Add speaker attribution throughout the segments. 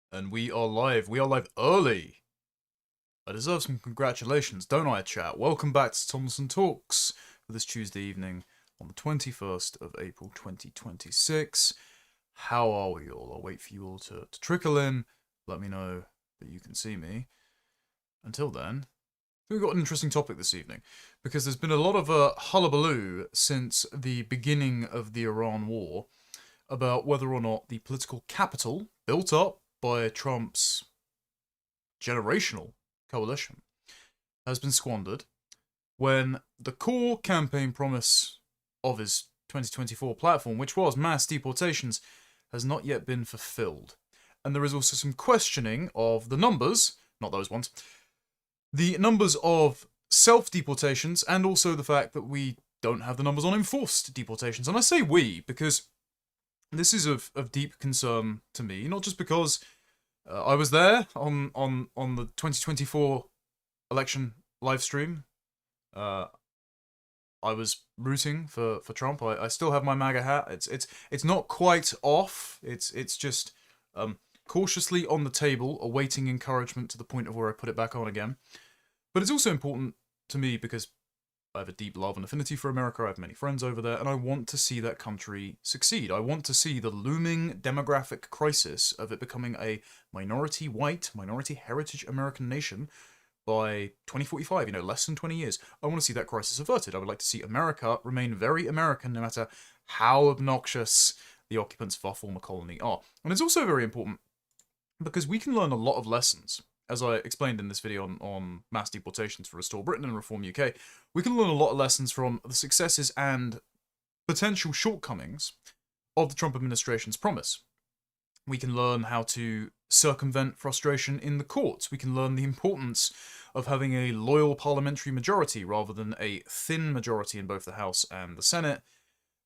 Speaker 1: And we are live. We are live early. I deserve some congratulations, don't I, chat? Welcome back to Tomlinson Talks for this Tuesday evening on the 21st of April 2026. How are we all? I'll wait for you all to trickle in. Let me know that you can see me. Until then, we've got an interesting topic this evening because there's been a lot of hullabaloo since the beginning of the Iran war about whether or not the political capital built up by Trump's generational coalition has been squandered when the core campaign promise of his 2024 platform, which was mass deportations, has not yet been fulfilled. And there is also some questioning of the numbers, not those ones, the numbers of self-deportations, and also the fact that we don't have the numbers on enforced deportations. And I say we because this is of deep concern to me, not just because I was there on the 2024 election live stream. I was rooting for Trump. I still have my MAGA hat. It's not quite off. It's just cautiously on the table, awaiting encouragement to the point of where I put it back on again. But it's also important to me because I have a deep love and affinity for America. I have many friends over there, and I want to see that country succeed. I want to see the looming demographic crisis of it becoming a minority white, minority heritage American nation by 2045, less than 20 years. I want to see that crisis averted. I would like to see America remain very American no matter how obnoxious the occupants of our former colony are. And it's also very important because we can learn a lot of lessons. As I explained in this video on mass deportations for Restore Britain and Reform UK, we can learn a lot of lessons from the successes and potential shortcomings of the Trump administration's promise. We can learn how to circumvent frustration in the courts. We can learn the importance of having a loyal parliamentary majority rather than a thin majority in both the House and the Senate,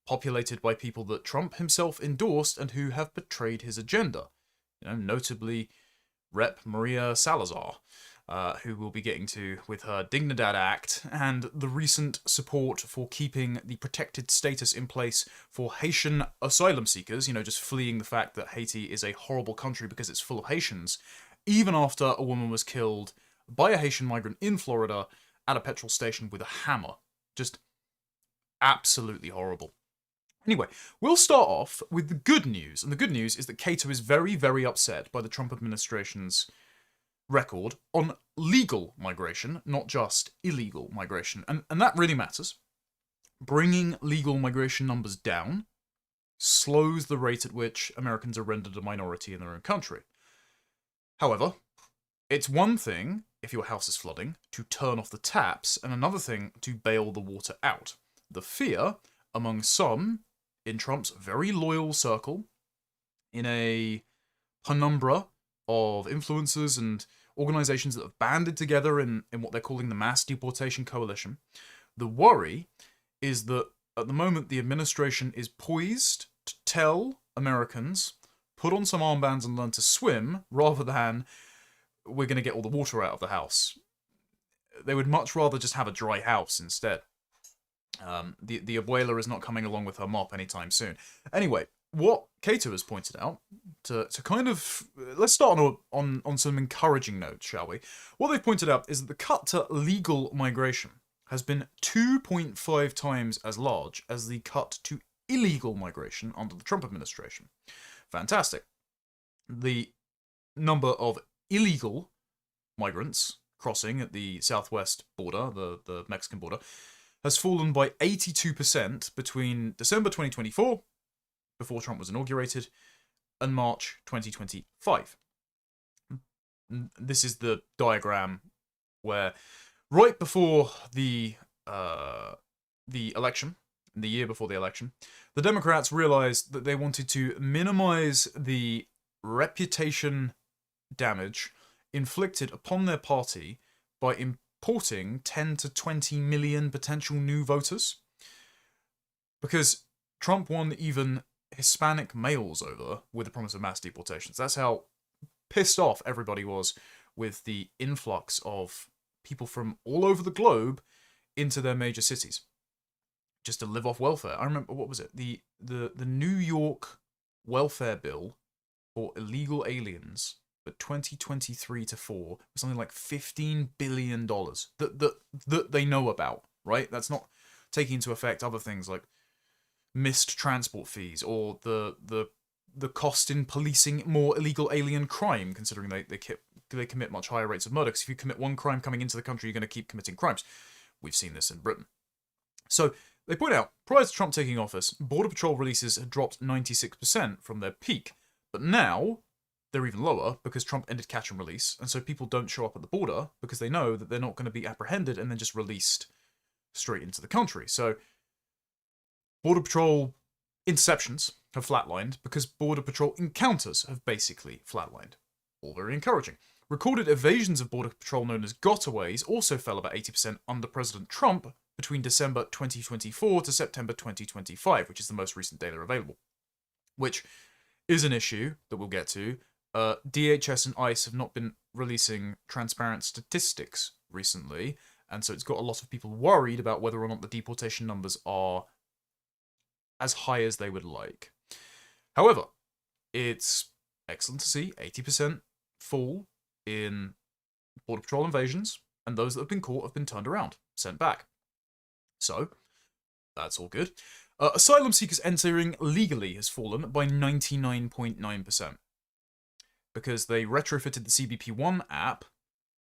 Speaker 1: populated by people that Trump himself endorsed and who have betrayed his agenda. Notably Rep. Maria Salazar, who we'll be getting to with her Dignidad Act, and the recent support for keeping the protected status in place for Haitian asylum seekers, just fleeing the fact that Haiti is a horrible country because it's full of Haitians, even after a woman was killed by a Haitian migrant in Florida at a petrol station with a hammer. Just absolutely horrible. Anyway, we'll start off with the good news, and the good news is that Cato is very, very upset by the Trump administration's record on legal migration, not just illegal migration, and that really matters. Bringing legal migration numbers down slows the rate at which Americans are rendered a minority in their own country. However, it's one thing, if your house is flooding, to turn off the taps, and another thing to bail the water out. The fear among some in Trump's very loyal circle, in a penumbra of influencers and organizations that have banded together in what they're calling the Mass Deportation Coalition, the worry is that at the moment the administration is poised to tell Americans, put on some armbands and learn to swim, rather than we're going to get all the water out of the house. They would much rather just have a dry house instead. The abuela is not coming along with her mop anytime soon. Anyway, what Cato has pointed out, to kind of... Let's start on some encouraging notes, shall we? What they've pointed out is that the cut to legal migration has been 2.5 times as large as the cut to illegal migration under the Trump administration. Fantastic. The number of illegal migrants crossing at the southwest border, the Mexican border, has fallen by 82% between December 2024, before Trump was inaugurated, and March 2025. This is the diagram where, right before the election, the year before the election, the Democrats realized that they wanted to minimize the reputation damage inflicted upon their party by importing 10 to 20 million potential new voters. Because Trump won even Hispanic males over with the promise of mass deportations. That's how pissed off everybody was with the influx of people from all over the globe into their major cities, just to live off welfare. I remember, what was it? The New York welfare bill for illegal aliens but 2023 to 4 was something like $15 billion that they know about, right? That's not taking into effect other things like missed transport fees or the cost in policing more illegal alien crime, considering they commit much higher rates of murder. Because if you commit one crime coming into the country, you're going to keep committing crimes. We've seen this in Britain. So they point out, prior to Trump taking office, Border Patrol releases had dropped 96% from their peak. But now, they're even lower because Trump ended catch and release. And so people don't show up at the border because they know that they're not going to be apprehended and then just released straight into the country. So Border Patrol interceptions have flatlined because Border Patrol encounters have basically flatlined. All very encouraging. Recorded evasions of Border Patrol known as gotaways also fell about 80% under President Trump between December 2024 to September 2025, which is the most recent data available. Which is an issue that we'll get to. DHS and ICE have not been releasing transparent statistics recently, and so it's got a lot of people worried about whether or not the deportation numbers are as high as they would like. However, it's excellent to see 80% fall in Border Patrol invasions, and those that have been caught have been turned around, sent back. So, that's all good. Asylum seekers entering legally has fallen by 99.9%. Because they retrofitted the CBP1 app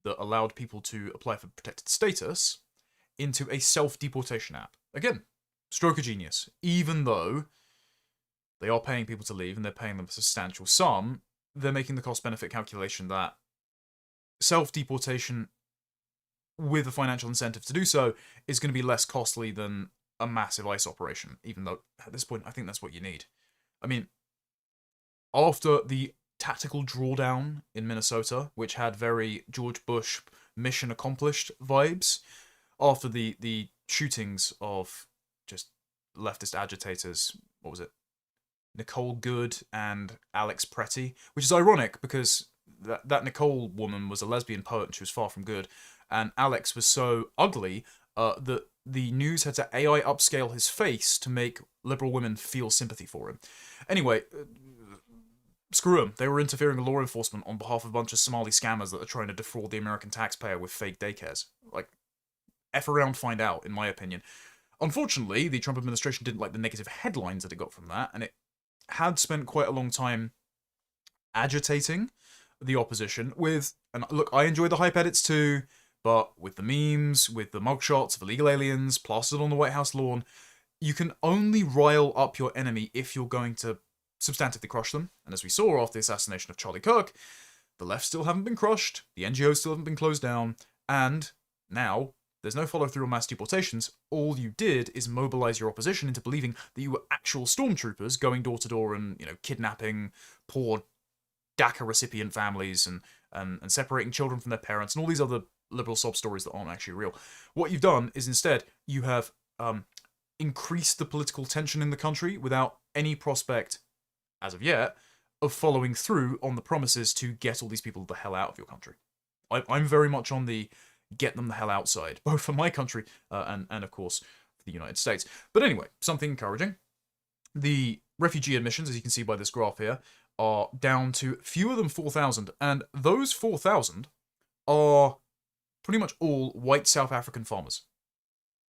Speaker 1: that allowed people to apply for protected status into a self-deportation app. Again, stroke of genius. Even though they are paying people to leave and they're paying them a substantial sum, they're making the cost-benefit calculation that self-deportation with a financial incentive to do so is going to be less costly than a massive ICE operation, even though at this point I think that's what you need. I mean, after the tactical drawdown in Minnesota, which had very George Bush mission accomplished vibes, after the shootings of just leftist agitators, what was it? Nicole Good and Alex Pretty, which is ironic because that Nicole woman was a lesbian poet and she was far from good, and Alex was so ugly that the news had to AI upscale his face to make liberal women feel sympathy for him. Anyway, screw them. They were interfering with law enforcement on behalf of a bunch of Somali scammers that are trying to defraud the American taxpayer with fake daycares. Like, F around, find out, in my opinion. Unfortunately, the Trump administration didn't like the negative headlines that it got from that, and it had spent quite a long time agitating the opposition with, and look, I enjoy the hype edits too, but with the memes, with the mugshots of illegal aliens plastered on the White House lawn, you can only rile up your enemy if you're going to substantively crush them. And as we saw after the assassination of Charlie Kirk, the left still haven't been crushed, the NGOs still haven't been closed down, and now there's no follow-through on mass deportations. All you did is mobilize your opposition into believing that you were actual stormtroopers going door to door and, kidnapping poor DACA recipient families and separating children from their parents and all these other liberal sob stories that aren't actually real. What you've done is instead you have increased the political tension in the country without any prospect, as of yet, of following through on the promises to get all these people the hell out of your country. I'm very much on the get them the hell outside, both for my country and of course, for the United States. But anyway, something encouraging. The refugee admissions, as you can see by this graph here, are down to fewer than 4,000, and those 4,000 are pretty much all white South African farmers.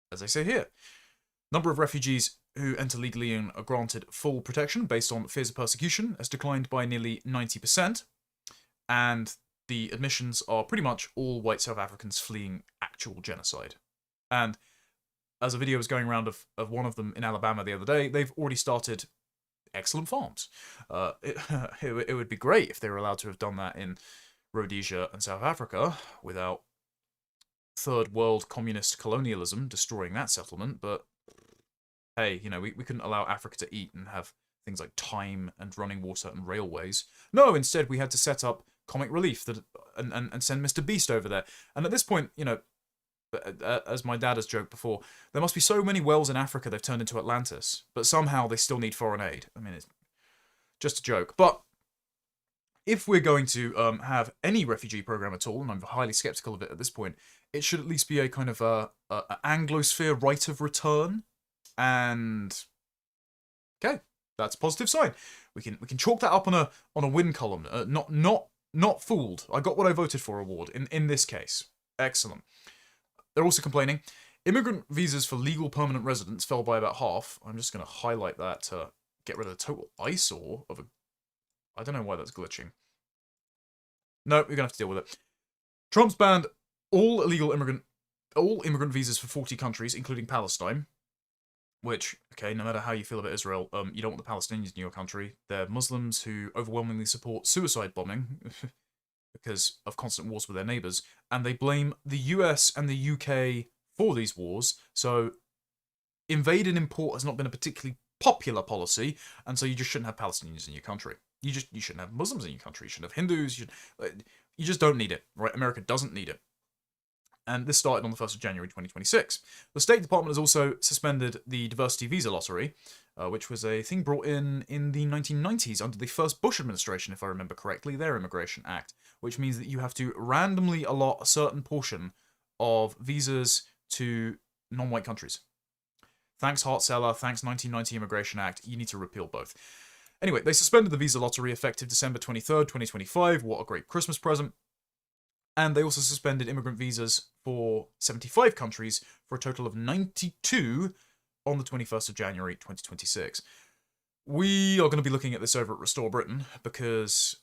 Speaker 1: As I say here, number of refugees who enter legally and are granted full protection based on fears of persecution has declined by nearly 90%, and the admissions are pretty much all white South Africans fleeing actual genocide. And as a video was going around of one of them in Alabama the other day, they've already started excellent farms. It would be great if they were allowed to have done that in Rhodesia and South Africa without third world communist colonialism destroying that settlement, but hey, we couldn't allow Africa to eat and have things like time and running water and railways. No, instead we had to set up comic relief and send Mr. Beast over there. And at this point, as my dad has joked before, there must be so many wells in Africa they've turned into Atlantis, but somehow they still need foreign aid. I mean, it's just a joke. But if we're going to have any refugee program at all, and I'm highly skeptical of it at this point, it should at least be a kind of a Anglosphere right of return. And okay, that's a positive sign. We can chalk that up on a win column. Not fooled. I got what I voted for award in this case. Excellent. They're also complaining. Immigrant visas for legal permanent residents fell by about half. I'm just going to highlight that to get rid of the total eyesore of a... I don't know why that's glitching. No, we're going to have to deal with it. Trump's banned all immigrant visas for 40 countries, including Palestine. Which, okay, no matter how you feel about Israel, you don't want the Palestinians in your country. They're Muslims who overwhelmingly support suicide bombing because of constant wars with their neighbours, and they blame the US and the UK for these wars. So, invade and import has not been a particularly popular policy, and so you just shouldn't have Palestinians in your country. You shouldn't have Muslims in your country. You shouldn't have Hindus. You just don't need it, right? America doesn't need it. And this started on the 1st of January 2026. The State Department has also suspended the diversity visa lottery, which was a thing brought in the 1990s under the first Bush administration, if I remember correctly, their Immigration Act, which means that you have to randomly allot a certain portion of visas to non-white countries. Thanks, Hart-Celler. Thanks, 1990 Immigration Act. You need to repeal both. Anyway, they suspended the visa lottery effective December 23rd, 2025. What a great Christmas present. And they also suspended immigrant visas for 75 countries for a total of 92 on the 21st of January 2026. We are going to be looking at this over at Restore Britain because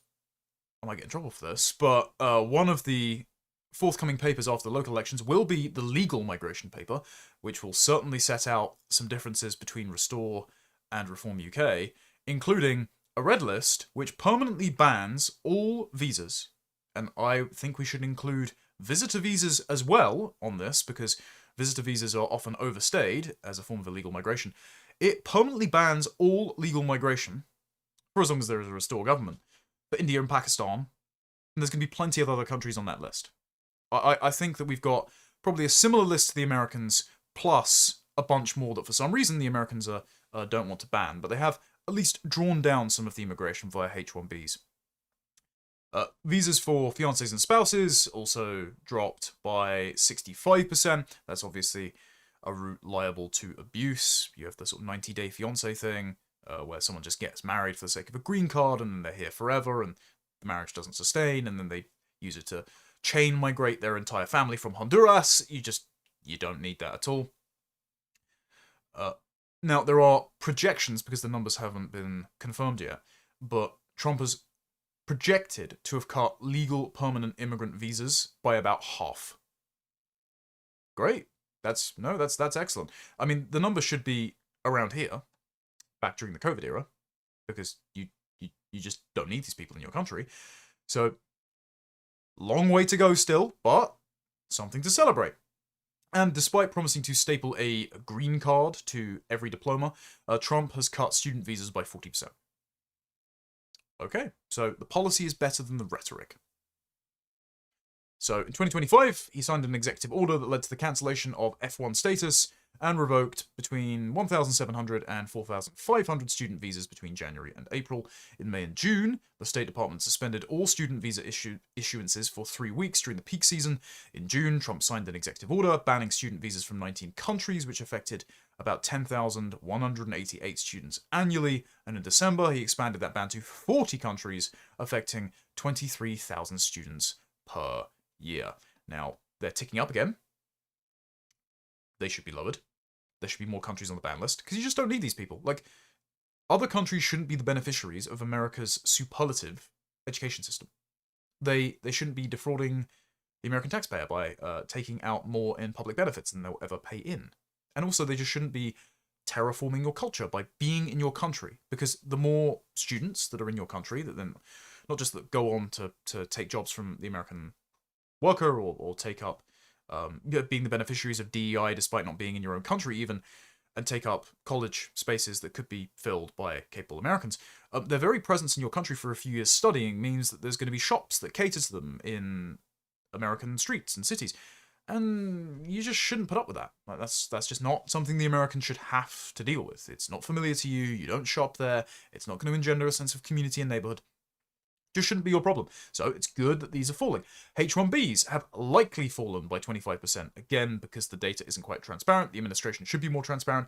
Speaker 1: I might get in trouble for this, but one of the forthcoming papers after the local elections will be the legal migration paper, which will certainly set out some differences between Restore and Reform UK, including a red list which permanently bans all visas. And I think we should include visitor visas as well on this, because visitor visas are often overstayed as a form of illegal migration. It permanently bans all legal migration, for as long as there is a Restore government, for India and Pakistan, and there's going to be plenty of other countries on that list. I think that we've got probably a similar list to the Americans, plus a bunch more that for some reason the Americans don't want to ban, but they have at least drawn down some of the immigration via H-1Bs. Visas for fiancés and spouses also dropped by 65%. That's obviously a route liable to abuse. You have the sort of 90-day fiancé thing, where someone just gets married for the sake of a green card, and they're here forever, and the marriage doesn't sustain, and then they use it to chain migrate their entire family from Honduras. You don't need that at all. Now, there are projections, because the numbers haven't been confirmed yet, but Trump has projected to have cut legal permanent immigrant visas by about half. Great. That's excellent. I mean, the number should be around here, back during the COVID era, because you just don't need these people in your country. So, long way to go still, but something to celebrate. And despite promising to staple a green card to every diploma, Trump has cut student visas by 40%. Okay, so the policy is better than the rhetoric. So in 2025, he signed an executive order that led to the cancellation of F1 status and revoked between 1,700 and 4,500 student visas between January and April. In May and June, the State Department suspended all student visa issuances for 3 weeks during the peak season. In June, Trump signed an executive order banning student visas from 19 countries, which affected about 10,188 students annually. And in December, he expanded that ban to 40 countries, affecting 23,000 students per year. Now, they're ticking up again. They should be lowered. There should be more countries on the ban list, because you just don't need these people. Like, other countries shouldn't be the beneficiaries of America's superlative education system. They shouldn't be defrauding the American taxpayer by taking out more in public benefits than they'll ever pay in. And also, they just shouldn't be terraforming your culture by being in your country, because the more students that are in your country, that then not just that go on to take jobs from the American worker or take up being the beneficiaries of DEI despite not being in your own country even, and take up college spaces that could be filled by capable Americans. Their very presence in your country for a few years studying means that there's going to be shops that cater to them in American streets and cities. And you just shouldn't put up with that. Like, that's just not something the Americans should have to deal with. It's not familiar to you, you don't shop there, it's not going to engender a sense of community and neighborhood. Just shouldn't be your problem. So it's good that these are falling. H-1Bs have likely fallen by 25%, again, because the data isn't quite transparent. The administration should be more transparent.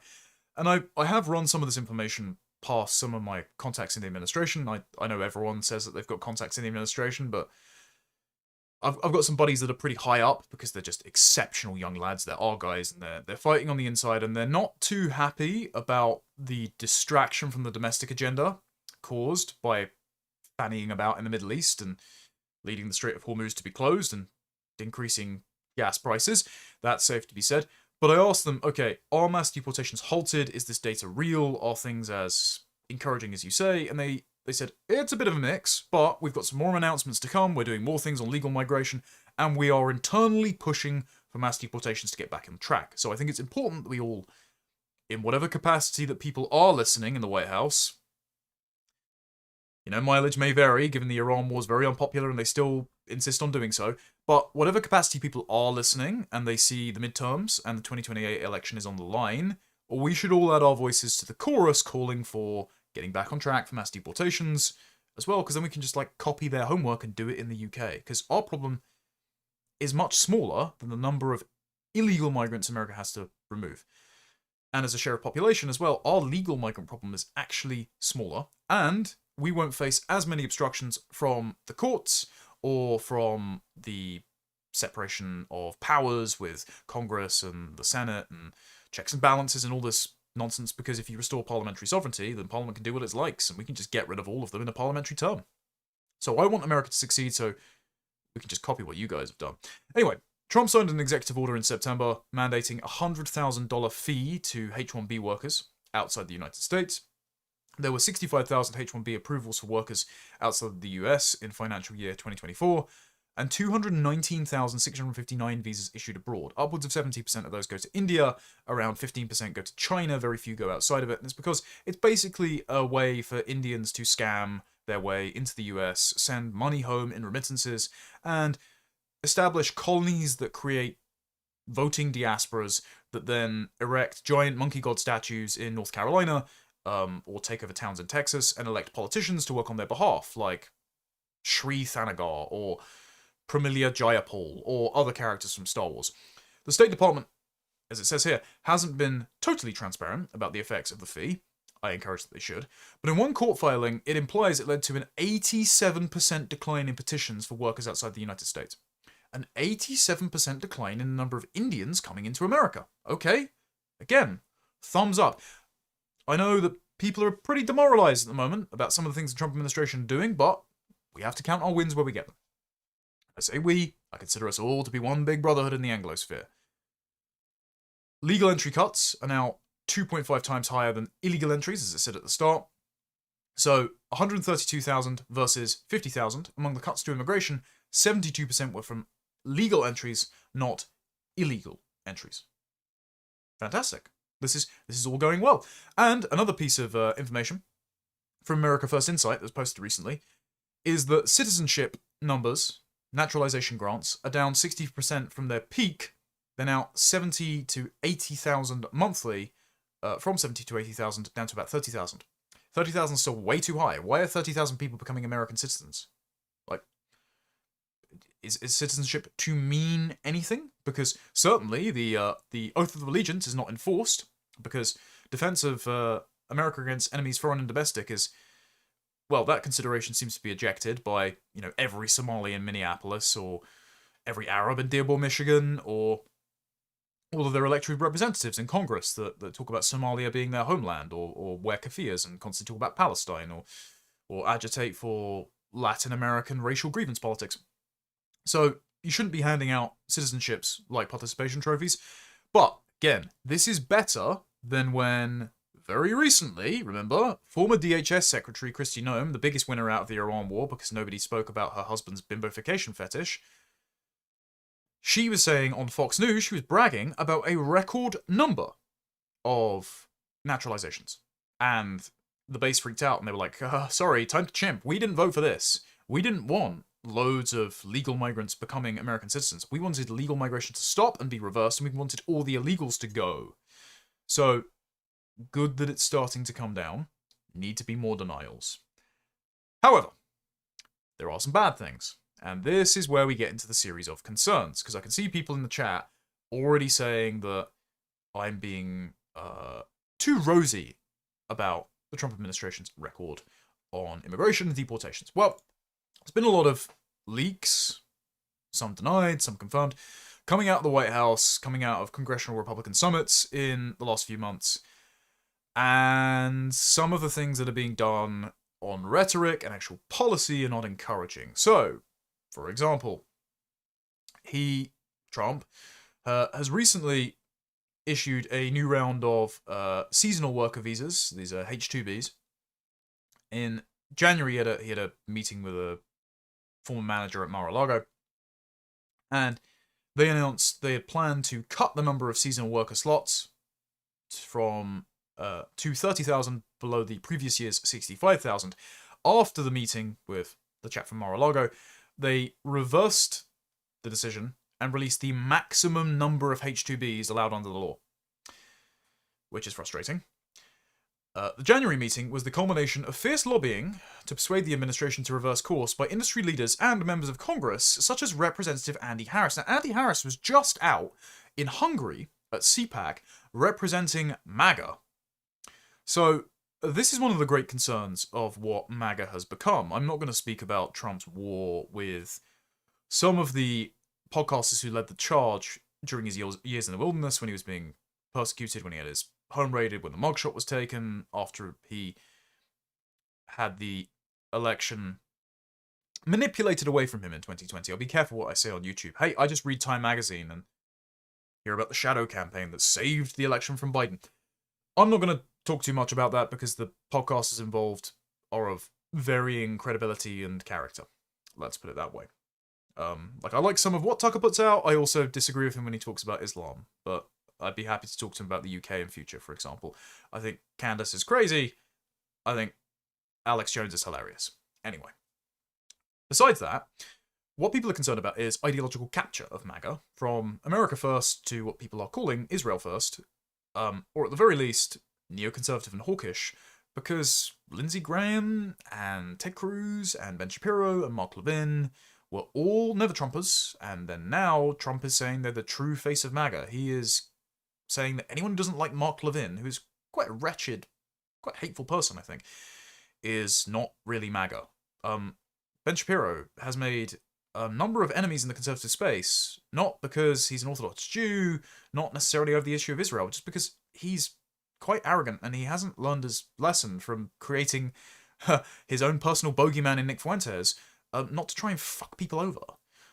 Speaker 1: And I have run some of this information past some of my contacts in the administration. I know everyone says that they've got contacts in the administration, but I've got some buddies that are pretty high up because they're just exceptional young lads. They're our guys, and they're fighting on the inside, and they're not too happy about the distraction from the domestic agenda caused by fannying about in the Middle East and leading the Strait of Hormuz to be closed and increasing gas prices. That's safe to be said. But I asked them, okay, are mass deportations halted? Is this data real? Are things as encouraging as you say? And they said, it's a bit of a mix, but we've got some more announcements to come. We're doing more things on legal migration, and we are internally pushing for mass deportations to get back on track. So I think it's important that we all, in whatever capacity that people are listening in the White House, you know, mileage may vary, given the Iran war is very unpopular and they still insist on doing so, but whatever capacity people are listening and they see the midterms and the 2028 election is on the line, we should all add our voices to the chorus calling for getting back on track for mass deportations as well, because then we can just like copy their homework and do it in the UK, because our problem is much smaller than the number of illegal migrants America has to remove. And as a share of population as well, our legal migrant problem is actually smaller, and we won't face as many obstructions from the courts or from the separation of powers with Congress and the Senate and checks and balances and all this nonsense, because if you restore parliamentary sovereignty, then Parliament can do what it likes, and we can just get rid of all of them in a parliamentary term. So I want America to succeed, so we can just copy what you guys have done. Anyway, Trump signed an executive order in September mandating a $100,000 fee to H-1B workers outside the United States. There were 65,000 H-1B approvals for workers outside the US in financial year 2024, and 219,659 visas issued abroad. Upwards of 70% of those go to India, around 15% go to China, very few go outside of it, and it's because it's basically a way for Indians to scam their way into the US, send money home in remittances, and establish colonies that create voting diasporas that then erect giant monkey god statues in North Carolina, or take over towns in Texas and elect politicians to work on their behalf, like Sri Thanagar or Pramilia Jayapal or other characters from Star Wars. The State Department, as it says here, hasn't been totally transparent about the effects of the fee. I encourage that they should. But in one court filing, it implies it led to an 87% decline in petitions for workers outside the United States. An 87% decline in the number of Indians coming into America. Okay, again, thumbs up. I know that people are pretty demoralized at the moment about some of the things the Trump administration are doing, but we have to count our wins where we get them. I say we, I consider us all to be one big brotherhood in the Anglosphere. Legal entry cuts are now 2.5 times higher than illegal entries, as it said at the start. So 132,000 versus 50,000. Among the cuts to immigration, 72% were from legal entries, not illegal entries. Fantastic. This is all going well. And another piece of information from America First Insight that was posted recently is that citizenship numbers, naturalization grants, are down 60% from their peak. They're now 70 to 80,000 monthly, from 70 to 80,000 down to about 30,000. 30,000 is still way too high. Why are 30,000 people becoming American citizens? Like, is citizenship to mean anything? Because certainly the oath of allegiance is not enforced, because defense of America against enemies foreign and domestic is, well, that consideration seems to be ejected by, you know, every Somali in Minneapolis, or every Arab in Dearborn, Michigan, or all of their elected representatives in Congress that talk about Somalia being their homeland, or wear keffiyehs and constantly talk about Palestine, or agitate for Latin American racial grievance politics. So you shouldn't be handing out citizenships like participation trophies. But again, this is better than when, very recently, remember, former DHS Secretary Kristi Noem, the biggest winner out of the Iran war because nobody spoke about her husband's bimbofication fetish, she was saying on Fox News, she was bragging about a record number of naturalizations. And the base freaked out and they were like, sorry, time to chimp. We didn't vote for this. We didn't want loads of legal migrants becoming American citizens. We wanted legal migration to stop and be reversed, and we wanted all the illegals to go. So, good that it's starting to come down. Need to be more denials. However, there are some bad things. And this is where we get into the series of concerns, because I can see people in the chat already saying that I'm being too rosy about the the Trump administration's record on immigration and deportations. Well, there's been a lot of leaks, some denied, some confirmed, coming out of the White House, coming out of Congressional Republican summits in the last few months. And some of the things that are being done on rhetoric and actual policy are not encouraging. So, for example, Trump, has recently issued a new round of seasonal worker visas. These are H-2Bs. In January, he had a meeting with a former manager at Mar-a-Lago, and they announced they had planned to cut the number of seasonal worker slots from to 30,000 below the previous year's 65,000. After the meeting with the chap from Mar-a-Lago, they reversed the decision and released the maximum number of H-2Bs allowed under the law, which is frustrating. The January meeting was the culmination of fierce lobbying to persuade the administration to reverse course by industry leaders and members of Congress, such as Representative Andy Harris. Now, Andy Harris was just out in Hungary at CPAC representing MAGA. So, this is one of the great concerns of what MAGA has become. I'm not going to speak about Trump's war with some of the podcasters who led the charge during his years in the wilderness, when he was being persecuted, when he had his home raided, when the mugshot was taken, after he had the election manipulated away from him in 2020. I'll be careful what I say on YouTube. Hey, I just read Time magazine and hear about the shadow campaign that saved the election from Biden. I'm not going to talk too much about that because the podcasters involved are of varying credibility and character. Let's put it that way. I like some of what Tucker puts out. I also disagree with him when he talks about Islam, but I'd be happy to talk to him about the UK in future, for example. I think Candace is crazy. I think Alex Jones is hilarious. Anyway. Besides that, what people are concerned about is ideological capture of MAGA, from America First to what people are calling Israel First, or at the very least, neoconservative and hawkish, because Lindsey Graham and Ted Cruz and Ben Shapiro and Mark Levin were all never-Trumpers, and then now Trump is saying they're the true face of MAGA. He is saying that anyone who doesn't like Mark Levin, who is quite a wretched, quite hateful person, I think, is not really MAGA. Ben Shapiro has made a number of enemies in the conservative space, not because he's an Orthodox Jew, not necessarily over the issue of Israel, just because he's quite arrogant and he hasn't learned his lesson from creating his own personal bogeyman in Nick Fuentes, not to try and fuck people over.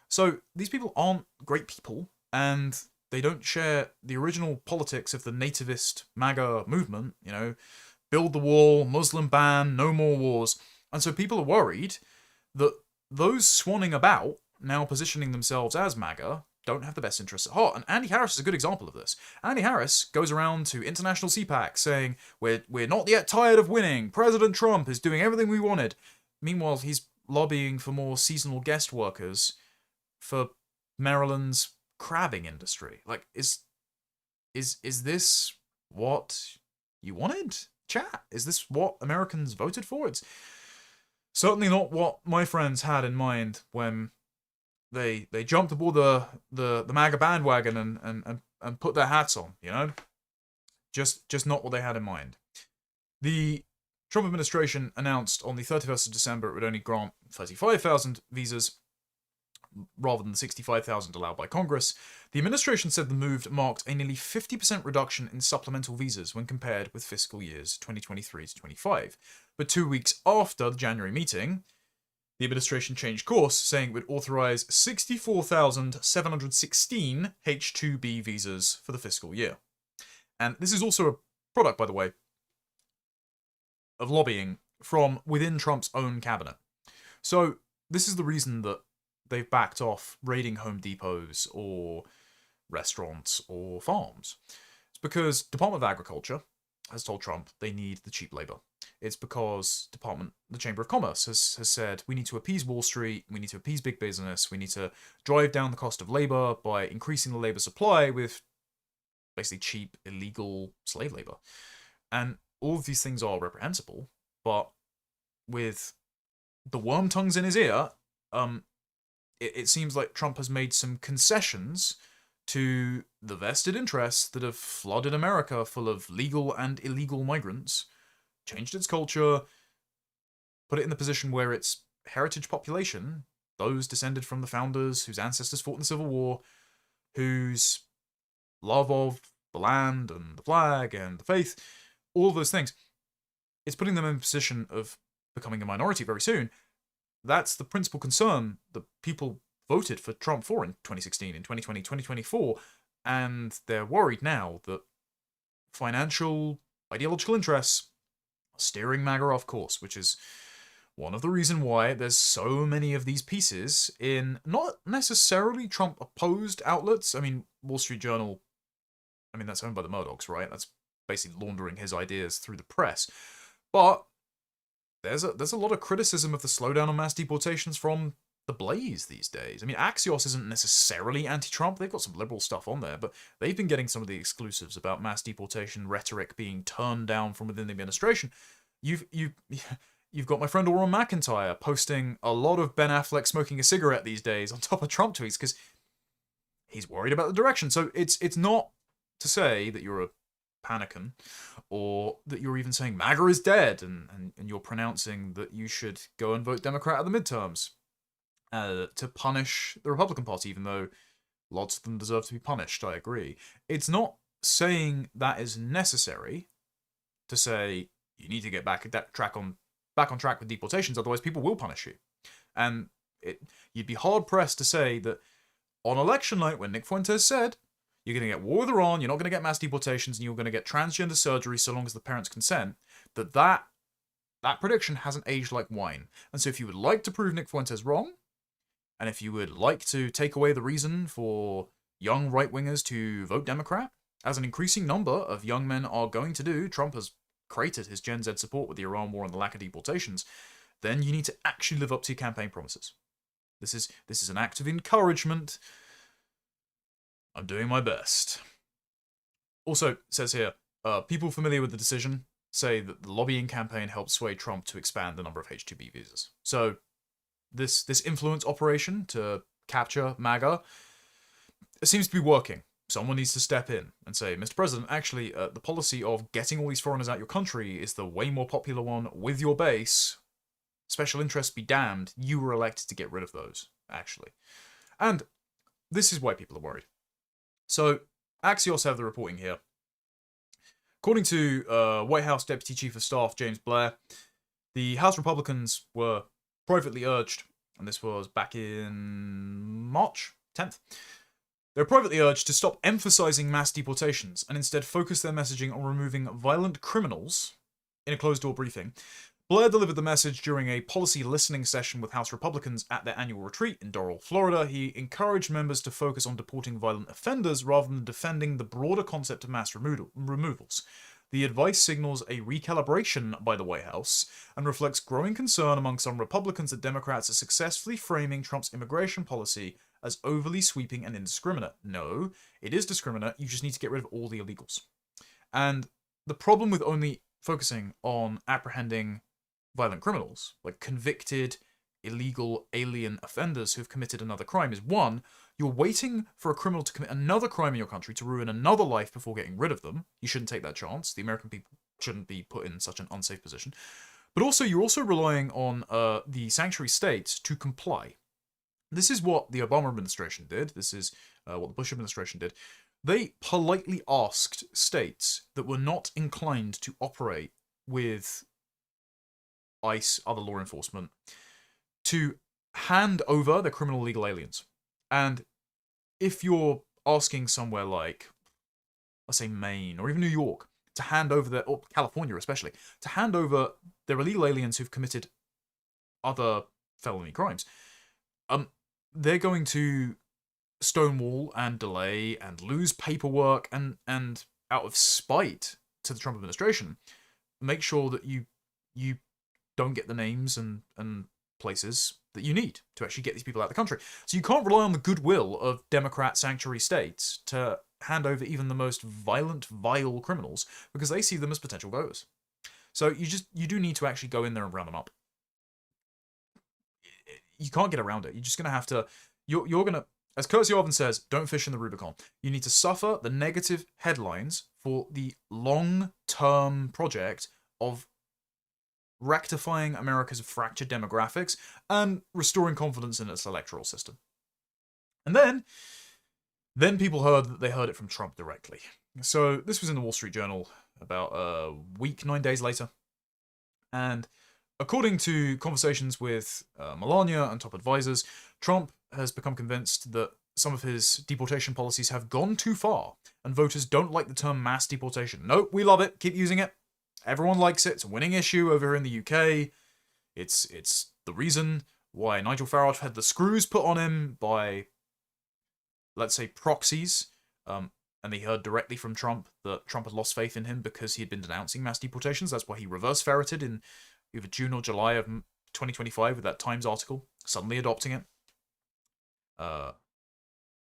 Speaker 1: So these people aren't great people, and they don't share the original politics of the nativist MAGA movement, you know, build the wall, Muslim ban, no more wars. And so people are worried that those swanning about, now positioning themselves as MAGA, don't have the best interests at heart. And Andy Harris is a good example of this. Andy Harris goes around to international CPAC saying, we're not yet tired of winning. President Trump is doing everything we wanted. Meanwhile, he's lobbying for more seasonal guest workers for Maryland's crabbing industry. Like, is this what you wanted, chat? Is this what Americans voted for? It's certainly not what my friends had in mind when they jumped aboard the MAGA bandwagon and put their hats on, you know? Just not what they had in mind. The Trump administration announced on the 31st of December it would only grant 35,000 visas rather than the 65,000 allowed by Congress. The administration said the move marked a nearly 50% reduction in supplemental visas when compared with fiscal years 2023 to 25. But 2 weeks after the January meeting, the administration changed course, saying it would authorize 64,716 H-2B visas for the fiscal year. And this is also a product, by the way, of lobbying from within Trump's own cabinet. So this is the reason that they've backed off raiding Home Depots or restaurants or farms. It's because Department of Agriculture has told Trump they need the cheap labor. It's because the Chamber of Commerce has said we need to appease Wall Street, we need to appease big business, we need to drive down the cost of labor by increasing the labor supply with basically cheap, illegal slave labor. And all of these things are reprehensible, but with the worm tongues in his ear, it seems like Trump has made some concessions to the vested interests that have flooded America full of legal and illegal migrants changed its culture, put it in the position where its heritage population, those descended from the founders whose ancestors fought in the Civil War, whose love of the land and the flag and the faith, all of those things, it's putting them in a position of becoming a minority very soon. That's the principal concern that people voted for Trump for in 2016, in 2020, 2024, and they're worried now that financial, ideological interests are steering MAGA off course, which is one of the reasons why there's so many of these pieces in not necessarily Trump-opposed outlets. I mean, Wall Street Journal, I mean, that's owned by the Murdochs, right? That's basically laundering his ideas through the press. But there's a lot of criticism of the slowdown on mass deportations from the Blaze these days. I mean, Axios isn't necessarily anti-Trump. They've got some liberal stuff on there, but they've been getting some of the exclusives about mass deportation rhetoric being turned down from within the administration. You've got my friend Auron McIntyre posting a lot of Ben Affleck smoking a cigarette these days on top of Trump tweets because he's worried about the direction. So it's not to say that you're a panican, or that you're even saying MAGA is dead, and you're pronouncing that you should go and vote Democrat at the midterms to punish the Republican Party, even though lots of them deserve to be punished, I agree. It's not saying that is necessary to say you need to get back on track with deportations, otherwise people will punish you. And you'd be hard-pressed to say that on election night, when Nick Fuentes said, you're going to get war with Iran, you're not going to get mass deportations, and you're going to get transgender surgery so long as the parents consent, that prediction hasn't aged like wine. And so if you would like to prove Nick Fuentes wrong, and if you would like to take away the reason for young right-wingers to vote Democrat, as an increasing number of young men are going to do, Trump has created his Gen Z support with the Iran war and the lack of deportations, then you need to actually live up to your campaign promises. This is an act of encouragement. I'm doing my best. Also, it says here, people familiar with the decision say that the lobbying campaign helped sway Trump to expand the number of H-2B visas. So this influence operation to capture MAGA, it seems to be working. Someone needs to step in and say, Mr. President, actually, the policy of getting all these foreigners out your country is the way more popular one with your base. Special interests be damned. You were elected to get rid of those, actually. And this is why people are worried. So, Axios have the reporting here. According to White House Deputy Chief of Staff James Blair, the House Republicans were privately urged, and this was back in March 10th, they were privately urged to stop emphasizing mass deportations and instead focus their messaging on removing violent criminals in a closed-door briefing. Blair delivered the message during a policy listening session with House Republicans at their annual retreat in Doral, Florida. He encouraged members to focus on deporting violent offenders rather than defending the broader concept of mass removals. The advice signals a recalibration by the White House and reflects growing concern among some Republicans that Democrats are successfully framing Trump's immigration policy as overly sweeping and indiscriminate. No, it is discriminate. You just need to get rid of all the illegals. And the problem with only focusing on apprehending violent criminals, like convicted, illegal alien offenders who've committed another crime, is one, you're waiting for a criminal to commit another crime in your country to ruin another life before getting rid of them. You shouldn't take that chance. The American people shouldn't be put in such an unsafe position. But also, you're also relying on the sanctuary states to comply. This is what the Obama administration did. This is what the Bush administration did. They politely asked states that were not inclined to operate with ICE, other law enforcement, to hand over their criminal illegal aliens. And if you're asking somewhere like, let's say Maine or even New York, to hand over or California especially, to hand over their illegal aliens who've committed other felony crimes, they're going to stonewall and delay and lose paperwork and out of spite to the Trump administration, make sure that you don't get the names and places that you need to actually get these people out of the country. So you can't rely on the goodwill of Democrat sanctuary states to hand over even the most violent, vile criminals because they see them as potential voters. So you do need to actually go in there and round them up. You can't get around it. You're just going to have to, you're going to, as Kirstie Arvin says, don't fish in the Rubicon. You need to suffer the negative headlines for the long-term project of rectifying America's fractured demographics, and restoring confidence in its electoral system. And then people heard that they heard it from Trump directly. So this was in the Wall Street Journal about a week, 9 days later. And according to conversations with Melania and top advisors, Trump has become convinced that some of his deportation policies have gone too far, and voters don't like the term mass deportation. Nope, we love it. Keep using it. Everyone likes it. It's a winning issue over here in the UK. It's the reason why Nigel Farage had the screws put on him by, let's say, proxies. And they heard directly from Trump that Trump had lost faith in him because he had been denouncing mass deportations. That's why he reverse ferreted in either June or July of 2025 with that Times article, suddenly adopting it.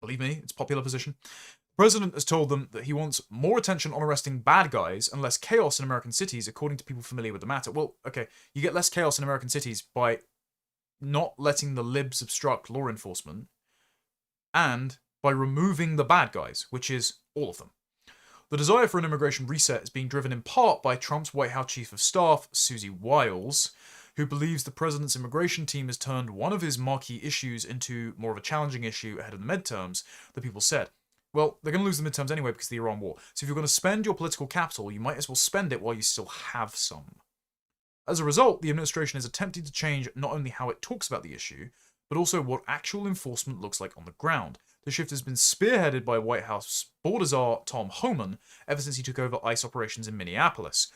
Speaker 1: Believe me, it's popular position. The president has told them that he wants more attention on arresting bad guys and less chaos in American cities, according to people familiar with the matter. Well, okay, you get less chaos in American cities by not letting the libs obstruct law enforcement and by removing the bad guys, which is all of them. The desire for an immigration reset is being driven in part by Trump's White House Chief of Staff, Susie Wiles, who believes the president's immigration team has turned one of his marquee issues into more of a challenging issue ahead of the midterms, the people said. Well, they're going to lose the midterms anyway because of the Iran war. So if you're going to spend your political capital, you might as well spend it while you still have some. As a result, the administration is attempting to change not only how it talks about the issue, but also what actual enforcement looks like on the ground. The shift has been spearheaded by White House border czar Tom Homan ever since he took over ICE operations in Minneapolis.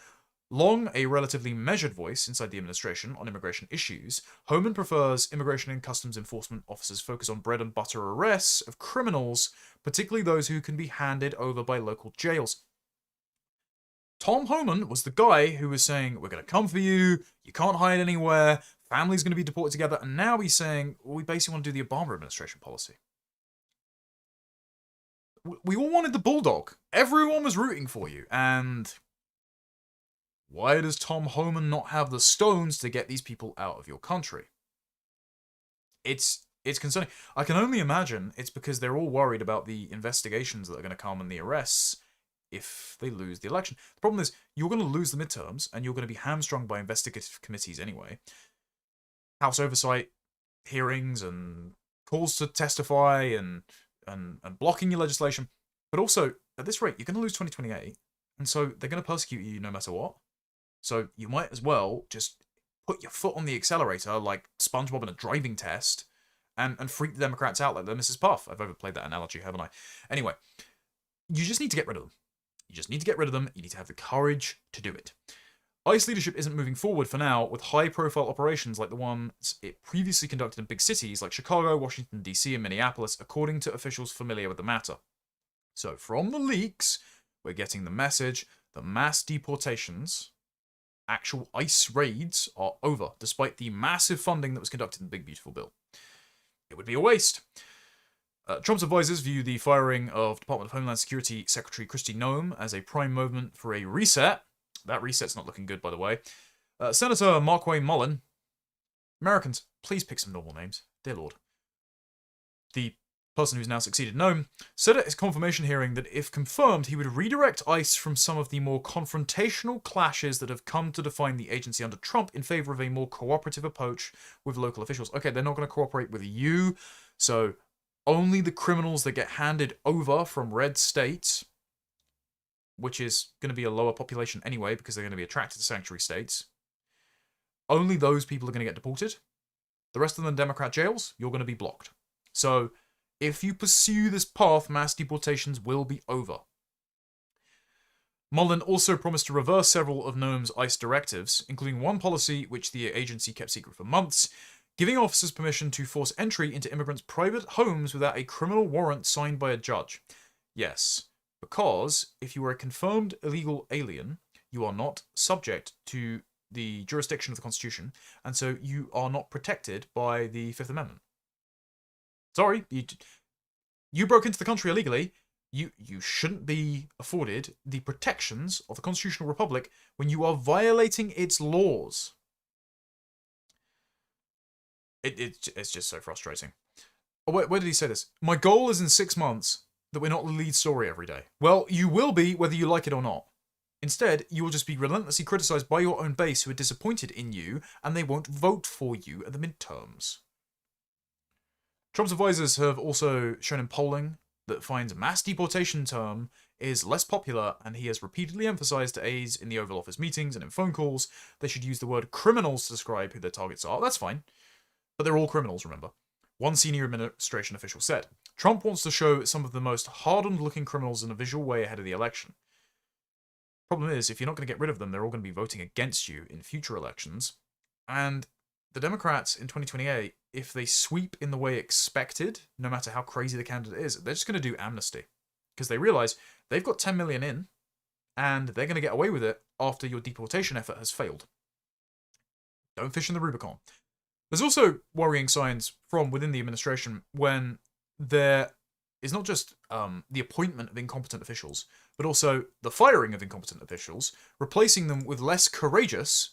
Speaker 1: Long a relatively measured voice inside the administration on immigration issues, Homan prefers immigration and customs enforcement officers focus on bread and butter arrests of criminals, particularly those who can be handed over by local jails. Tom Homan was the guy who was saying, we're going to come for you, you can't hide anywhere, family's going to be deported together, and now he's saying, well, we basically want to do the Obama administration policy. We all wanted the bulldog. Everyone was rooting for you, and why does Tom Homan not have the stones to get these people out of your country? It's concerning. I can only imagine it's because they're all worried about the investigations that are going to come and the arrests if they lose the election. The problem is, you're going to lose the midterms, and you're going to be hamstrung by investigative committees anyway. House oversight hearings and calls to testify and blocking your legislation. But also, at this rate, you're going to lose 2028, and so they're going to persecute you no matter what. So you might as well just put your foot on the accelerator like SpongeBob in a driving test and freak the Democrats out like they're Mrs. Puff. I've overplayed that analogy, haven't I? Anyway, you just need to get rid of them. You just need to get rid of them. You need to have the courage to do it. ICE leadership isn't moving forward for now with high-profile operations like the ones it previously conducted in big cities like Chicago, Washington, D.C., and Minneapolis, according to officials familiar with the matter. So from the leaks, we're getting the message that mass deportations, actual ICE raids, are over, despite the massive funding that was conducted in the Big Beautiful Bill. It would be a waste. Trump's advisors view the firing of Department of Homeland Security Secretary Kristi Noem as a prime movement for a reset. That reset's not looking good, by the way. Senator Markwayne Mullin. Americans, please pick some normal names. Dear Lord. The person who's now succeeded Noem said at his confirmation hearing that if confirmed, he would redirect ICE from some of the more confrontational clashes that have come to define the agency under Trump in favor of a more cooperative approach with local officials. Okay, they're not going to cooperate with you, so only the criminals that get handed over from red states, which is going to be a lower population anyway because they're going to be attracted to sanctuary states, only those people are going to get deported. The rest of them in Democrat jails, you're going to be blocked. So if you pursue this path, mass deportations will be over. Mullin also promised to reverse several of Noem's ICE directives, including one policy which the agency kept secret for months, giving officers permission to force entry into immigrants' private homes without a criminal warrant signed by a judge. Yes, because if you are a confirmed illegal alien, you are not subject to the jurisdiction of the Constitution, and so you are not protected by the Fifth Amendment. Sorry, you broke into the country illegally. You shouldn't be afforded the protections of the constitutional republic when you are violating its laws. It's just so frustrating. Oh, where did he say this? My goal is in 6 months that we're not the lead story every day. Well, you will be whether you like it or not. Instead, you will just be relentlessly criticized by your own base who are disappointed in you, and they won't vote for you at the midterms. Trump's advisors have also shown in polling that finds mass deportation term is less popular, and he has repeatedly emphasized to aides in the Oval Office meetings and in phone calls they should use the word criminals to describe who their targets are. That's fine. But they're all criminals, remember. One senior administration official said, Trump wants to show some of the most hardened-looking criminals in a visual way ahead of the election. Problem is, if you're not going to get rid of them, they're all going to be voting against you in future elections. And the Democrats in 2028, if they sweep in the way expected, no matter how crazy the candidate is, they're just going to do amnesty. Because they realize they've got 10 million in, and they're going to get away with it after your deportation effort has failed. Don't fish in the Rubicon. There's also worrying signs from within the administration when there is not just the appointment of incompetent officials, but also the firing of incompetent officials, replacing them with less courageous,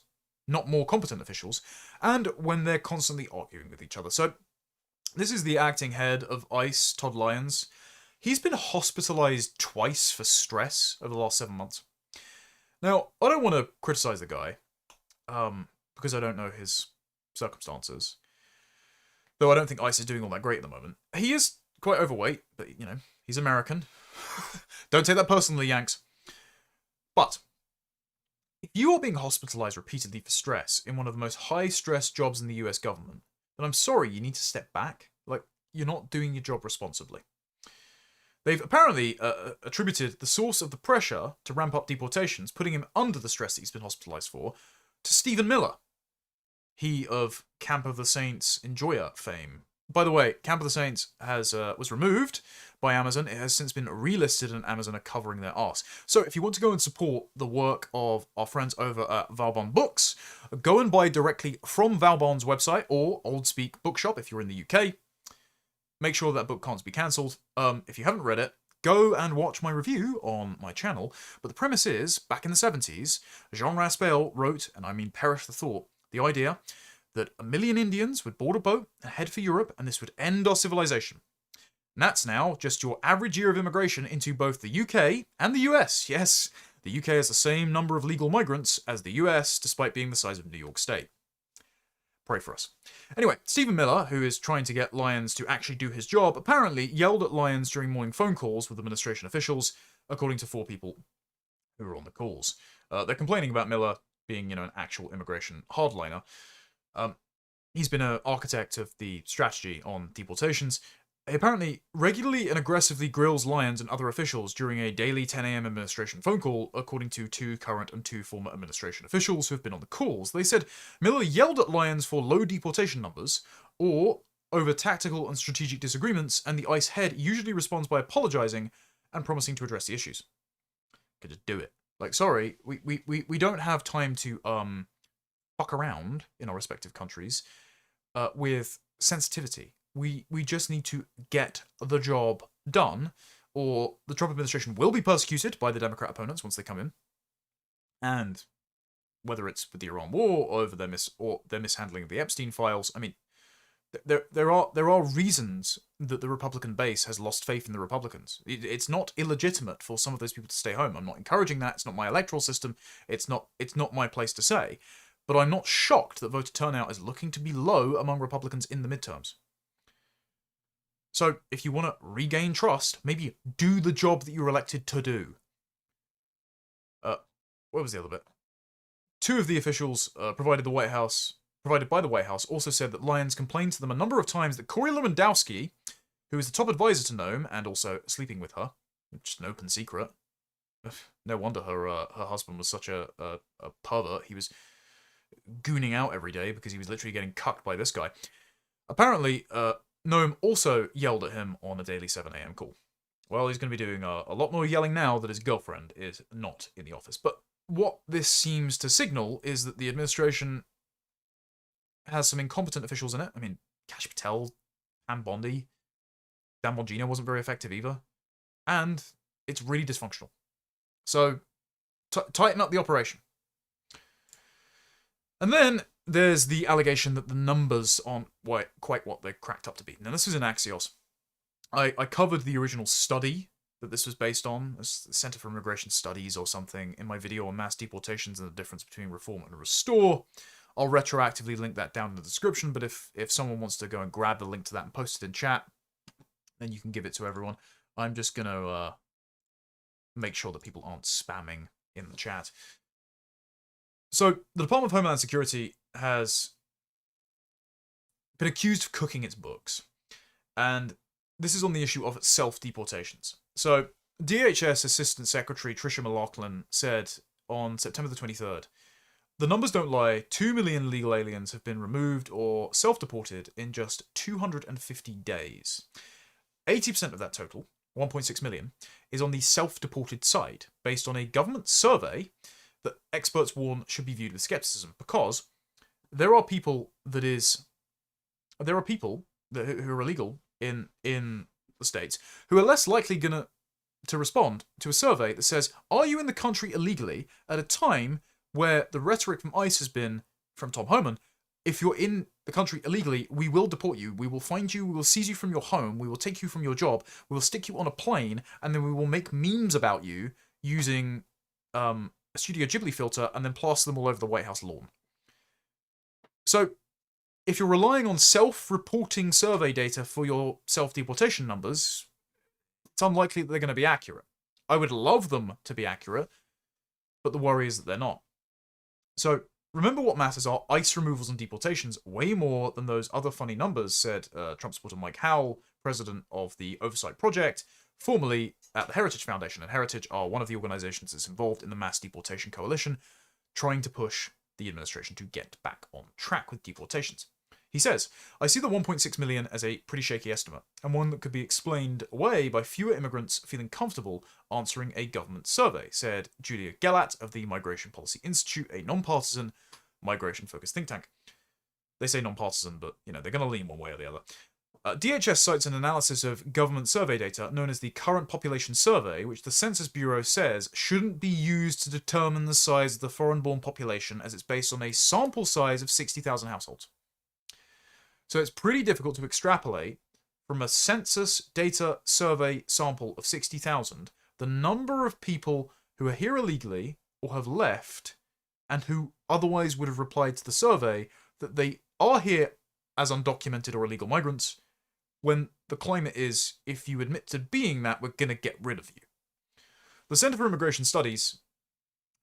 Speaker 1: not more competent officials, and when they're constantly arguing with each other. So this is the acting head of ICE, Todd Lyons. He's been hospitalized twice for stress over the last 7 months. Now, I don't want to criticize the guy, because I don't know his circumstances. Though I don't think ICE is doing all that great at the moment. He is quite overweight, but, you know, he's American. Don't take that personally, Yanks. But if you are being hospitalized repeatedly for stress in one of the most high-stress jobs in the US government, then I'm sorry, you need to step back. Like, you're not doing your job responsibly. They've apparently attributed the source of the pressure to ramp up deportations, putting him under the stress that he's been hospitalized for, to Stephen Miller. He of Camp of the Saints Enjoyer fame. By the way, Camp of the Saints was removed by Amazon. It has since been relisted, and Amazon are covering their arse. So if you want to go and support the work of our friends over at Valbon Books, go and buy directly from Valbon's website or Old Speak Bookshop if you're in the UK. Make sure that book can't be cancelled. If you haven't read it, go and watch my review on my channel. But the premise is, back in the 70s, Jean Raspail wrote, and I mean perish the thought, the idea that 1 million Indians would board a boat and head for Europe, and this would end our civilization. And that's now just your average year of immigration into both the UK and the US. Yes, the UK has the same number of legal migrants as the US, despite being the size of New York State. Pray for us. Anyway, Stephen Miller, who is trying to get Lyons to actually do his job, apparently yelled at Lyons during morning phone calls with administration officials, according to 4 people who were on the calls. They're complaining about Miller being, an actual immigration hardliner. He's been an architect of the strategy on deportations. He apparently regularly and aggressively grills Lyons and other officials during a daily 10 a.m. administration phone call, according to 2 current and 2 former administration officials who have been on the calls. They said Miller yelled at Lyons for low deportation numbers, or over tactical and strategic disagreements, and the ICE head usually responds by apologizing and promising to address the issues. Could just do it. Like, sorry, we don't have time to fuck around in our respective countries with sensitivity. We just need to get the job done, or the Trump administration will be persecuted by the Democrat opponents once they come in. And whether it's with the Iran war or over their mishandling of the Epstein files, I mean, there are reasons that the Republican base has lost faith in the Republicans. It's not illegitimate for some of those people to stay home. I'm not encouraging that. It's not my electoral system. It's not my place to say. But I'm not shocked that voter turnout is looking to be low among Republicans in the midterms. So, if you want to regain trust, maybe do the job that you were elected to do. What was the other bit? 2 of the officials provided by the White House also said that Lyons complained to them a number of times that Corey Lewandowski, who is the top advisor to Noam and also sleeping with her, which is an open secret. No wonder her husband was such a pervert. He was gooning out every day because he was literally getting cucked by this guy. Apparently, Noam also yelled at him on a daily 7 a.m. call. Well, he's going to be doing a lot more yelling now that his girlfriend is not in the office. But what this seems to signal is that the administration has some incompetent officials in it. I mean, Kash Patel, Pam Bondi, Dan Bongino wasn't very effective either. And it's really dysfunctional. So, tighten up the operation. And then there's the allegation that the numbers aren't quite what they're cracked up to be. Now, this is in Axios. I covered the original study that this was based on, the Center for Immigration Studies or something, in my video on mass deportations and the difference between reform and restore. I'll retroactively link that down in the description, but if someone wants to go and grab the link to that and post it in chat, then you can give it to everyone. I'm just going to make sure that people aren't spamming in the chat. So, the Department of Homeland Security has been accused of cooking its books. And this is on the issue of self-deportations. So, DHS Assistant Secretary Tricia McLaughlin said on September the 23rd, "The numbers don't lie. 2 million illegal aliens have been removed or self-deported in just 250 days. 80% of that total, 1.6 million, is on the self-deported side, based on a government survey that experts warn should be viewed with skepticism, because there are people who are illegal in the States who are less likely to respond to a survey that says, are you in the country illegally, at a time where the rhetoric from ICE has been, from Tom Homan, if you're in the country illegally, we will deport you, we will find you, we will seize you from your home, we will take you from your job, we will stick you on a plane, and then we will make memes about you using a Studio Ghibli filter and then plaster them all over the White House lawn." So, if you're relying on self-reporting survey data for your self-deportation numbers, it's unlikely that they're going to be accurate. I would love them to be accurate, but the worry is that they're not. So, remember what matters are ICE removals and deportations way more than those other funny numbers, said Trump supporter Mike Howell, president of the Oversight Project, formerly at the Heritage Foundation. And Heritage are one of the organizations that's involved in the Mass Deportation Coalition, trying to push the administration to get back on track with deportations. He says, "I see the 1.6 million as a pretty shaky estimate, and one that could be explained away by fewer immigrants feeling comfortable answering a government survey," said Julia Gellatt of the Migration Policy Institute, a non-partisan, migration-focused think tank. They say non-partisan, but, they're going to lean one way or the other. DHS cites an analysis of government survey data known as the Current Population Survey, which the Census Bureau says shouldn't be used to determine the size of the foreign-born population, as it's based on a sample size of 60,000 households. So it's pretty difficult to extrapolate from a census data survey sample of 60,000 the number of people who are here illegally or have left and who otherwise would have replied to the survey that they are here as undocumented or illegal migrants, when the climate is, if you admit to being that, we're going to get rid of you. The Center for Immigration Studies,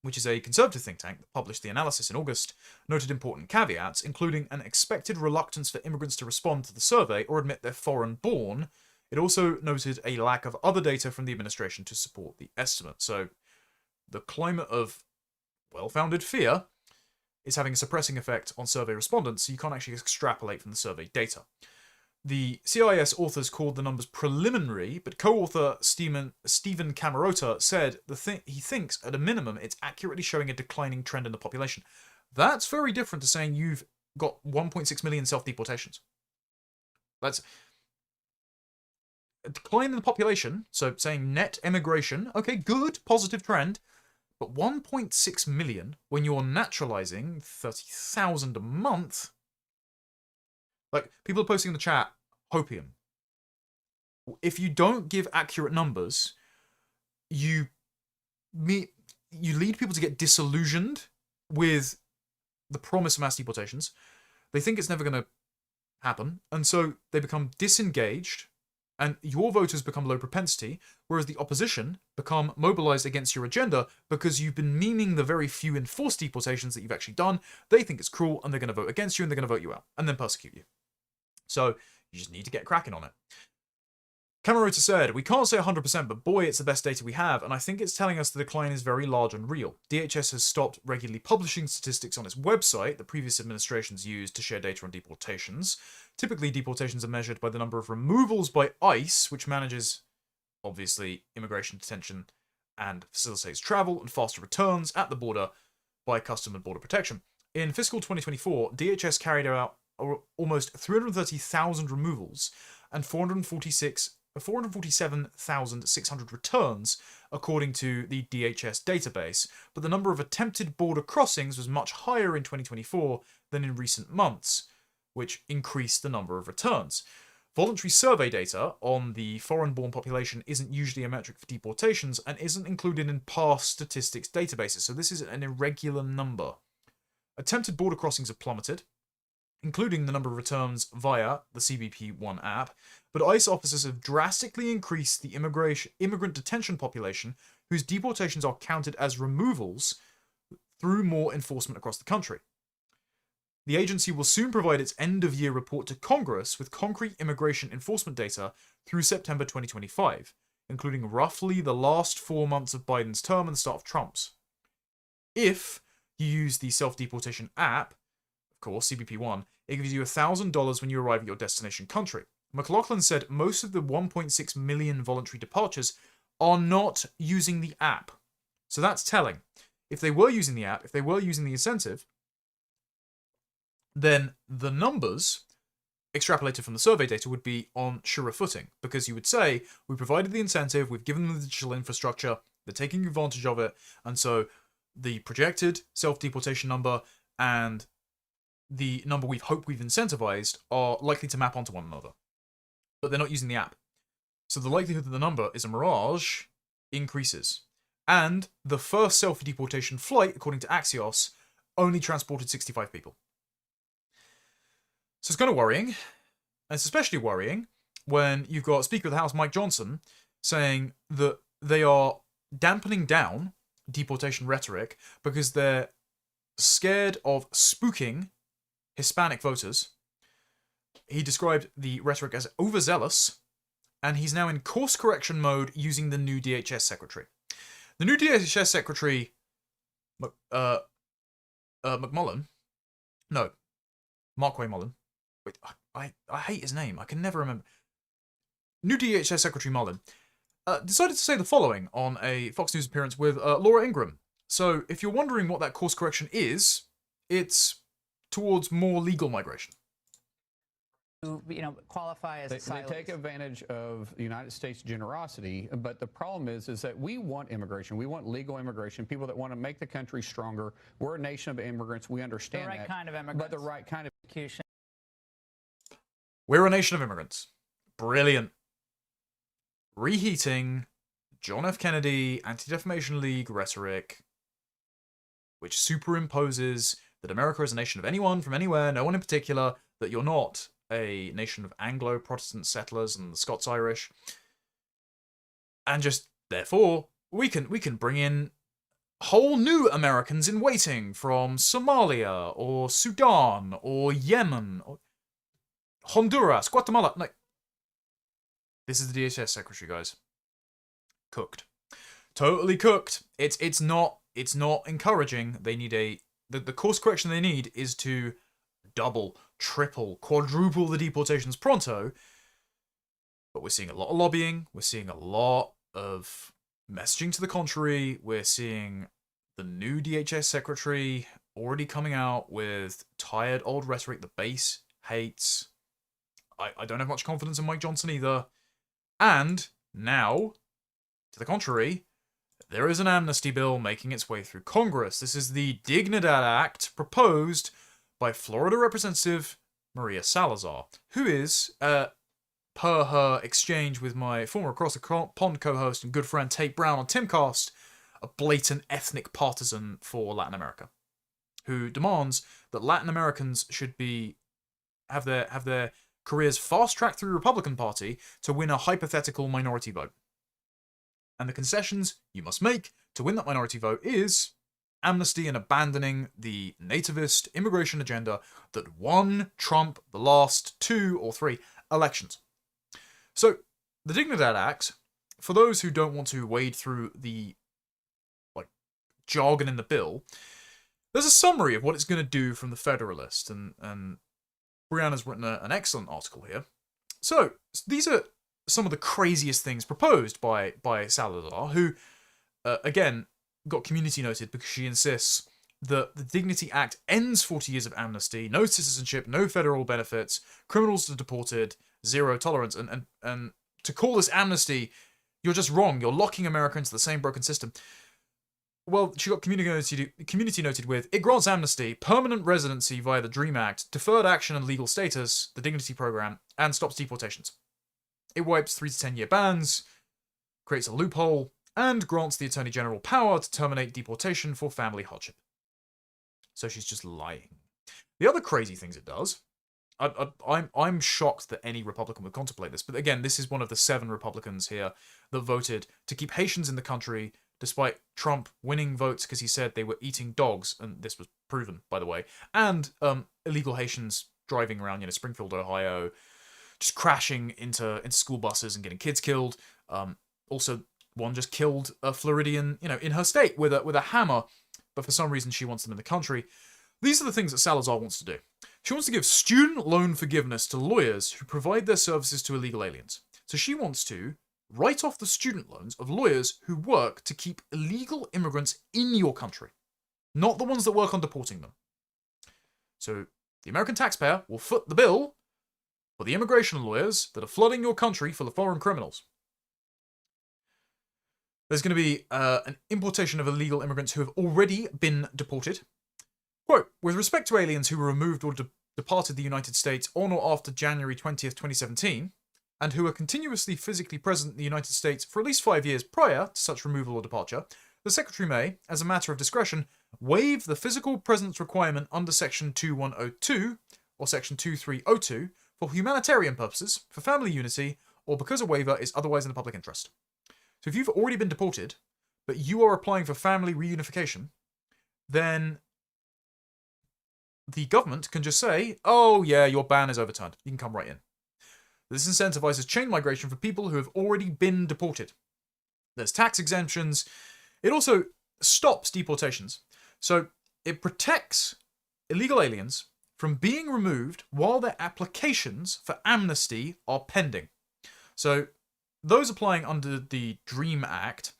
Speaker 1: which is a conservative think tank that published the analysis in August, noted important caveats, including an expected reluctance for immigrants to respond to the survey or admit they're foreign-born. It also noted a lack of other data from the administration to support the estimate. So the climate of well-founded fear is having a suppressing effect on survey respondents, so you can't actually extrapolate from the survey data. The CIS authors called the numbers preliminary, but co-author Stephen Camarota said he thinks, at a minimum, it's accurately showing a declining trend in the population. That's very different to saying you've got 1.6 million self-deportations. That's a decline in the population, so saying net immigration, okay, good, positive trend, but 1.6 million when you're naturalizing 30,000 a month. Like, people are posting in the chat, hopium. If you don't give accurate numbers, you lead people to get disillusioned with the promise of mass deportations. They think it's never going to happen, and so they become disengaged, and your voters become low propensity, whereas the opposition become mobilized against your agenda because you've been memeing the very few enforced deportations that you've actually done. They think it's cruel, and they're going to vote against you, and they're going to vote you out, and then persecute you. So you just need to get cracking on it. Camarota said, "We can't say 100%, but boy, it's the best data we have, and I think it's telling us the decline is very large and real. DHS has stopped regularly publishing statistics on its website that previous administrations used to share data on deportations. Typically, deportations are measured by the number of removals by ICE, which manages, obviously, immigration detention and facilitates travel and faster returns at the border by Customs and Border Protection. In fiscal 2024, DHS carried out almost 330,000 removals and 447,600 returns, according to the DHS database, but the number of attempted border crossings was much higher in 2024 than in recent months, which increased the number of returns. Voluntary survey data on the foreign-born population isn't usually a metric for deportations and isn't included in past statistics databases, so this is an irregular number. Attempted border crossings have plummeted, including the number of returns via the CBP-1 app, but ICE officers have drastically increased the immigrant detention population whose deportations are counted as removals through more enforcement across the country. The agency will soon provide its end-of-year report to Congress with concrete immigration enforcement data through September 2025, including roughly the last 4 months of Biden's term and the start of Trump's. If you use the self-deportation app, of course, CBP-1, it gives you $1,000 when you arrive at your destination country. McLaughlin said most of the 1.6 million voluntary departures are not using the app. So that's telling. If they were using the app, if they were using the incentive, then the numbers extrapolated from the survey data would be on surer footing, because you would say, we provided the incentive, we've given them the digital infrastructure, they're taking advantage of it, and so the projected self-deportation number and the number we've incentivized are likely to map onto one another. But they're not using the app. So the likelihood that the number is a mirage increases. And the first self-deportation flight, according to Axios, only transported 65 people. So it's kind of worrying. And it's especially worrying when you've got Speaker of the House Mike Johnson saying that they are dampening down deportation rhetoric because they're scared of spooking Hispanic voters. He described the rhetoric as overzealous, and he's now in course correction mode using the new DHS Secretary. The new DHS Secretary, Markwayne Mullin. Wait, I hate his name. I can never remember. New DHS Secretary Mullin decided to say the following on a Fox News appearance with Laura Ingraham. So if you're wondering what that course correction is, it's towards more legal migration.
Speaker 2: Qualify as
Speaker 3: they take advantage of the United States' generosity, but the problem is that we want immigration. We want legal immigration, people that want to make the country stronger. We're a nation of immigrants. We understand
Speaker 2: the right kind of immigrants.
Speaker 3: But the right kind of
Speaker 2: execution.
Speaker 1: We're a nation of immigrants. Brilliant. Reheating John F. Kennedy Anti-Defamation League rhetoric, which superimposes that America is a nation of anyone from anywhere, no one in particular, that you're not a nation of Anglo-Protestant settlers and the Scots-Irish. And just, therefore, we can bring in whole new Americans in waiting from Somalia, or Sudan, or Yemen, or Honduras, Guatemala. Like, this is the DHS Secretary, guys. Cooked. Totally cooked. It's not encouraging. They need the course correction they need is to double, triple, quadruple the deportations pronto. But we're seeing a lot of lobbying. We're seeing a lot of messaging to the contrary. We're seeing the new DHS Secretary already coming out with tired old rhetoric the base hates. I don't have much confidence in Mike Johnson either. And now, to the contrary, there is an amnesty bill making its way through Congress. This is the Dignidad Act proposed by Florida Representative Maria Salazar, who is, per her exchange with my former Across the Pond co-host and good friend Tate Brown on Timcast, a blatant ethnic partisan for Latin America, who demands that Latin Americans should have their careers fast-tracked through the Republican Party to win a hypothetical minority vote. And the concessions you must make to win that minority vote is amnesty and abandoning the nativist immigration agenda that won Trump the last 2 or 3 elections. So, the Dignidad Act, for those who don't want to wade through the jargon in the bill, there's a summary of what it's going to do from the Federalist, and Brianna's written an excellent article here. So, these are some of the craziest things proposed by Salazar, who, again, got community noted because she insists that the Dignity Act ends 40 years of amnesty, no citizenship, no federal benefits, criminals are deported, zero tolerance, and to call this amnesty, you're just wrong. You're locking America into the same broken system. Well, she got community noted with, it grants amnesty, permanent residency via the DREAM Act, deferred action and legal status, the Dignity Program, and stops deportations. It wipes 3 to 10 year bans, creates a loophole, and grants the Attorney General power to terminate deportation for family hardship. So she's just lying. The other crazy things it does, I'm shocked that any Republican would contemplate this, but again, this is one of the 7 Republicans here that voted to keep Haitians in the country, despite Trump winning votes because he said they were eating dogs, and this was proven, by the way, and illegal Haitians driving around, Springfield, Ohio, just crashing into school buses and getting kids killed. Also, one just killed a Floridian, in her state with a hammer, but for some reason she wants them in the country. These are the things that Salazar wants to do. She wants to give student loan forgiveness to lawyers who provide their services to illegal aliens. So she wants to write off the student loans of lawyers who work to keep illegal immigrants in your country, not the ones that work on deporting them. So the American taxpayer will foot the bill for the immigration lawyers that are flooding your country full of foreign criminals. There's going to be an importation of illegal immigrants who have already been deported. Quote, with respect to aliens who were removed or departed the United States on or after January 20th, 2017, and who are continuously physically present in the United States for at least 5 years prior to such removal or departure, the Secretary may, as a matter of discretion, waive the physical presence requirement under Section 2102 or Section 2302 for humanitarian purposes, for family unity, or because a waiver is otherwise in the public interest. So if you've already been deported, but you are applying for family reunification, then the government can just say, oh yeah, your ban is overturned. You can come right in. This incentivizes chain migration for people who have already been deported. There's tax exemptions. It also stops deportations. So it protects illegal aliens from being removed while their applications for amnesty are pending. So those applying under the DREAM Act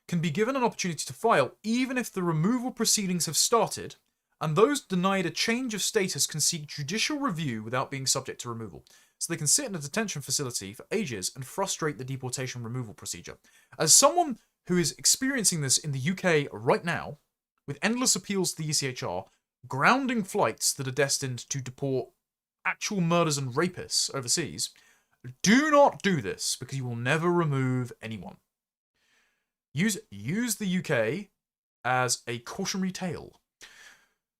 Speaker 1: can be given an opportunity to file even if the removal proceedings have started, and those denied a change of status can seek judicial review without being subject to removal. So they can sit in a detention facility for ages and frustrate the deportation removal procedure. As someone who is experiencing this in the UK right now, with endless appeals to the ECHR, grounding flights that are destined to deport actual murders and rapists overseas, do not do this because you will never remove anyone. Use the UK as a cautionary tale.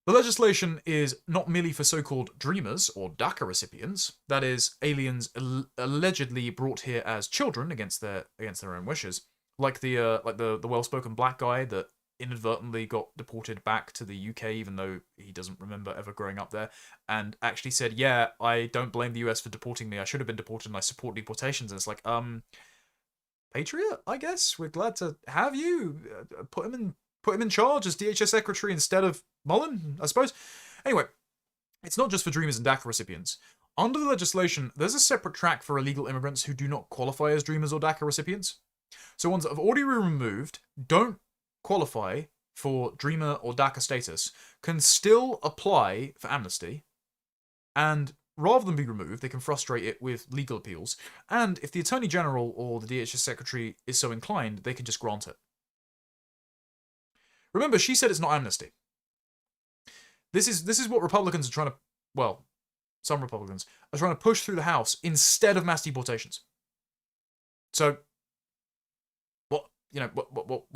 Speaker 1: The legislation is not merely for so-called dreamers or DACA recipients, that is, aliens allegedly brought here as children against their own wishes, like the well-spoken black guy that inadvertently got deported back to the UK even though he doesn't remember ever growing up there, and actually said, yeah, I don't blame the US for deporting me, I should have been deported and I support deportations. And it's like, Patriot, I guess? We're glad to have you. Put him in charge as DHS Secretary instead of Mullin, I suppose. Anyway, it's not just for Dreamers and DACA recipients. Under the legislation, there's a separate track for illegal immigrants who do not qualify as Dreamers or DACA recipients. So ones that have already been removed, don't qualify for Dreamer or DACA status, can still apply for amnesty, and rather than be removed, they can frustrate it with legal appeals, and if the Attorney General or the DHS Secretary is so inclined, they can just grant it. Remember, she said it's not amnesty. This is what Republicans are trying to, well, some Republicans are trying to push through the House instead of mass deportations. So, what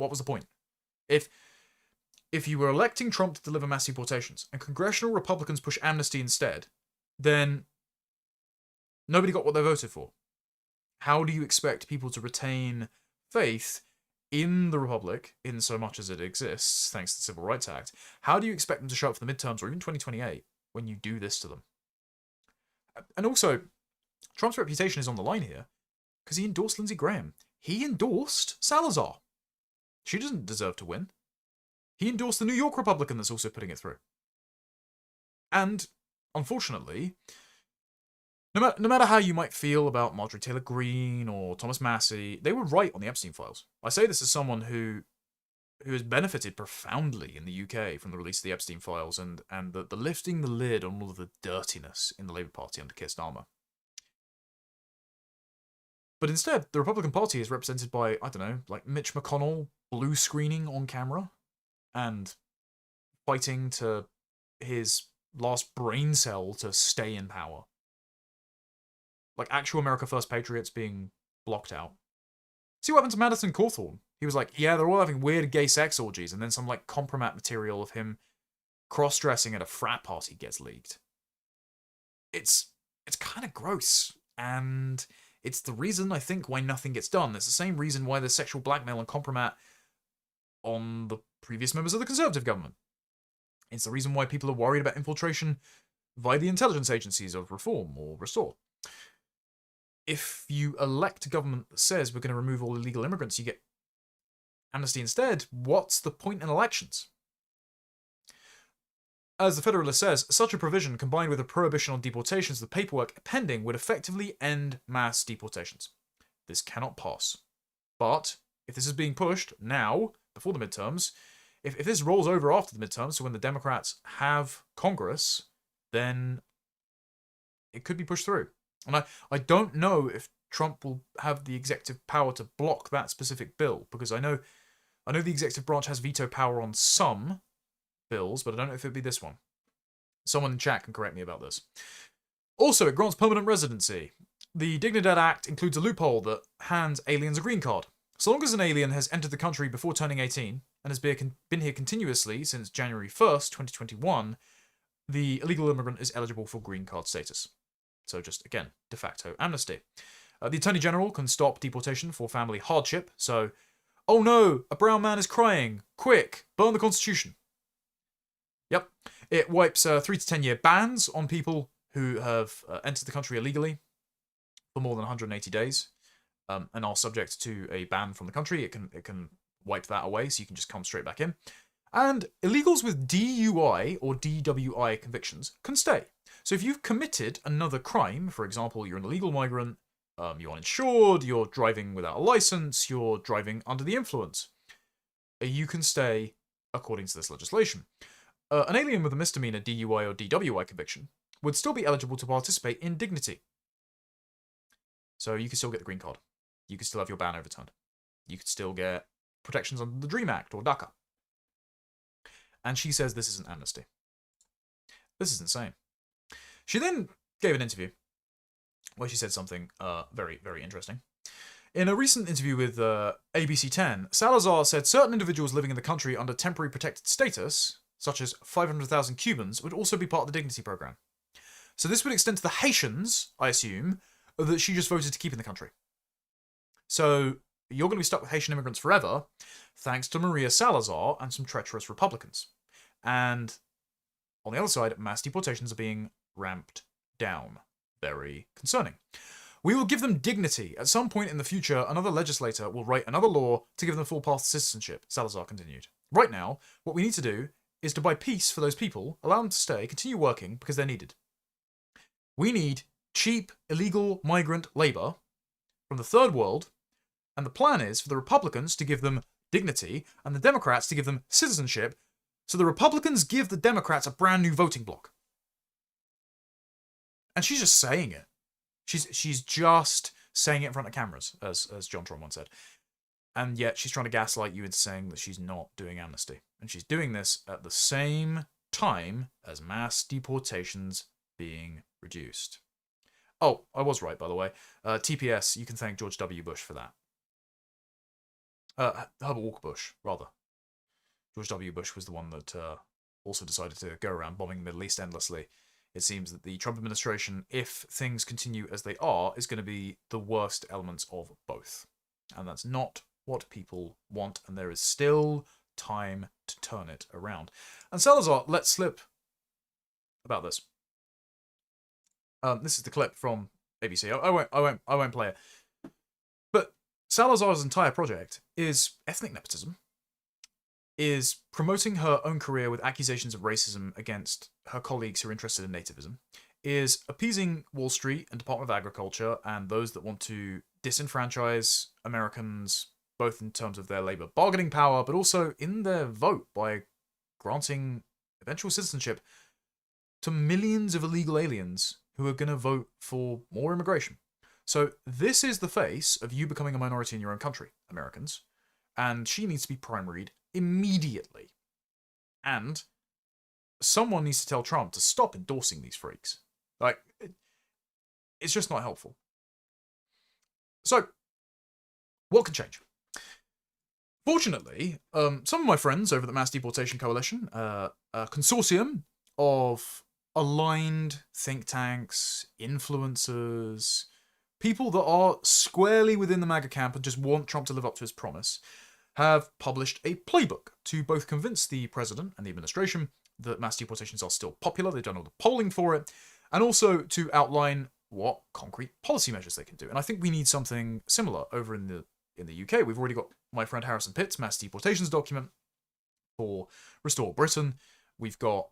Speaker 1: was the point? If you were electing Trump to deliver mass deportations and Congressional Republicans push amnesty instead, then nobody got what they voted for. How do you expect people to retain faith in the Republic, in so much as it exists, thanks to the Civil Rights Act? How do you expect them to show up for the midterms or even 2028 when you do this to them? And also, Trump's reputation is on the line here because he endorsed Lindsey Graham. He endorsed Salazar. She doesn't deserve to win. He endorsed the New York Republican that's also putting it through. And, unfortunately, no matter how you might feel about Marjorie Taylor Greene or Thomas Massey, they were right on the Epstein files. I say this as someone who has benefited profoundly in the UK from the release of the Epstein files and the lifting the lid on all of the dirtiness in the Labour Party under Keir Starmer. But instead, the Republican Party is represented by, I don't know, like Mitch McConnell blue screening on camera, and fighting to his last brain cell to stay in power. Like actual America First patriots being blocked out. See what happened to Madison Cawthorn? He was like, yeah, they're all having weird gay sex orgies, and then some like compromat material of him cross-dressing at a frat party gets leaked. It's kind of gross, and it's the reason, I think, why nothing gets done. It's the same reason why there's sexual blackmail and compromat on the previous members of the Conservative government. It's the reason why people are worried about infiltration via the intelligence agencies of Reform or Restore. If you elect a government that says we're going to remove all illegal immigrants, you get amnesty instead, what's the point in elections? As the Federalist says, such a provision, combined with a prohibition on deportations, the paperwork pending would effectively end mass deportations. This cannot pass. But if this is being pushed now, before the midterms, if this rolls over after the midterms, so when the Democrats have Congress, then it could be pushed through. And I don't know if Trump will have the executive power to block that specific bill, because I know the executive branch has veto power on some bills, but I don't know if it'd be this one. Someone in chat can correct me about this. Also, it grants permanent residency. The Dignidad Act includes a loophole that hands aliens a green card. So long as an alien has entered the country before turning 18 and has been here continuously since January 1st, 2021, the illegal immigrant is eligible for green card status. So just, again, de facto amnesty. The Attorney General can stop deportation for family hardship. So, oh no, a brown man is crying. Quick, burn the Constitution. Yep. It wipes 3 to 10 year bans on people who have entered the country illegally for more than 180 days and are subject to a ban from the country. It can wipe that away, so you can just come straight back in. And illegals with DUI or DWI convictions can stay. So if you've committed another crime, for example, you're an illegal migrant, you're uninsured, you're driving without a license, you're driving under the influence, you can stay according to this legislation. An alien with a misdemeanor DUI or DWI conviction would still be eligible to participate in dignity. So you can still get the green card. You could still have your ban overturned. You could still get protections under the DREAM Act or DACA. And she says this isn't amnesty. This is insane. She then gave an interview where she said something very, very interesting. In a recent interview with ABC 10, Salazar said certain individuals living in the country under temporary protected status, such as 500,000 Cubans, would also be part of the dignity program. So this would extend to the Haitians, I assume, that she just voted to keep in the country. So you're going to be stuck with Haitian immigrants forever, thanks to Maria Salazar and some treacherous Republicans. And on the other side, mass deportations are being ramped down. Very concerning. We will give them dignity. At some point in the future, another legislator will write another law to give them full path to citizenship, Salazar continued. Right now, what we need to do is to buy peace for those people, allow them to stay, continue working, because they're needed. We need cheap, illegal migrant labour from the third world, and the plan is for the Republicans to give them dignity, and the Democrats to give them citizenship, so the Republicans give the Democrats a brand new voting bloc. And she's just saying it. She's just saying it in front of cameras, as John Tron once said. And yet she's trying to gaslight you into saying that she's not doing amnesty. And she's doing this at the same time as mass deportations being reduced. Oh, I was right, by the way. TPS, you can thank George W. Bush for that. Herbert Walker Bush, rather. George W. Bush was the one that also decided to go around bombing the Middle East endlessly. It seems that the Trump administration, if things continue as they are, is going to be the worst elements of both. And that's not what people want, and there is still time to turn it around. And Salazar let slip about this. This is the clip from ABC. I won't play it. But Salazar's entire project is ethnic nepotism, is promoting her own career with accusations of racism against her colleagues who are interested in nativism, is appeasing Wall Street and Department of Agriculture and those that want to disenfranchise Americans, both in terms of their labour bargaining power, but also in their vote by granting eventual citizenship to millions of illegal aliens who are going to vote for more immigration. So this is the face of you becoming a minority in your own country, Americans, and she needs to be primaried immediately. And someone needs to tell Trump to stop endorsing these freaks. Like, it's just not helpful. So, what can change? Fortunately, some of my friends over the Mass Deportation Coalition, a consortium of aligned think tanks, influencers, people that are squarely within the MAGA camp and just want Trump to live up to his promise, have published a playbook to both convince the president and the administration that mass deportations are still popular, they've done all the polling for it, and also to outline what concrete policy measures they can do. And I think we need something similar over in the UK. We've already got my friend Harrison Pitt's mass deportations document for Restore Britain. We've got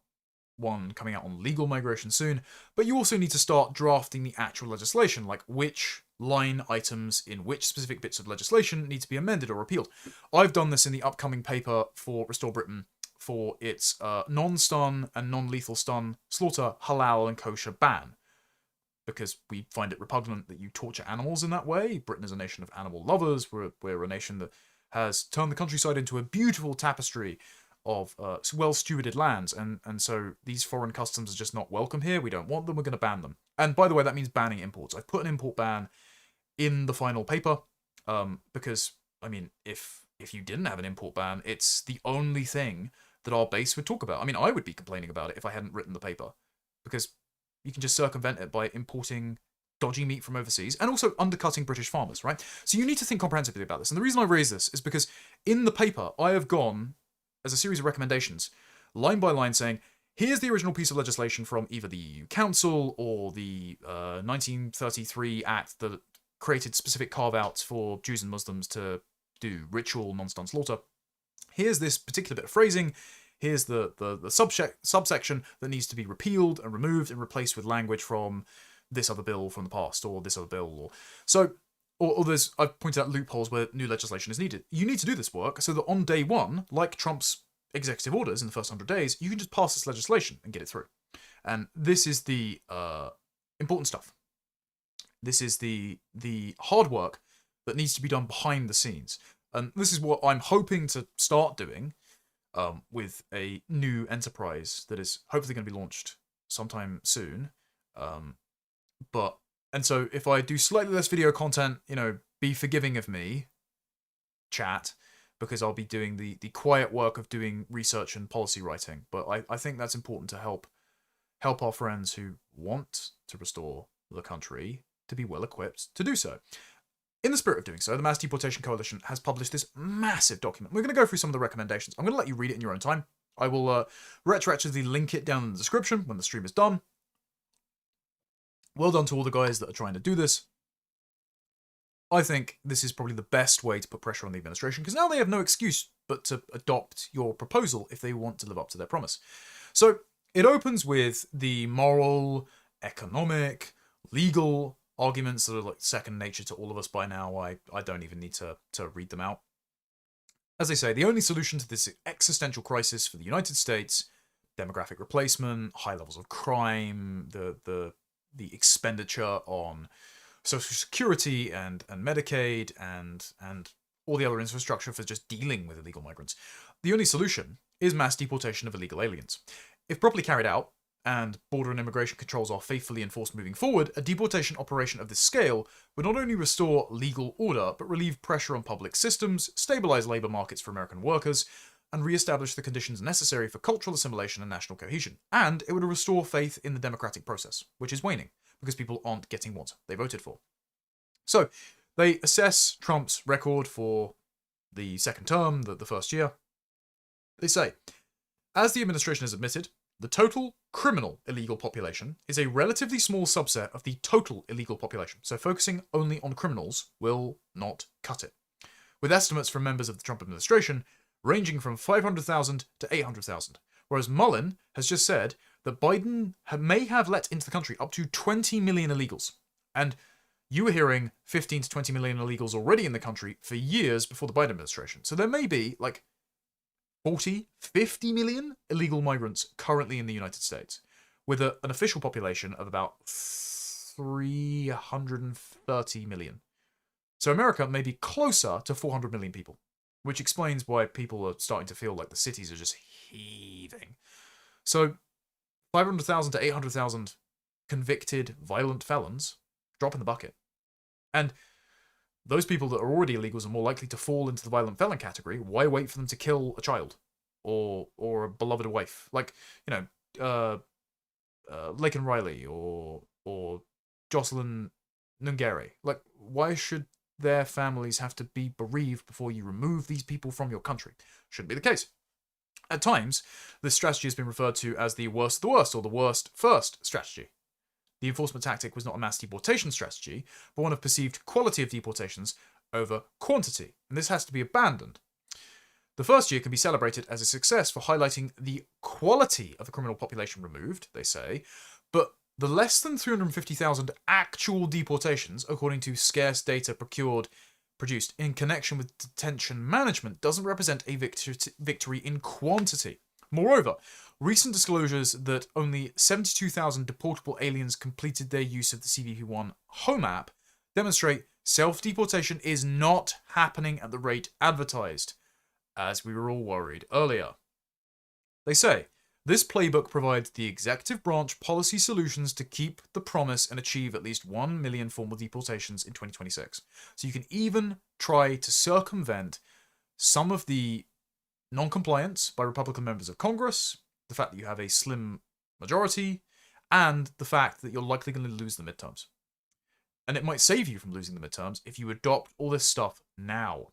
Speaker 1: one coming out on legal migration soon, but you also need to start drafting the actual legislation, like which line items in which specific bits of legislation need to be amended or repealed. I've done this in the upcoming paper for Restore Britain for its non-stun and non-lethal stun slaughter, halal and kosher ban, because we find it repugnant that you torture animals in that way. Britain is a nation of animal lovers. We're a nation that has turned the countryside into a beautiful tapestry of well-stewarded lands, and so these foreign customs are just not welcome here. We don't want them. We're going to ban them. And by the way, that means banning imports. I've put an import ban in the final paper because, I mean, if you didn't have an import ban, it's the only thing that our base would talk about. I mean, I would be complaining about it if I hadn't written the paper, because you can just circumvent it by importing dodgy meat from overseas and also undercutting British farmers, right? So you need to think comprehensively about this. And the reason I raise this is because in the paper, I have gone as a series of recommendations, line by line, saying, here's the original piece of legislation from either the EU Council or the 1933 Act that created specific carve-outs for Jews and Muslims to do ritual non-stun slaughter. Here's this particular bit of phrasing. Here's the subsection that needs to be repealed and removed and replaced with language from this other bill from the past, or this other bill, or there's, I've pointed out loopholes where new legislation is needed. You need to do this work so that on day one, like Trump's executive orders in the first 100 days, you can just pass this legislation and get it through. And this is the important stuff. This is the hard work that needs to be done behind the scenes. And this is what I'm hoping to start doing with a new enterprise that is hopefully going to be launched sometime soon. And so if I do slightly less video content, be forgiving of me, chat, because I'll be doing the quiet work of doing research and policy writing. But I think that's important to help our friends who want to restore the country to be well equipped to do so. In the spirit of doing so, the Mass Deportation Coalition has published this massive document. We're going to go through some of the recommendations. I'm going to let you read it in your own time. I will retroactively link it down in the description when the stream is done. Well done to all the guys that are trying to do this. I think this is probably the best way to put pressure on the administration, because now they have no excuse but to adopt your proposal if they want to live up to their promise. So it opens with the moral, economic, legal arguments that are like second nature to all of us by now. I don't even need to read them out. As they say, the only solution to this existential crisis for the United States, demographic replacement, high levels of crime, the expenditure on Social Security and Medicaid and all the other infrastructure for just dealing with illegal migrants. The only solution is mass deportation of illegal aliens. If properly carried out, and border and immigration controls are faithfully enforced moving forward, a deportation operation of this scale would not only restore legal order, but relieve pressure on public systems, stabilize labour markets for American workers, and re-establish the conditions necessary for cultural assimilation and national cohesion. And it would restore faith in the democratic process, which is waning, because people aren't getting what they voted for. So, they assess Trump's record for the second term, the first year. They say, as the administration has admitted, the total criminal illegal population is a relatively small subset of the total illegal population, so focusing only on criminals will not cut it. With estimates from members of the Trump administration ranging from 500,000 to 800,000, whereas Mullin has just said that Biden may have let into the country up to 20 million illegals. And you were hearing 15 to 20 million illegals already in the country for years before the Biden administration. So there may be like 40, 50 million illegal migrants currently in the United States, with an official population of about 330 million. So America may be closer to 400 million people. which explains why people are starting to feel like the cities are just heaving. So 500,000 to 800,000 convicted violent felons drop in the bucket. And those people that are already illegals are more likely to fall into the violent felon category. Why wait for them to kill a child or a beloved wife? Like, Laken Riley or Jocelyn Nungere. Like, why should their families have to be bereaved before you remove these people from your country? Shouldn't be the case. At times, this strategy has been referred to as the worst of the worst, or the worst first strategy. The enforcement tactic was not a mass deportation strategy, but one of perceived quality of deportations over quantity, and this has to be abandoned. The first year can be celebrated as a success for highlighting the quality of the criminal population removed, they say, but the less than 350,000 actual deportations, according to scarce data produced in connection with detention management, doesn't represent a victory in quantity. Moreover, recent disclosures that only 72,000 deportable aliens completed their use of the CBP-1 Home app demonstrate self-deportation is not happening at the rate advertised, as we were all worried earlier. They say, this playbook provides the executive branch policy solutions to keep the promise and achieve at least 1 million formal deportations in 2026. So you can even try to circumvent some of the non-compliance by Republican members of Congress, the fact that you have a slim majority, and the fact that you're likely going to lose the midterms. And it might save you from losing the midterms if you adopt all this stuff now.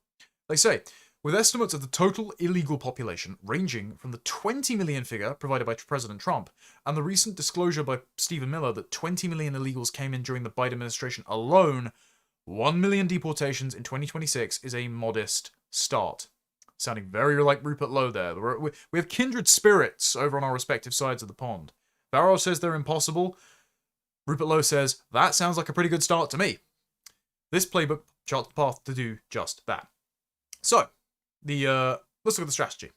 Speaker 1: They say, with estimates of the total illegal population ranging from the 20 million figure provided by President Trump and the recent disclosure by Stephen Miller that 20 million illegals came in during the Biden administration alone, 1 million deportations in 2026 is a modest start. Sounding very like Rupert Lowe there. We have kindred spirits over on our respective sides of the pond. Farrow says they're impossible. Rupert Lowe says, that sounds like a pretty good start to me. This playbook charts the path to do just that. So, let's look at the strategy.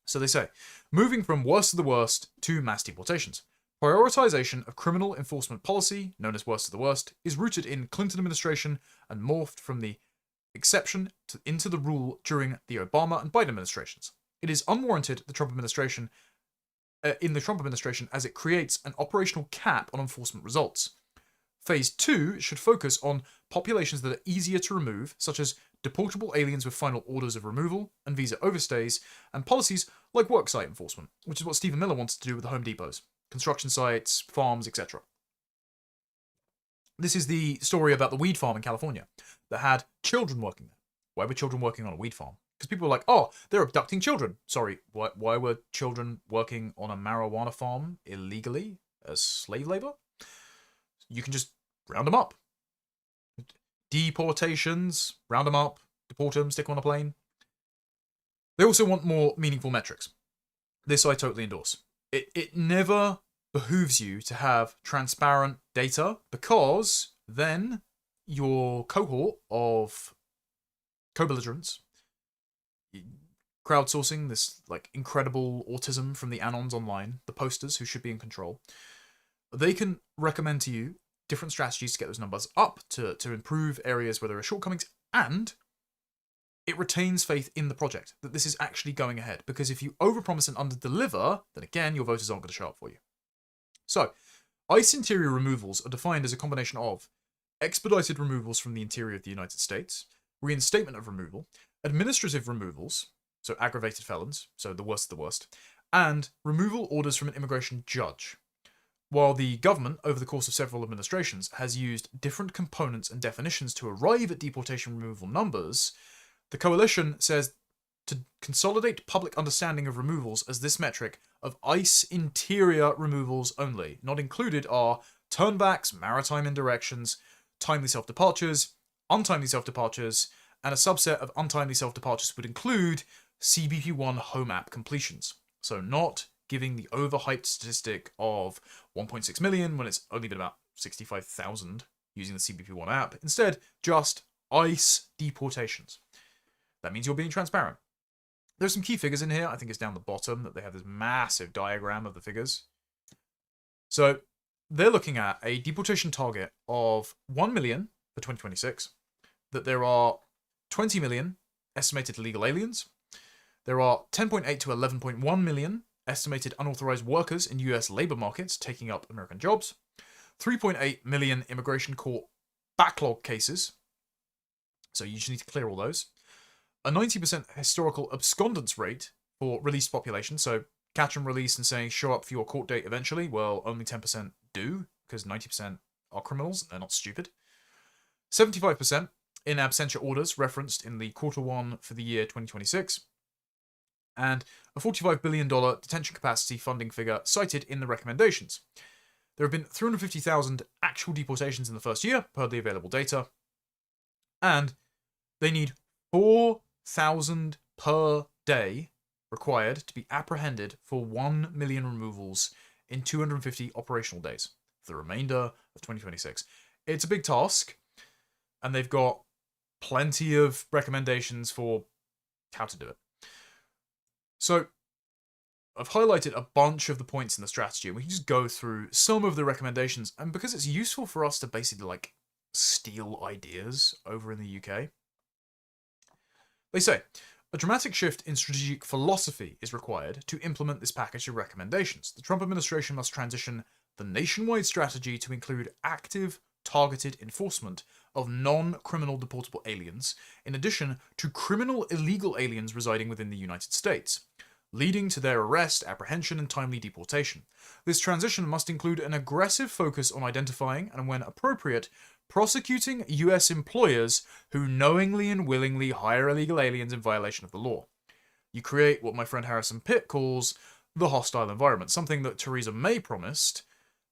Speaker 1: So they say, moving from worst of the worst to mass deportations. Prioritization of criminal enforcement policy, known as worst of the worst, is rooted in Clinton administration and morphed from the exception into the rule during the Obama and Biden administrations. It is unwarranted in the Trump administration as it creates an operational cap on enforcement results. Phase 2 should focus on populations that are easier to remove, such as deportable aliens with final orders of removal and visa overstays, and policies like worksite enforcement, which is what Stephen Miller wanted to do with the Home Depots, construction sites, farms, etc. This is the story about the weed farm in California that had children working there. Why were children working on a weed farm? Because people were like, oh, they're abducting children. Sorry, why were children working on a marijuana farm illegally as slave labor? You can just round them up. Deportations, round them up, deport them, stick them on a plane. They also want more meaningful metrics. This I totally endorse. It never behooves you to have transparent data, because then your cohort of co-belligerents, crowdsourcing this like incredible autism from the anons online, the posters who should be in control, they can recommend to you different strategies to get those numbers up, to improve areas where there are shortcomings, and it retains faith in the project that this is actually going ahead. Because if you overpromise and underdeliver, then again, your voters aren't going to show up for you. So, ICE interior removals are defined as a combination of expedited removals from the interior of the United States, reinstatement of removal, administrative removals, so aggravated felons, so the worst of the worst, and removal orders from an immigration judge. While the government, over the course of several administrations, has used different components and definitions to arrive at deportation removal numbers, the coalition says to consolidate public understanding of removals as this metric of ICE interior removals only. Not included are turnbacks, maritime indirections, timely self-departures, untimely self-departures, and a subset of untimely self-departures would include CBP-1 Home app completions. So not giving the overhyped statistic of 1.6 million when it's only been about 65,000 using the CBP-1 app. Instead, just ICE deportations. That means you're being transparent. There's some key figures in here. I think it's down the bottom that they have this massive diagram of the figures. So they're looking at a deportation target of 1 million for 2026, that there are 20 million estimated illegal aliens. There are 10.8 to 11.1 million estimated unauthorized workers in US labor markets taking up American jobs. 3.8 million immigration court backlog cases. So you just need to clear all those. A 90% historical abscondence rate for released population. So catch and release and saying show up for your court date eventually. Well, only 10% do, because 90% are criminals. They're not stupid. 75% in absentia orders referenced in the Q1 for the year 2026. And a $45 billion detention capacity funding figure cited in the recommendations. There have been 350,000 actual deportations in the first year, per the available data. And they need 4,000 per day required to be apprehended for 1 million removals in 250 operational days for the remainder of 2026. It's a big task, and they've got plenty of recommendations for how to do it. So, I've highlighted a bunch of the points in the strategy, and we can just go through some of the recommendations, and because it's useful for us to basically, like, steal ideas over in the UK. They say, a dramatic shift in strategic philosophy is required to implement this package of recommendations. The Trump administration must transition the nationwide strategy to include active, targeted enforcement of non-criminal deportable aliens, in addition to criminal illegal aliens residing within the United States, leading to their arrest, apprehension, and timely deportation. This transition must include an aggressive focus on identifying and, when appropriate, prosecuting US employers who knowingly and willingly hire illegal aliens in violation of the law. You create what my friend Harrison Pitt calls the hostile environment, something that Theresa May promised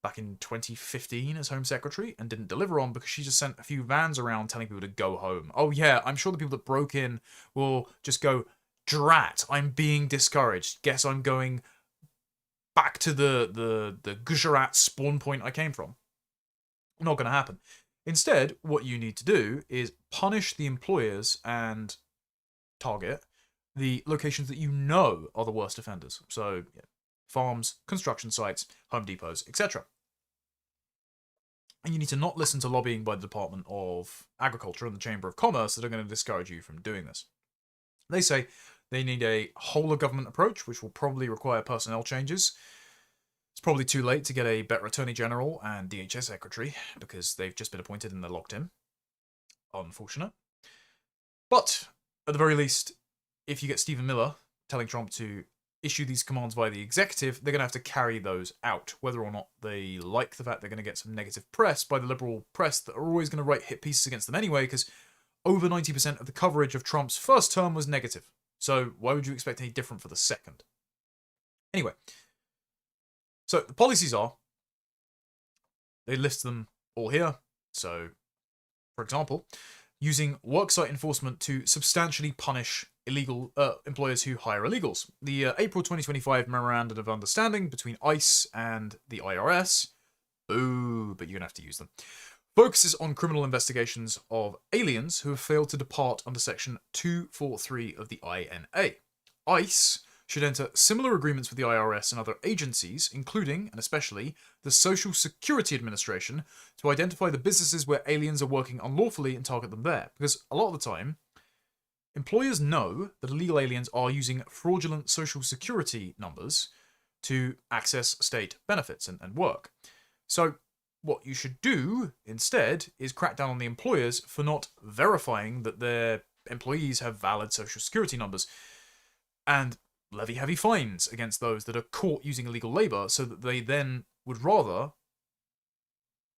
Speaker 1: back in 2015 as Home Secretary and didn't deliver on because she just sent a few vans around telling people to go home. Oh yeah, I'm sure the people that broke in will just go, drat, I'm being discouraged. Guess I'm going back to the Gujarat spawn point I came from. Not going to happen. Instead, what you need to do is punish the employers and target the locations that you know are the worst offenders. So, yeah, farms, construction sites, Home Depots, etc. And you need to not listen to lobbying by the Department of Agriculture and the Chamber of Commerce that are going to discourage you from doing this. They say they need a whole-of-government approach, which will probably require personnel changes. It's probably too late to get a better Attorney General and DHS Secretary, because they've just been appointed and they're locked in. Unfortunate. But, at the very least, if you get Stephen Miller telling Trump to issue these commands via the executive, they're going to have to carry those out, whether or not they like the fact they're going to get some negative press by the liberal press that are always going to write hit pieces against them anyway, because over 90% of the coverage of Trump's first term was negative. So why would you expect any different for the second? Anyway, so the policies are, they list them all here. So, for example, using worksite enforcement to substantially punish illegal employers who hire illegals. The April 2025 Memorandum of Understanding between ICE and the IRS, boo, but you're going to have to use them, focuses on criminal investigations of aliens who have failed to depart under Section 243 of the INA. ICE should enter similar agreements with the IRS and other agencies, including, and especially, the Social Security Administration, to identify the businesses where aliens are working unlawfully and target them there. Because a lot of the time, employers know that illegal aliens are using fraudulent Social Security numbers to access state benefits and work. So, what you should do, instead, is crack down on the employers for not verifying that their employees have valid Social Security numbers, and levy heavy fines against those that are caught using illegal labour, so that they then would rather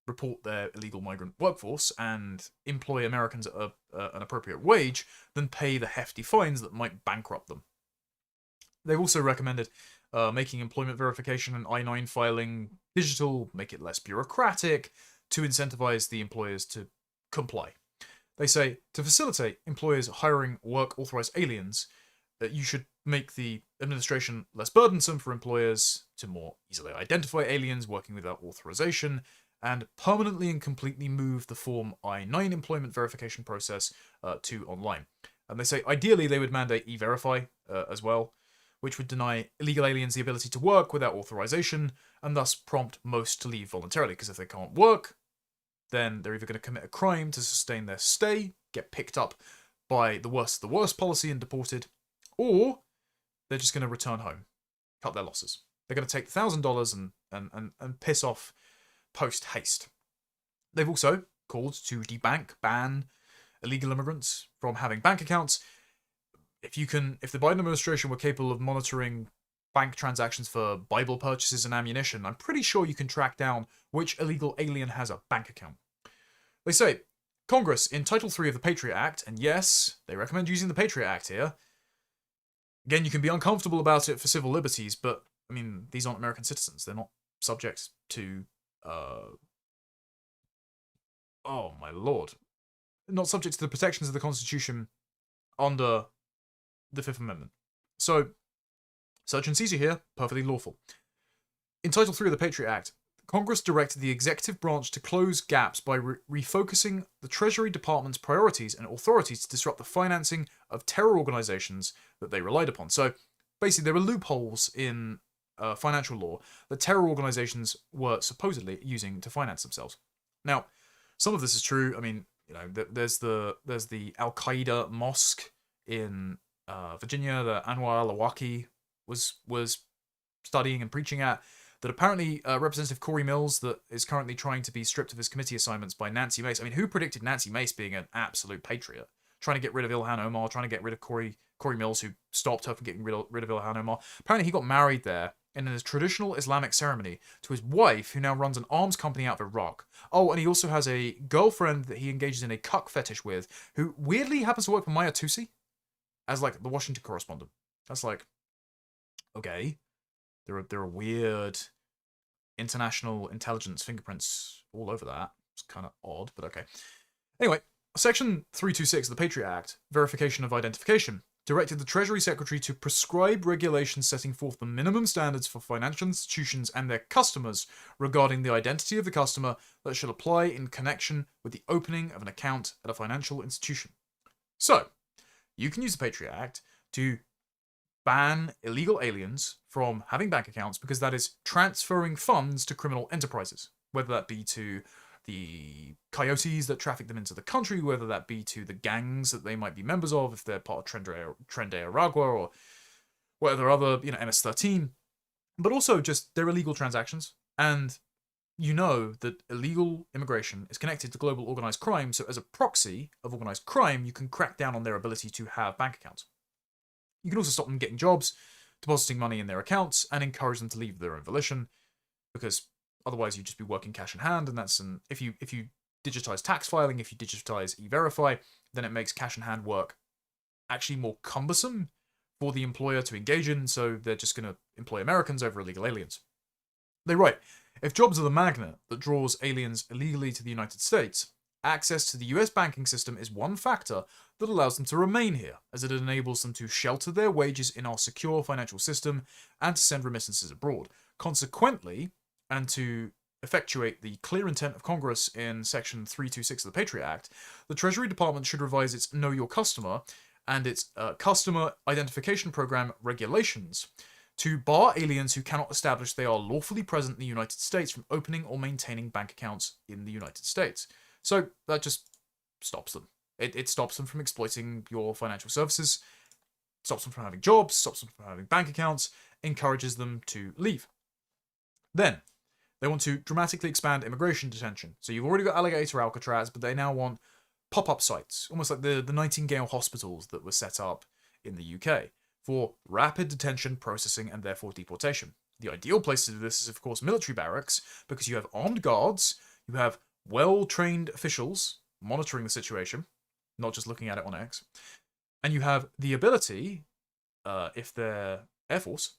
Speaker 1: report their illegal migrant workforce and employ Americans at an appropriate wage than pay the hefty fines that might bankrupt them. They've also recommended making employment verification and I-9 filing digital, make it less bureaucratic, to incentivize the employers to comply. They say, to facilitate employers hiring work-authorized aliens, that you should make the administration less burdensome for employers to more easily identify aliens working without authorization, and permanently and completely move the Form I-9 employment verification process to online. And they say, ideally, they would mandate E-Verify as well, which would deny illegal aliens the ability to work without authorization, and thus prompt most to leave voluntarily, because if they can't work, then they're either going to commit a crime to sustain their stay, get picked up by the worst of the worst policy and deported, or they're just going to return home, cut their losses. They're going to take $1,000 and piss off post haste. They've also called to ban illegal immigrants from having bank accounts. If the Biden administration were capable of monitoring bank transactions for Bible purchases and ammunition, I'm pretty sure you can track down which illegal alien has a bank account. They say, Congress, in Title III of the Patriot Act, and yes, they recommend using the Patriot Act here. Again, you can be uncomfortable about it for civil liberties, but, I mean, these aren't American citizens. They're not subject to, oh my lord. Not subject to the protections of the Constitution under the Fifth Amendment. So, search and seizure here, perfectly lawful. In Title III of the Patriot Act, Congress directed the executive branch to close gaps by refocusing the Treasury Department's priorities and authorities to disrupt the financing of terror organizations that they relied upon. So, basically, there were loopholes in financial law that terror organizations were supposedly using to finance themselves. Now, some of this is true. I mean, you know, there's the Al Qaeda mosque in Virginia that Anwar al-Awlaki was studying and preaching at, that apparently Representative Corey Mills, that is currently trying to be stripped of his committee assignments by Nancy Mace. I mean, who predicted Nancy Mace being an absolute patriot? Trying to get rid of Ilhan Omar, trying to get rid of Corey Mills, who stopped her from getting rid of Ilhan Omar. Apparently he got married there in a traditional Islamic ceremony to his wife, who now runs an arms company out of Iraq. Oh, and he also has a girlfriend that he engages in a cuck fetish with, who weirdly happens to work for Maya Tusi as, like, the Washington correspondent. That's like, okay. There are weird international intelligence fingerprints all over that. It's kind of odd, but okay. Anyway, Section 326 of the Patriot Act, verification of identification, directed the Treasury Secretary to prescribe regulations setting forth the minimum standards for financial institutions and their customers regarding the identity of the customer that should apply in connection with the opening of an account at a financial institution. So, you can use the Patriot Act to ban illegal aliens from having bank accounts, because that is transferring funds to criminal enterprises, whether that be to the coyotes that traffic them into the country, whether that be to the gangs that they might be members of if they're part of Tren de Aragua or whatever other, MS-13, but also just they're illegal transactions. And you know that illegal immigration is connected to global organized crime, so as a proxy of organized crime, you can crack down on their ability to have bank accounts. You can also stop them getting jobs, depositing money in their accounts, and encourage them to leave of their own volition, because otherwise you'd just be working cash in hand, and if you digitize tax filing, if you digitize E-Verify, then it makes cash in hand work actually more cumbersome for the employer to engage in, so they're just going to employ Americans over illegal aliens. They write, if jobs are the magnet that draws aliens illegally to the United States, access to the US banking system is one factor that allows them to remain here, as it enables them to shelter their wages in our secure financial system and to send remittances abroad. Consequently, and to effectuate the clear intent of Congress in Section 326 of the Patriot Act, the Treasury Department should revise its Know Your Customer and its Customer Identification Program regulations to bar aliens who cannot establish they are lawfully present in the United States from opening or maintaining bank accounts in the United States. So that just stops them. It stops them from exploiting your financial services, stops them from having jobs, stops them from having bank accounts, encourages them to leave. Then, they want to dramatically expand immigration detention. So you've already got Alligator Alcatraz, but they now want pop-up sites, almost like the Nightingale hospitals that were set up in the UK, for rapid detention, processing, and therefore deportation. The ideal place to do this is, of course, military barracks, because you have armed guards, you have well-trained officials monitoring the situation, not just looking at it on X, and you have the ability, if they're Air Force,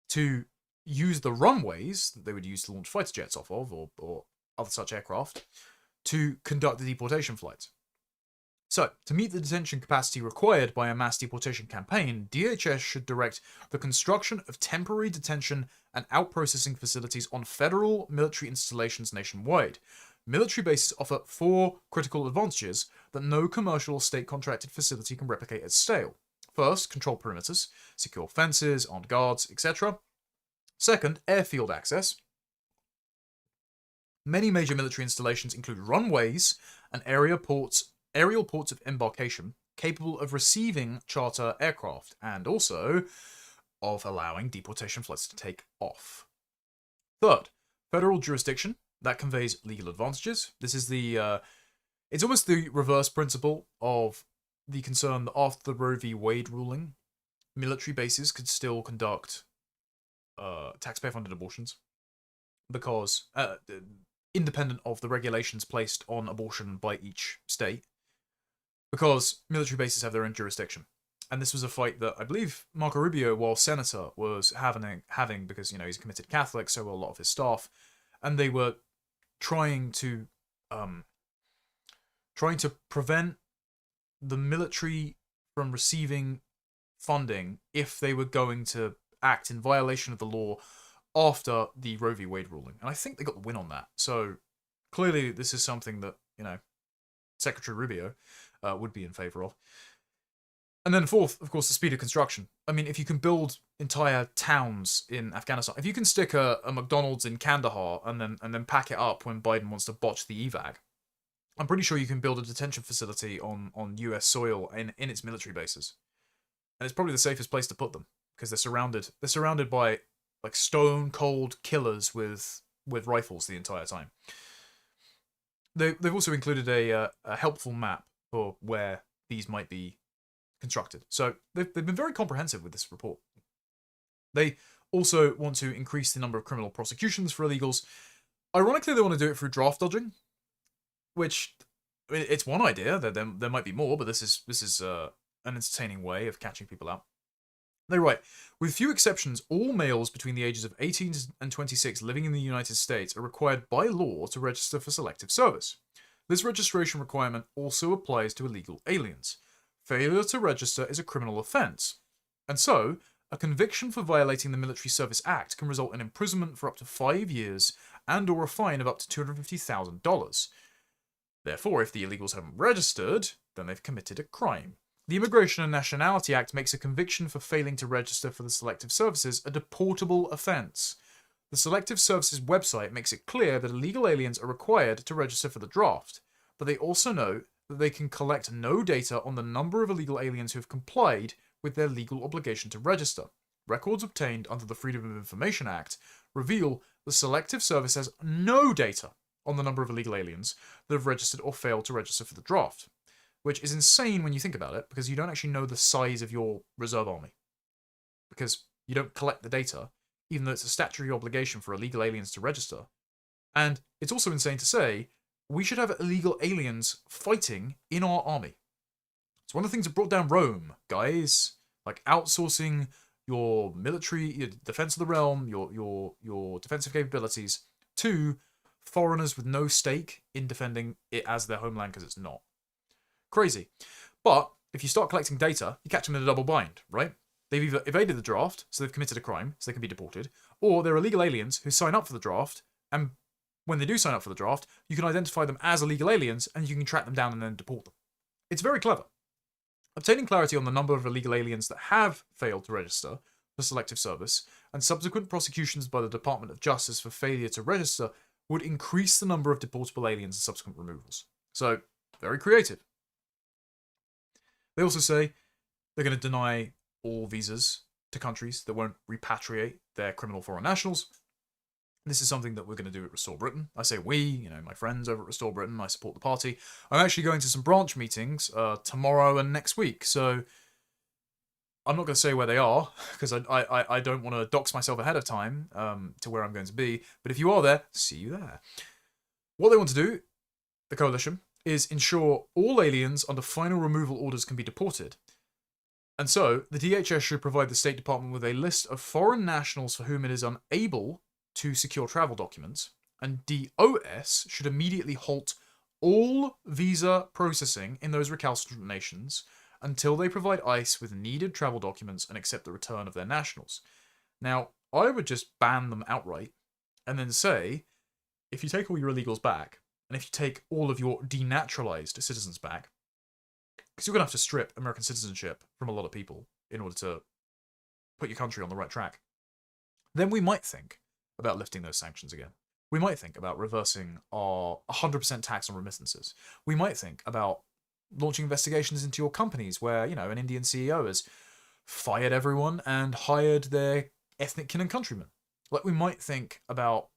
Speaker 1: to use the runways that they would use to launch fighter jets off of, or other such aircraft, to conduct the deportation flights. So, to meet the detention capacity required by a mass deportation campaign, DHS should direct the construction of temporary detention and out-processing facilities on federal military installations nationwide. Military bases offer 4 critical advantages that no commercial or state-contracted facility can replicate at scale. First, control perimeters, secure fences, armed guards, etc. Second, airfield access. Many major military installations include runways and area ports aerial ports of embarkation capable of receiving charter aircraft, and also of allowing deportation flights to take off. Third, federal jurisdiction that conveys legal advantages. This is it's almost the reverse principle of the concern that after the Roe v. Wade ruling, military bases could still conduct taxpayer-funded abortions because, independent of the regulations placed on abortion by each state, because military bases have their own jurisdiction. And this was a fight that I believe Marco Rubio, while senator, was having because, he's a committed Catholic, so were a lot of his staff, and they were trying to prevent the military from receiving funding if they were going to act in violation of the law after the Roe v. Wade ruling. And I think they got the win on that. So clearly this is something that, Secretary Rubio would be in favor of. And then fourth, of course, the speed of construction. I mean, if you can build entire towns in Afghanistan, if you can stick a McDonald's in Kandahar and then pack it up when Biden wants to botch the evac, I'm pretty sure you can build a detention facility on US soil in its military bases. And it's probably the safest place to put them because they're surrounded by like stone cold killers with rifles the entire time. They've also included a helpful map for where these might be constructed. So they've been very comprehensive with this report. They also want to increase the number of criminal prosecutions for illegals. Ironically, they want to do it through draft dodging, which it's one idea. There might be more, but this is an entertaining way of catching people out. They write, with few exceptions, all males between the ages of 18 and 26 living in the United States are required by law to register for selective service. This registration requirement also applies to illegal aliens. Failure to register is a criminal offence, and so a conviction for violating the Military Service Act can result in imprisonment for up to 5 years and or a fine of up to $250,000. Therefore, if the illegals haven't registered, then they've committed a crime. The Immigration and Nationality Act makes a conviction for failing to register for the Selective Services a deportable offence. The Selective Services website makes it clear that illegal aliens are required to register for the draft, but they also note that they can collect no data on the number of illegal aliens who have complied with their legal obligation to register. Records obtained under the Freedom of Information Act reveal the Selective Service has no data on the number of illegal aliens that have registered or failed to register for the draft, which is insane when you think about it, because you don't actually know the size of your reserve army, because you don't collect the data, even though it's a statutory obligation for illegal aliens to register. And it's also insane to say we should have illegal aliens fighting in our army. It's one of the things that brought down Rome, guys. Like outsourcing your military, your defense of the realm, your defensive capabilities to foreigners with no stake in defending it as their homeland, because it's not. Crazy. But if you start collecting data, you catch them in a double bind, right? They've either evaded the draft, so they've committed a crime, so they can be deported, or they're illegal aliens who sign up for the draft, and when they do sign up for the draft, you can identify them as illegal aliens, and you can track them down and then deport them. It's very clever. Obtaining clarity on the number of illegal aliens that have failed to register for selective service, and subsequent prosecutions by the Department of Justice for failure to register would increase the number of deportable aliens and subsequent removals. So, very creative. They also say they're going to deny all visas to countries that won't repatriate their criminal foreign nationals. This is something that we're going to do at Restore Britain. I say we, my friends over at Restore Britain, I support the party. I'm actually going to some branch meetings tomorrow and next week, so I'm not going to say where they are, because I don't want to dox myself ahead of time to where I'm going to be, but if you are there, see you there. What they want to do, the coalition, is ensure all aliens under final removal orders can be deported. And so, the DHS should provide the State Department with a list of foreign nationals for whom it is unable to secure travel documents, and DOS should immediately halt all visa processing in those recalcitrant nations until they provide ICE with needed travel documents and accept the return of their nationals. Now, I would just ban them outright, and then say, if you take all your illegals back, and if you take all of your denaturalized citizens back, because you're going to have to strip American citizenship from a lot of people in order to put your country on the right track, then we might think about lifting those sanctions again. We might think about reversing our 100% tax on remittances. We might think about launching investigations into your companies where, an Indian CEO has fired everyone and hired their ethnic kin and countrymen. Like, we might think about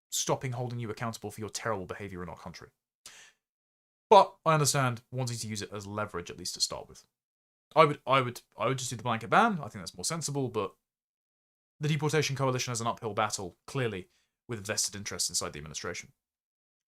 Speaker 1: stopping holding you accountable for your terrible behavior in our country. But I understand wanting to use it as leverage, at least to start with. I would just do the blanket ban. I think that's more sensible, but the Deportation Coalition has an uphill battle, clearly, with vested interests inside the administration.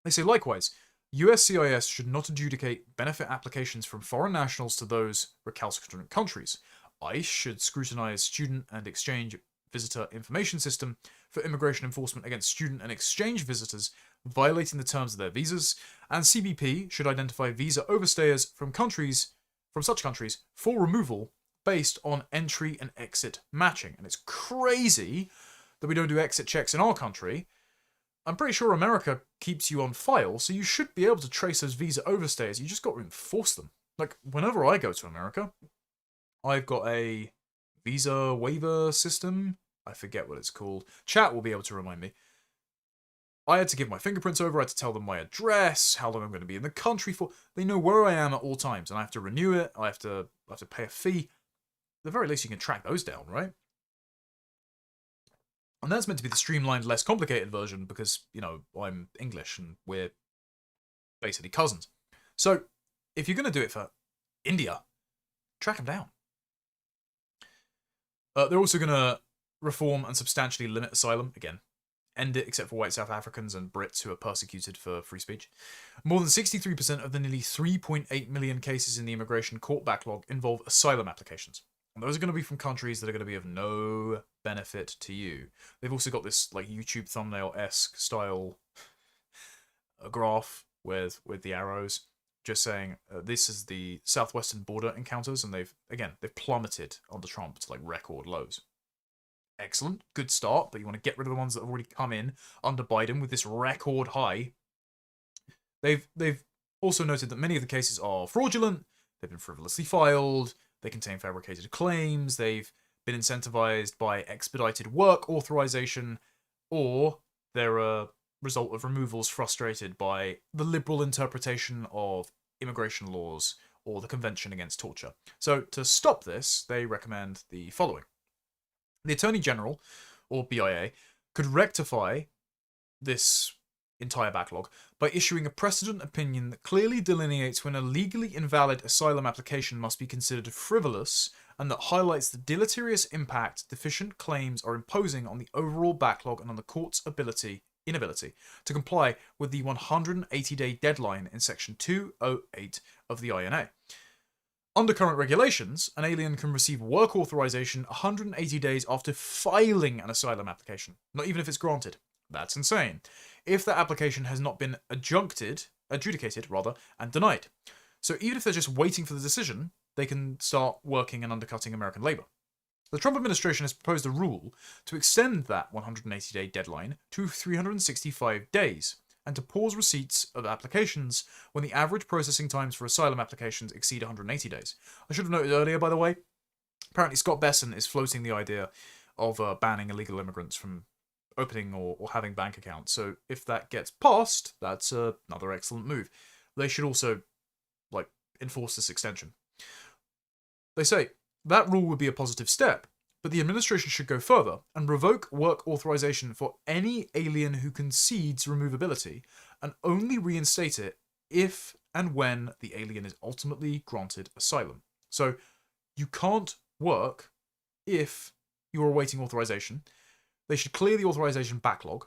Speaker 1: They say, likewise, USCIS should not adjudicate benefit applications from foreign nationals to those recalcitrant countries. ICE should scrutinize student and exchange visitor information system for immigration enforcement against student and exchange visitors violating the terms of their visas, and CBP should identify visa overstayers from such countries for removal based on entry and exit matching. And it's crazy that we don't do exit checks in our country. I'm pretty sure America keeps you on file, so you should be able to trace those visa overstayers. You just got to enforce them. Like, whenever I go to America, I've got a visa waiver system. I forget what it's called. Chat will be able to remind me. I had to give my fingerprints over. I had to tell them my address, how long I'm going to be in the country for. They know where I am at all times, and I have to renew it. I have to pay a fee. At the very least, you can track those down, right? And that's meant to be the streamlined, less complicated version because, I'm English and we're basically cousins. So, if you're going to do it for India, track them down. They're also going to reform and substantially limit asylum, again. End it except for white South Africans and Brits who are persecuted for free speech. More than 63% of the nearly 3.8 million cases in the immigration court backlog involve asylum applications. And those are going to be from countries that are going to be of no benefit to you. They've also got this like YouTube thumbnail-esque style graph with the arrows, just saying this is the southwestern border encounters, and they've plummeted under Trump to like record lows. Excellent, good start, but you want to get rid of the ones that have already come in under Biden with this record high. They've also noted that many of the cases are fraudulent, they've been frivolously filed, they contain fabricated claims, they've been incentivized by expedited work authorization, or they're a result of removals frustrated by the liberal interpretation of immigration laws or the Convention Against Torture. So to stop this, they recommend the following. The Attorney General, or BIA, could rectify this entire backlog by issuing a precedent opinion that clearly delineates when a legally invalid asylum application must be considered frivolous and that highlights the deleterious impact deficient claims are imposing on the overall backlog and on the court's inability to comply with the 180-day deadline in Section 208 of the INA. Under current regulations, an alien can receive work authorization 180 days after filing an asylum application, not even if it's granted. That's insane. If that application has not been adjudicated, and denied. So even if they're just waiting for the decision, they can start working and undercutting American labor. The Trump administration has proposed a rule to extend that 180-day deadline to 365 days, and to pause receipts of applications when the average processing times for asylum applications exceed 180 days. I should have noted earlier, by the way, apparently Scott Besson is floating the idea of banning illegal immigrants from opening or having bank accounts. So if that gets passed, that's another excellent move. They should also enforce this extension. They say that rule would be a positive step, but the administration should go further and revoke work authorization for any alien who concedes removability and only reinstate it if and when the alien is ultimately granted asylum. So you can't work if you're awaiting authorization. They should clear the authorization backlog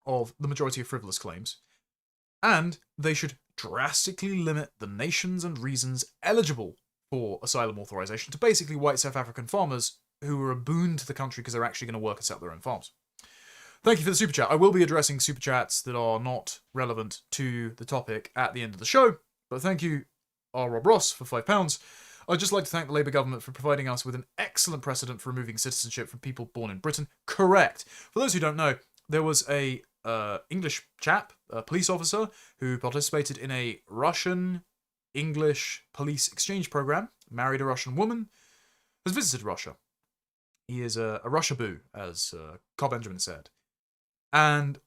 Speaker 1: of the majority of frivolous claims, and they should drastically limit the nations and reasons eligible for asylum authorization to basically white South African farmers who are a boon to the country because they're actually going to work and set their own farms. Thank you for the super chat. I will be addressing super chats that are not relevant to the topic at the end of the show, but thank you, R. Rob Ross, for £5. I'd just like to thank the Labour government for providing us with an excellent precedent for removing citizenship from people born in Britain. Correct. For those who don't know, there was a English chap, a police officer, who participated in a Russian-English police exchange program, married a Russian woman, has visited Russia. He is a Russia-boo, as Carl Benjamin said. And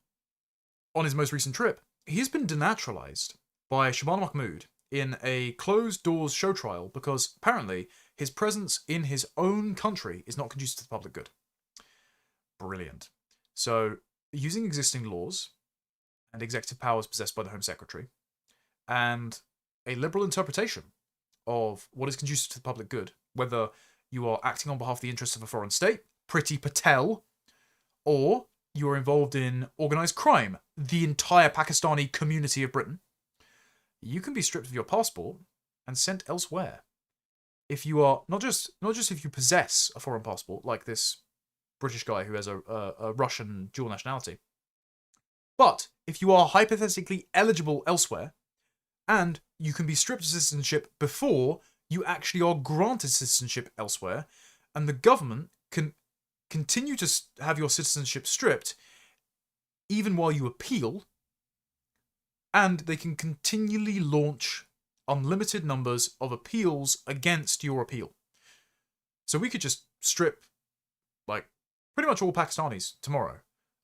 Speaker 1: on his most recent trip, he has been denaturalized by Shabana Mahmood, in a closed-doors show trial because apparently his presence in his own country is not conducive to the public good. Brilliant. So, using existing laws and executive powers possessed by the Home Secretary and a liberal interpretation of what is conducive to the public good, whether you are acting on behalf of the interests of a foreign state, Priti Patel, or you are involved in organised crime, the entire Pakistani community of Britain, you can be stripped of your passport and sent elsewhere. If you are not just if you possess a foreign passport, like this British guy who has a Russian dual nationality, but if you are hypothetically eligible elsewhere, and you can be stripped of citizenship before you actually are granted citizenship elsewhere, and the government can continue to have your citizenship stripped even while you appeal, and they can continually launch unlimited numbers of appeals against your appeal. So we could just strip, like, pretty much all Pakistanis tomorrow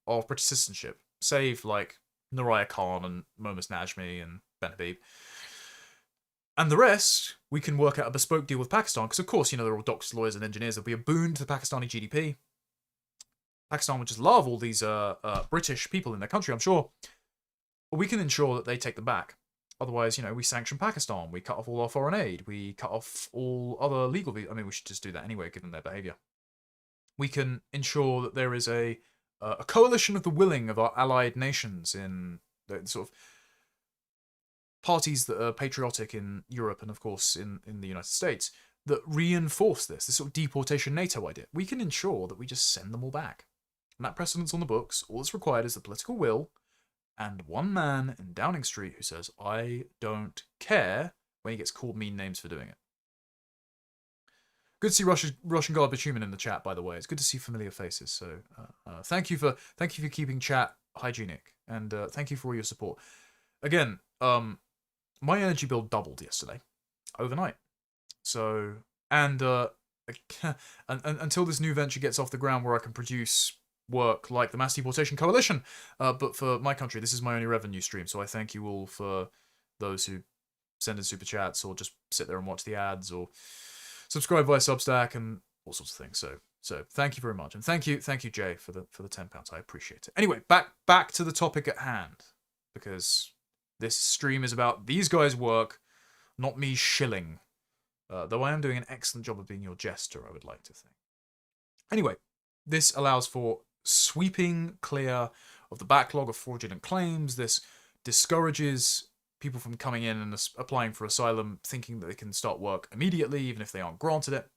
Speaker 1: of British citizenship, save, like, Naraya Khan and Momus Najmi and Ben Habib. And the rest, we can work out a bespoke deal with Pakistan, because of course, they're all doctors, lawyers, and engineers. There'll be a boon to the Pakistani GDP. Pakistan would just love all these British people in their country, I'm sure. We can ensure that they take them back. Otherwise, we sanction Pakistan, we cut off all our foreign aid, we cut off all other legal... I mean, we should just do that anyway, given their behaviour. We can ensure that there is a coalition of the willing of our allied nations in the sort of parties that are patriotic in Europe and, of course, in the United States, that reinforce this sort of deportation NATO idea. We can ensure that we just send them all back. And that precedent's on the books. All that's required is the political will and one man in Downing Street who says, I don't care, when he gets called mean names for doing it. Good to see Russian God Bitumen in the chat, by the way. It's good to see familiar faces. So thank you for keeping chat hygienic, and thank you for all your support. Again, my energy bill doubled yesterday, overnight. So until this new venture gets off the ground, where I can produce work like the Mass Deportation Coalition, but for my country, this is my only revenue stream. So I thank you all for those who send in super chats or just sit there and watch the ads or subscribe via Substack and all sorts of things. So thank you very much, and thank you Jay for the £10. I appreciate it. Anyway, back to the topic at hand, because this stream is about these guys' work, not me shilling. Though I am doing an excellent job of being your jester, I would like to think. Anyway, this allows for sweeping clear of the backlog of fraudulent claims. This discourages people from coming in and applying for asylum thinking that they can start work immediately, even if they aren't granted it.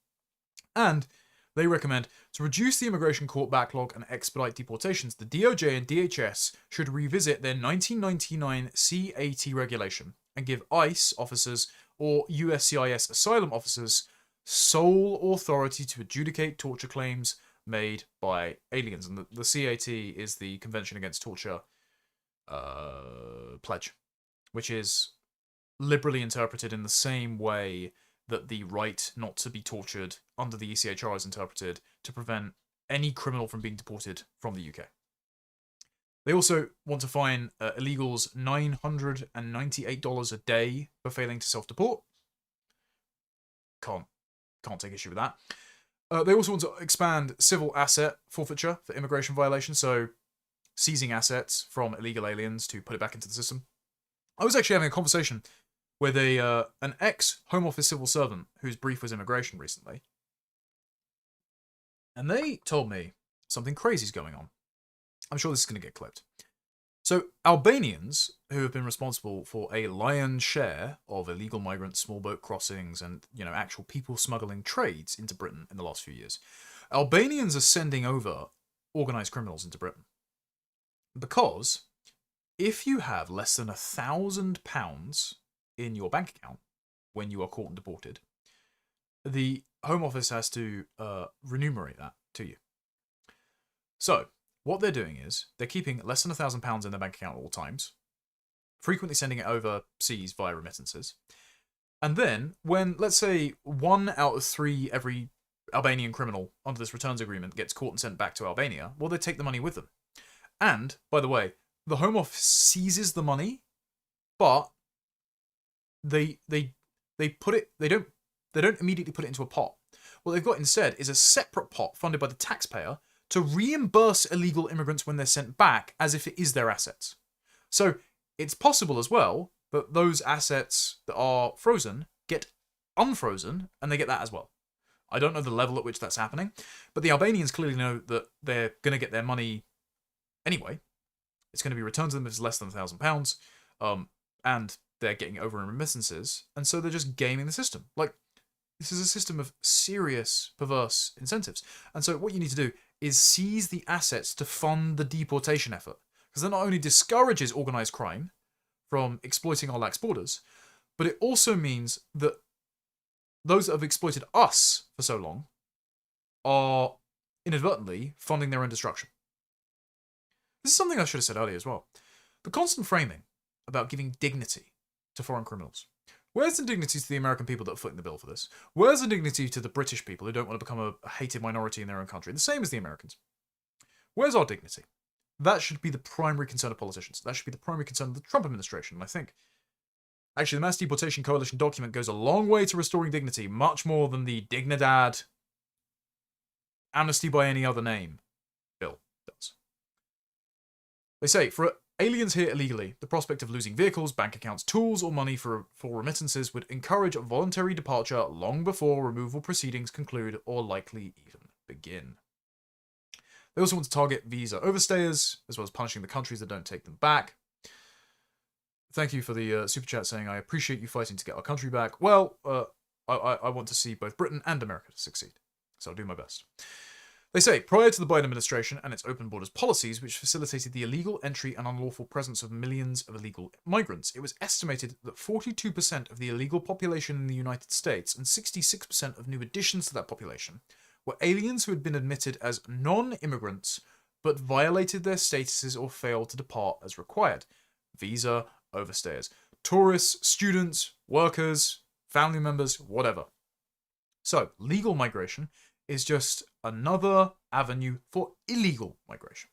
Speaker 1: And they recommend, to reduce the immigration court backlog and expedite deportations, the DOJ and DHS should revisit their 1999 C-80 regulation and give ICE officers or USCIS asylum officers sole authority to adjudicate torture claims made by aliens. And the C-80 is the Convention Against Torture pledge, which is liberally interpreted in the same way that the right not to be tortured under the ECHR is interpreted, to prevent any criminal from being deported from the UK. They also want to fine illegals $998 a day for failing to self-deport. Can't take issue with that. They also want to expand civil asset forfeiture for immigration violations, so seizing assets from illegal aliens to put it back into the system. I was actually having a conversation with an ex-Home Office civil servant whose brief was immigration recently, and they told me something crazy is going on. I'm sure this is going to get clipped. So Albanians, who have been responsible for a lion's share of illegal migrant small boat crossings and, actual people smuggling trades into Britain in the last few years, Albanians are sending over organised criminals into Britain. Because if you have less than £1,000 in your bank account when you are caught and deported, the Home Office has to remunerate that to you. So what they're doing is they're keeping less than £1,000 in their bank account at all times, frequently sending it overseas via remittances. And then when, let's say, 1 out of 3 every Albanian criminal under this returns agreement gets caught and sent back to Albania, well, they take the money with them. And, by the way, the Home Office seizes the money, but they put it they don't immediately put it into a pot. What they've got instead is a separate pot funded by the taxpayer to reimburse illegal immigrants when they're sent back as if it is their assets. So it's possible as well that those assets that are frozen get unfrozen and they get that as well. I don't know the level at which that's happening, but the Albanians clearly know that they're going to get their money anyway. It's going to be returned to them if it's less than £1,000, and they're getting it over in remittances, and so they're just gaming the system. Like, this is a system of serious, perverse incentives. And so what you need to do is seize the assets to fund the deportation effort, because that not only discourages organised crime from exploiting our lax borders, but it also means that those that have exploited us for so long are inadvertently funding their own destruction. This is something I should have said earlier as well. The constant framing about giving dignity to foreign criminals. Where's the dignity to the American people that are footing the bill for this? Where's the dignity to the British people who don't want to become a hated minority in their own country? The same as the Americans. Where's our dignity? That should be the primary concern of politicians. That should be the primary concern of the Trump administration, and I think actually, the Mass Deportation Coalition document goes a long way to restoring dignity, much more than the Dignidad, amnesty by any other name bill does. They say, for aliens here illegally, the prospect of losing vehicles, bank accounts, tools, or money for remittances would encourage voluntary departure long before removal proceedings conclude or likely even begin. They also want to target visa overstayers, as well as punishing the countries that don't take them back. Thank you for the super chat saying, I appreciate you fighting to get our country back. Well, I want to see both Britain and America succeed, so I'll do my best. They say, prior to the Biden administration and its open borders policies, which facilitated the illegal entry and unlawful presence of millions of illegal migrants, it was estimated that 42% of the illegal population in the United States and 66% of new additions to that population were aliens who had been admitted as non-immigrants but violated their statuses or failed to depart as required. Visa overstayers, tourists, students, workers, family members, whatever. So, legal migration is just another avenue for illegal migration.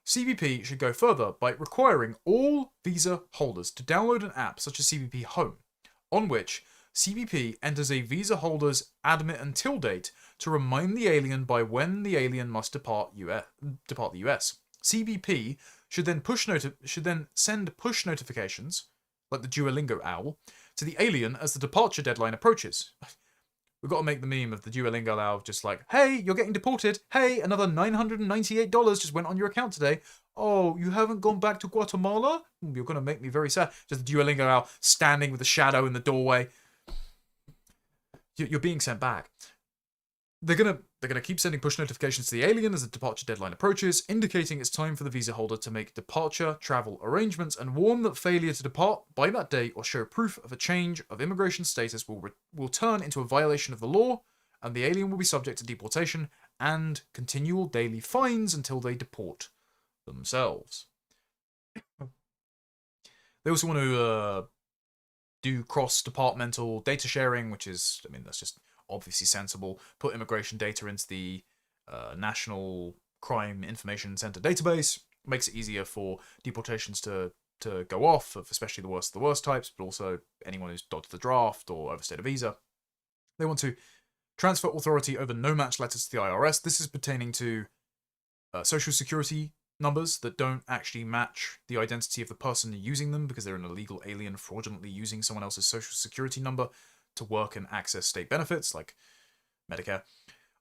Speaker 1: CBP should go further by requiring all visa holders to download an app such as CBP Home, on which CBP enters a visa holder's admit until date to remind the alien by when the alien must depart the US. CBP should then send push notifications, like the Duolingo owl, to the alien as the departure deadline approaches. We've got to make the meme of the Duolingo owl just like, hey, you're getting deported. Hey, another $998 just went on your account today. Oh, you haven't gone back to Guatemala? You're going to make me very sad. Just the Duolingo owl standing with a shadow in the doorway. You're being sent back. They're gonna keep sending push notifications to the alien as the departure deadline approaches, indicating it's time for the visa holder to make departure travel arrangements and warn that failure to depart by that date or show proof of a change of immigration status will turn into a violation of the law, and the alien will be subject to deportation and continual daily fines until they deport themselves. They also want to do cross-departmental data sharing, which is, I mean, that's just obviously sensible. Put immigration data into the National Crime Information Center database. Makes it easier for deportations to go off, especially the worst of the worst types, but also anyone who's dodged the draft or overstayed a visa. They want to transfer authority over no-match letters to the IRS. This is pertaining to social security numbers that don't actually match the identity of the person using them because they're an illegal alien fraudulently using someone else's social security number to work and access state benefits like Medicare.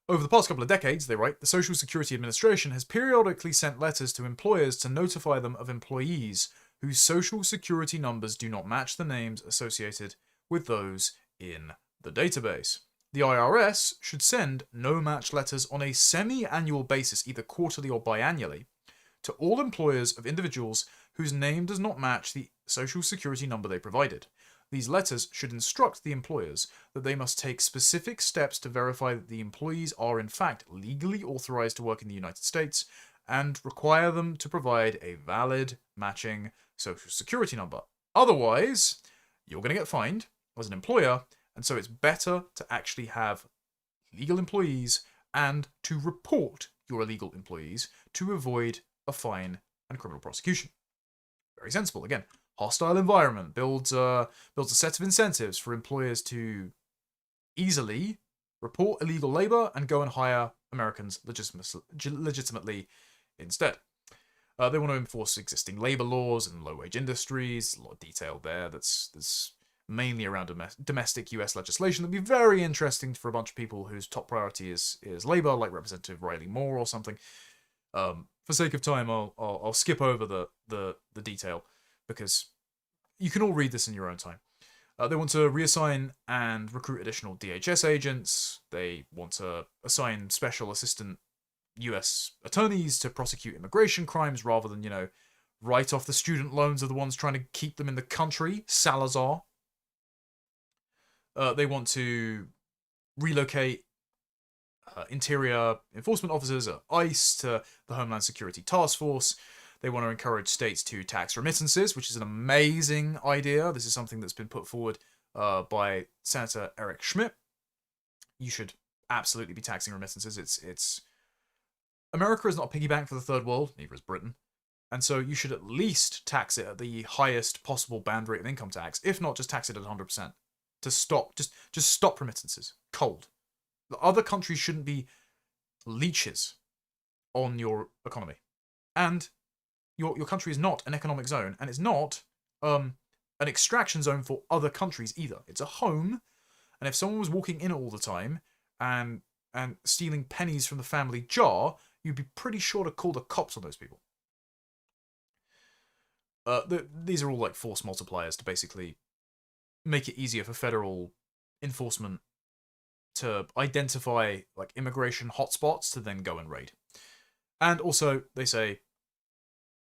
Speaker 1: Over the past couple of decades, they write, the Social Security Administration has periodically sent letters to employers to notify them of employees whose social security numbers do not match the names associated with those in the database. The IRS should send no-match letters on a semi-annual basis, either quarterly or biannually, to all employers of individuals whose name does not match the social security number they provided. These letters should instruct the employers that they must take specific steps to verify that the employees are in fact legally authorized to work in the United States and require them to provide a valid matching social security number. Otherwise, you're going to get fined as an employer, and so it's better to actually have legal employees and to report your illegal employees to avoid a fine and criminal prosecution. Very sensible. Again, hostile environment, builds a set of incentives for employers to easily report illegal labor and go and hire Americans legitimately instead. They want to enforce existing labor laws and low-wage industries. A lot of detail there that's mainly around domestic US legislation. That'd be very interesting for a bunch of people whose top priority is labor, like Representative Riley Moore or something. For sake of time, I'll skip over the detail because you can all read this in your own time. They want to reassign and recruit additional DHS agents. They want to assign special assistant US attorneys to prosecute immigration crimes rather than, write off the student loans of the ones trying to keep them in the country. Salazar. They want to relocate interior enforcement officers at ICE to the Homeland Security Task Force. They want to encourage states to tax remittances, which is an amazing idea. This is something that's been put forward by Senator Eric Schmidt. You should absolutely be taxing remittances. It's America is not a piggy bank for the third world, neither is Britain. And so you should at least tax it at the highest possible band rate of income tax, if not just tax it at 100%. To stop, just stop remittances. Cold. The other countries shouldn't be leeches on your economy. And your country is not an economic zone, and it's not an extraction zone for other countries either. It's a home, and if someone was walking in all the time and stealing pennies from the family jar, you'd be pretty sure to call the cops on those people. These are all like force multipliers to basically make it easier for federal enforcement to identify like immigration hotspots to then go and raid. And also, they say,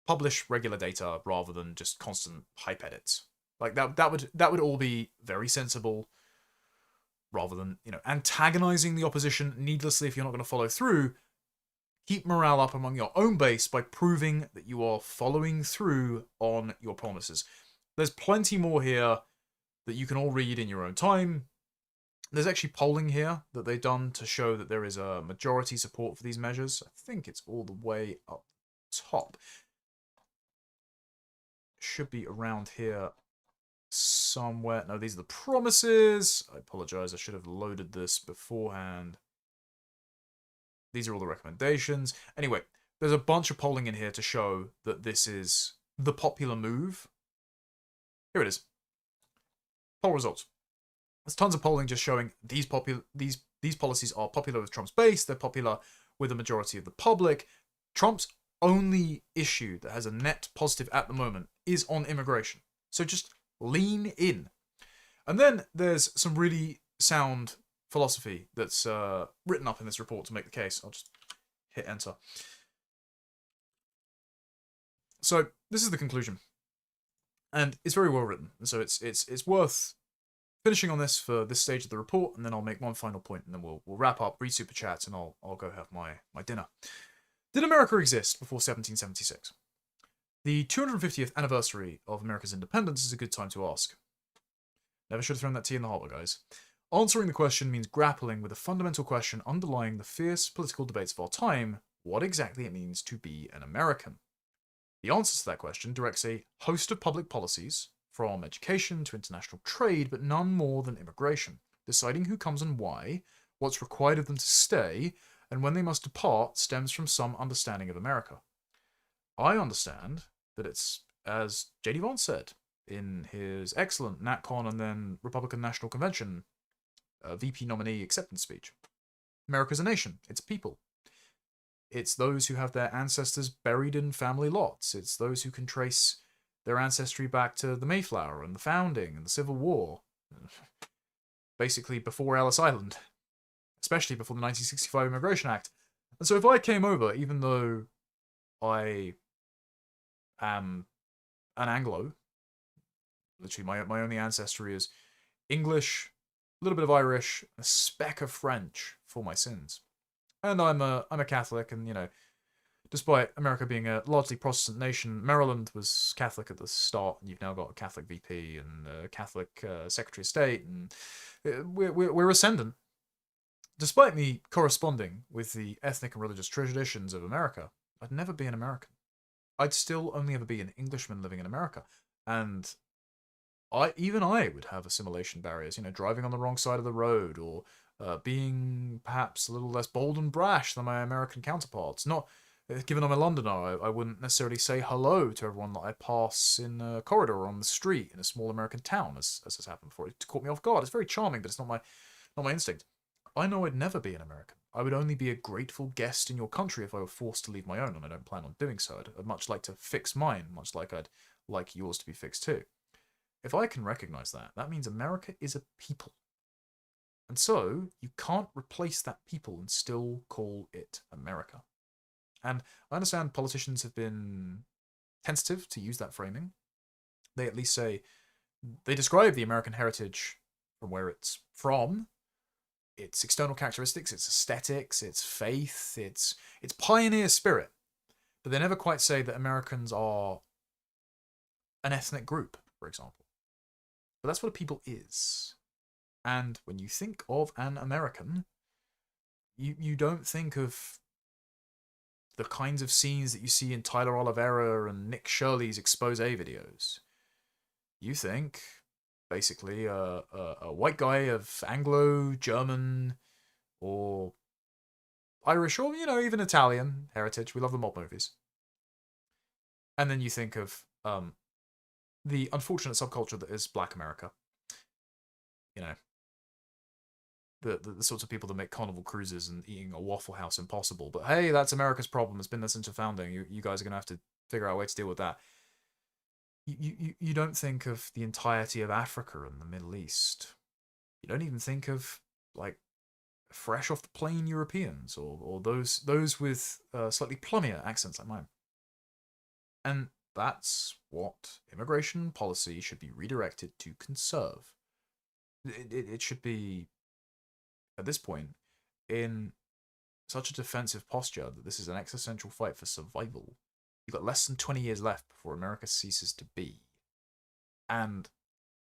Speaker 1: publish regular data rather than just constant hype edits. Like that would all be very sensible, rather than, antagonizing the opposition needlessly if you're not going to follow through. Keep morale up among your own base by proving that you are following through on your promises. There's plenty more here that you can all read in your own time. There's actually polling here that they've done to show that there is a majority support for these measures. I think it's all the way up top. Should be around here somewhere. No, these are the promises. I apologize. I should have loaded this beforehand. These are all the recommendations. Anyway, there's a bunch of polling in here to show that this is the popular move. Here it is. Poll results. There's tons of polling just showing these policies are popular with Trump's base. They're popular with the majority of the public. Trump's only issue that has a net positive at the moment is on immigration. So just lean in. And then there's some really sound philosophy that's written up in this report to make the case. I'll just hit enter. So this is the conclusion. And it's very well written. And so it's worth finishing on this for this stage of the report, and then I'll make one final point, and then we'll wrap up, read super chats, and I'll go have my dinner. Did America exist before 1776? The 250th anniversary of America's independence is a good time to ask. Never should have thrown that tea in the hopper, guys. Answering the question means grappling with a fundamental question underlying the fierce political debates of our time: what exactly it means to be an American. The answer to that question directs a host of public policies, from education to international trade, but none more than immigration, deciding who comes and why, what's required of them to stay, and when they must depart stems from some understanding of America. I understand that it's, as J.D. Vance said in his excellent NatCon and then Republican National Convention VP nominee acceptance speech, America's a nation, it's a people. It's those who have their ancestors buried in family lots. It's those who can trace their ancestry back to the Mayflower and the founding and the Civil War. Basically before Ellis Island. Especially before the 1965 Immigration Act. And so if I came over, even though I am an Anglo, literally my only ancestry is English, a little bit of Irish, a speck of French for my sins. And I'm a Catholic, and despite America being a largely Protestant nation, Maryland was Catholic at the start, and you've now got a Catholic VP and a Catholic Secretary of State, and we're ascendant. Despite me corresponding with the ethnic and religious traditions of America, I'd never be an American. I'd still only ever be an Englishman living in America. And even I would have assimilation barriers, driving on the wrong side of the road, or being perhaps a little less bold and brash than my American counterparts. Not given I'm a Londoner, I wouldn't necessarily say hello to everyone that I pass in a corridor or on the street in a small American town, as has happened before. It caught me off guard. It's very charming, but it's not my instinct. I know I'd never be an American. I would only be a grateful guest in your country if I were forced to leave my own, and I don't plan on doing so. I'd much like to fix mine, much like I'd like yours to be fixed too. If I can recognize that, that means America is a people. And so, you can't replace that people and still call it America. And I understand politicians have been tentative to use that framing. They at least say, they describe the American heritage from where it's from, its external characteristics, its aesthetics, its faith, its pioneer spirit. But they never quite say that Americans are an ethnic group, for example. But that's what a people is. And when you think of an American, you don't think of the kinds of scenes that you see in Tyler Oliveira and Nick Shirley's expose videos. You think, basically, a white guy of Anglo, German, or Irish, or, even Italian heritage. We love the mob movies. And then you think of the unfortunate subculture that is Black America. The sorts of people that make Carnival cruises and eating a Waffle House impossible. But hey, that's America's problem. It's been there since the founding. You guys are going to have to figure out a way to deal with that. You don't think of the entirety of Africa and the Middle East. You don't even think of, like, fresh off the plane Europeans or those with slightly plummier accents like mine. And that's what immigration policy should be redirected to conserve. It should be, at this point, in such a defensive posture that this is an existential fight for survival. You've got less than 20 years left before America ceases to be. And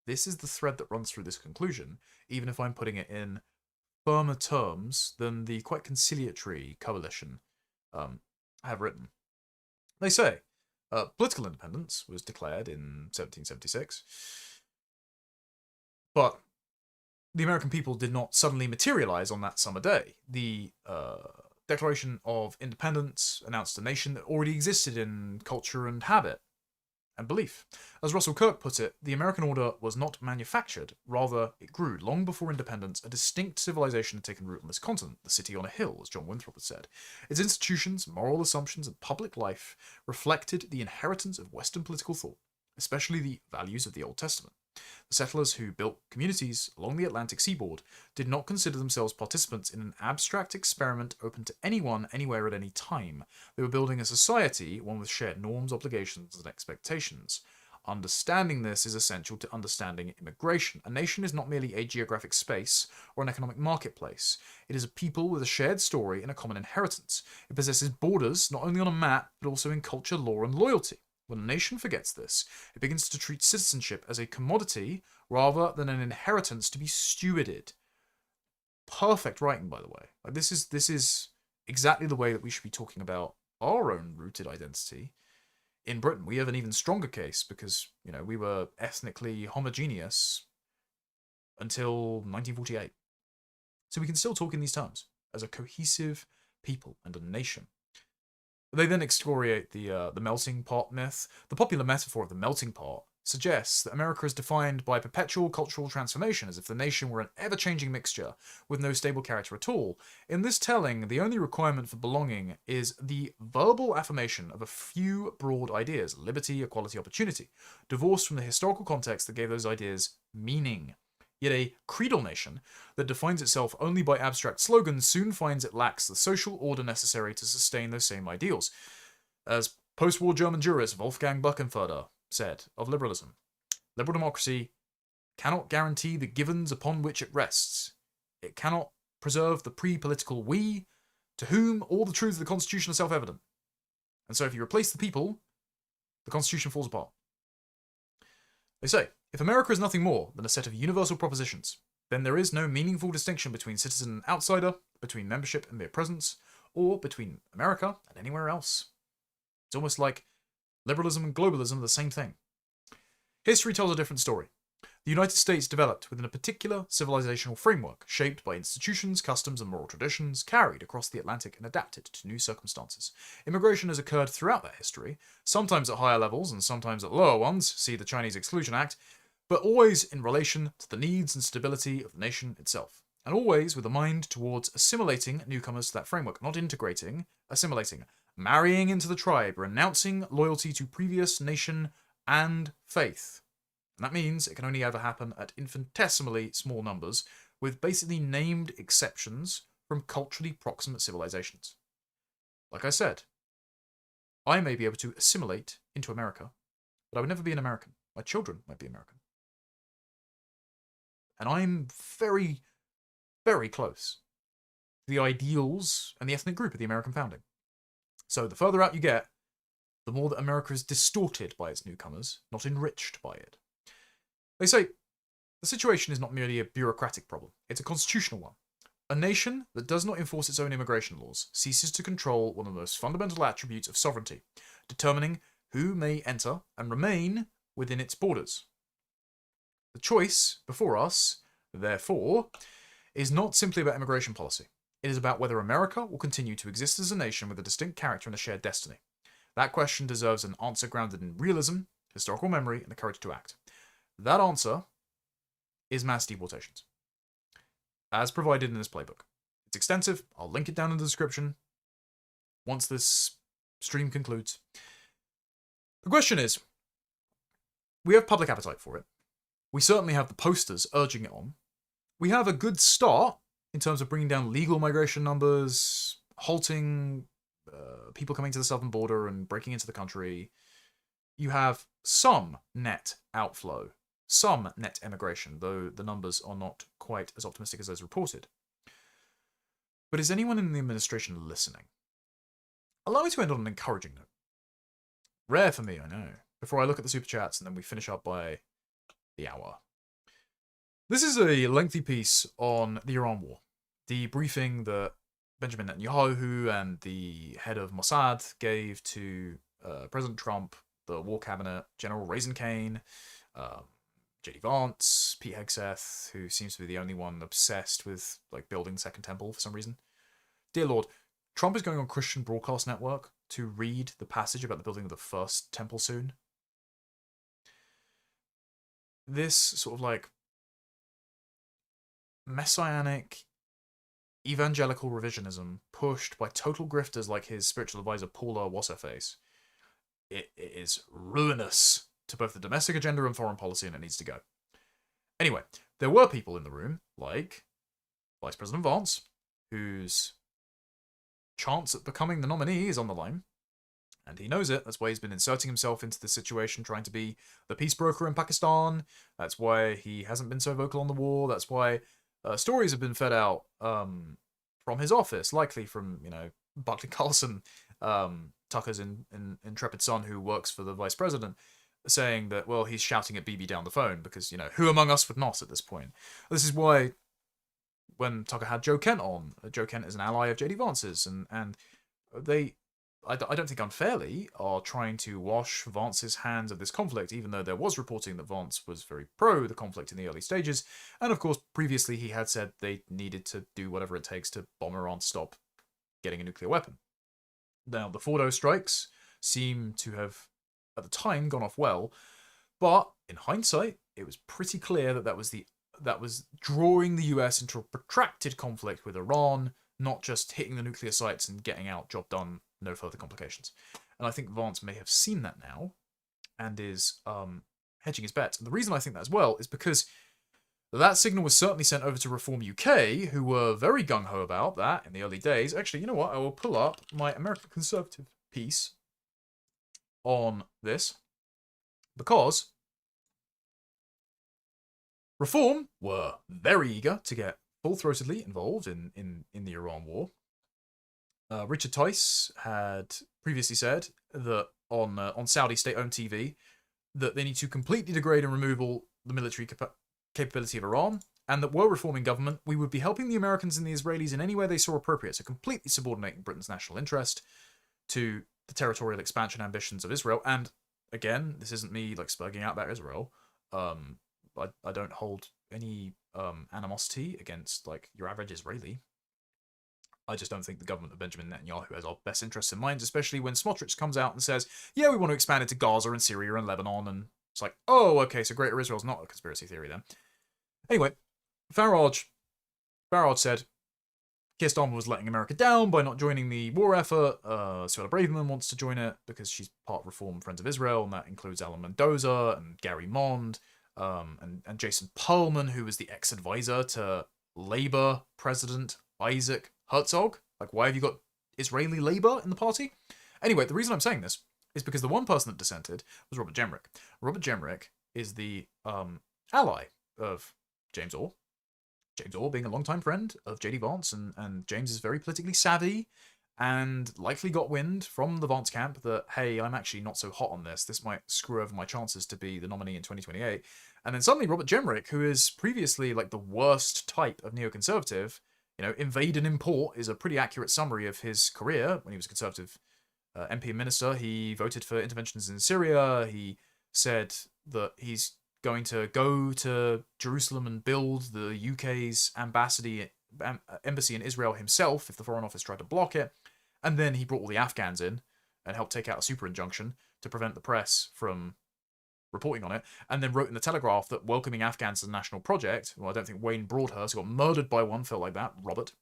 Speaker 1: this is the thread that runs through this conclusion, even if I'm putting it in firmer terms than the quite conciliatory coalition have written. They say, political independence was declared in 1776, but the American people did not suddenly materialize on that summer day. The Declaration of Independence announced a nation that already existed in culture and habit and belief. As Russell Kirk put it, the American order was not manufactured, rather it grew. Long before independence, a distinct civilization had taken root on this continent, the city on a hill, as John Winthrop had said. Its institutions, moral assumptions, and public life reflected the inheritance of Western political thought, especially the values of the Old Testament. The settlers who built communities along the Atlantic seaboard did not consider themselves participants in an abstract experiment open to anyone, anywhere, at any time. They were building a society, one with shared norms, obligations, and expectations. Understanding this is essential to understanding immigration. A nation is not merely a geographic space or an economic marketplace. It is a people with a shared story and a common inheritance. It possesses borders, not only on a map, but also in culture, law, and loyalty. When a nation forgets this, it begins to treat citizenship as a commodity rather than an inheritance to be stewarded. Perfect writing, by the way. Like, this is exactly the way that we should be talking about our own rooted identity. In Britain, we have an even stronger case because, we were ethnically homogeneous until 1948. So we can still talk in these terms as a cohesive people and a nation. They then excoriate the melting pot myth. The popular metaphor of the melting pot suggests that America is defined by perpetual cultural transformation, as if the nation were an ever-changing mixture with no stable character at all. In this telling, the only requirement for belonging is the verbal affirmation of a few broad ideas: liberty, equality, opportunity, divorced from the historical context that gave those ideas meaning. Yet a creedal nation that defines itself only by abstract slogans soon finds it lacks the social order necessary to sustain those same ideals. As post-war German jurist Wolfgang Buchenfurter said of liberalism, liberal democracy cannot guarantee the givens upon which it rests. It cannot preserve the pre-political we, to whom all the truths of the Constitution are self-evident. And so if you replace the people, the Constitution falls apart. They say, if America is nothing more than a set of universal propositions, then there is no meaningful distinction between citizen and outsider, between membership and mere presence, or between America and anywhere else. It's almost like liberalism and globalism are the same thing. History tells a different story. The United States developed within a particular civilizational framework, shaped by institutions, customs, and moral traditions, carried across the Atlantic and adapted to new circumstances. Immigration has occurred throughout that history, sometimes at higher levels and sometimes at lower ones, see the Chinese Exclusion Act, but always in relation to the needs and stability of the nation itself, and always with a mind towards assimilating newcomers to that framework, not integrating, assimilating, marrying into the tribe, renouncing loyalty to previous nation and faith. And that means it can only ever happen at infinitesimally small numbers, with basically named exceptions from culturally proximate civilizations. Like I said, I may be able to assimilate into America, but I would never be an American. My children might be American. And I'm very, very close to the ideals and the ethnic group of the American founding. So the further out you get, the more that America is distorted by its newcomers, not enriched by it. They say the situation is not merely a bureaucratic problem, it's a constitutional one. A nation that does not enforce its own immigration laws ceases to control one of the most fundamental attributes of sovereignty, determining who may enter and remain within its borders. The choice before us, therefore, is not simply about immigration policy. It is about whether America will continue to exist as a nation with a distinct character and a shared destiny. That question deserves an answer grounded in realism, historical memory, and the courage to act. That answer is mass deportations, as provided in this playbook. It's extensive. I'll link it down in the description once this stream concludes. The question is, we have public appetite for it. We certainly have the posters urging it on. We have a good start in terms of bringing down legal migration numbers, halting people coming to the southern border and breaking into the country. You have some net outflow, some net emigration, though the numbers are not quite as optimistic as those reported. But is anyone in the administration listening? Allow me to end on an encouraging note. Rare for me, I know. Before I look at the super chats and then we finish up by the hour. This is a lengthy piece on the Iran war. The briefing that Benjamin Netanyahu and the head of Mossad gave to President Trump, the war cabinet, General Raisin Kane, J.D. Vance, Pete Hegseth, who seems to be the only one obsessed with like building the Second Temple for some reason. Dear Lord, Trump is going on Christian Broadcast Network to read the passage about the building of the first temple soon. This sort of like messianic evangelical revisionism pushed by total grifters like his spiritual advisor Paula What's-Her-Face. It is ruinous to both the domestic agenda and foreign policy, and it needs to go. Anyway, there were people in the room, like Vice President Vance, whose chance at becoming the nominee is on the line, and he knows it. That's why he's been inserting himself into the situation, trying to be the peace broker in Pakistan. That's why he hasn't been so vocal on the war. That's why stories have been fed out from his office, likely from, Buckley Carlson, Tucker's intrepid son who works for the vice president, saying that, well, he's shouting at Bibi down the phone because, who among us would not at this point? This is why when Tucker had Joe Kent on, Joe Kent is an ally of J.D. Vance's, and they, I don't think unfairly, are trying to wash Vance's hands of this conflict, even though there was reporting that Vance was very pro the conflict in the early stages, and of course, previously he had said they needed to do whatever it takes to bomb Iran to stop getting a nuclear weapon. Now, the Fordo strikes seem to have, at the time, gone off well, but in hindsight, it was pretty clear that that was drawing the US into a protracted conflict with Iran, not just hitting the nuclear sites and getting out, job done, no further complications. And I think Vance may have seen that now and is hedging his bets. And the reason I think that as well is because that signal was certainly sent over to Reform UK, who were very gung-ho about that in the early days. Actually, you know what? I will pull up my American Conservative piece on this, because Reform were very eager to get full-throatedly involved in the Iran war. Richard Tice had previously said that on Saudi state-owned TV that they need to completely degrade and remove all the military capability of Iran, and that were reforming government, we would be helping the Americans and the Israelis in any way they saw appropriate, so completely subordinating Britain's national interest to the territorial expansion ambitions of Israel. And again, this isn't me like spurging out about Israel. I don't hold any animosity against like your average Israeli. I just don't think the government of Benjamin Netanyahu has our best interests in mind, especially when Smotrich comes out and says, yeah, we want to expand into Gaza and Syria and Lebanon, and it's like, oh, okay, so Greater Israel's not a conspiracy theory then. Anyway, Farage said Keir Starmer was letting America down by not joining the war effort. Suella Braverman wants to join it because she's part of Reform Friends of Israel, and that includes Alan Mendoza and Gary Mond, and Jason Perlman, who was the ex-advisor to Labour President Isaac Herzog. Like, why have you got Israeli Labour in the party? Anyway, the reason I'm saying this is because the one person that dissented was Robert Jenrick. Robert Jenrick is the ally of James Orr. James Orr being a longtime friend of J.D. Vance, and James is very politically savvy and likely got wind from the Vance camp that, hey, I'm actually not so hot on this. This might screw over my chances to be the nominee in 2028. And then suddenly Robert Jenrick, who is previously like the worst type of neoconservative, invade and import is a pretty accurate summary of his career. When he was a Conservative MP and minister, he voted for interventions in Syria. He said that he's going to go to Jerusalem and build the UK's embassy in Israel himself if the Foreign Office tried to block it. And then he brought all the Afghans in and helped take out a super injunction to prevent the press from reporting on it, and then wrote in the Telegraph that welcoming Afghans as a national project, well, I don't think Wayne Broadhurst got murdered by one, felt like that, Robert.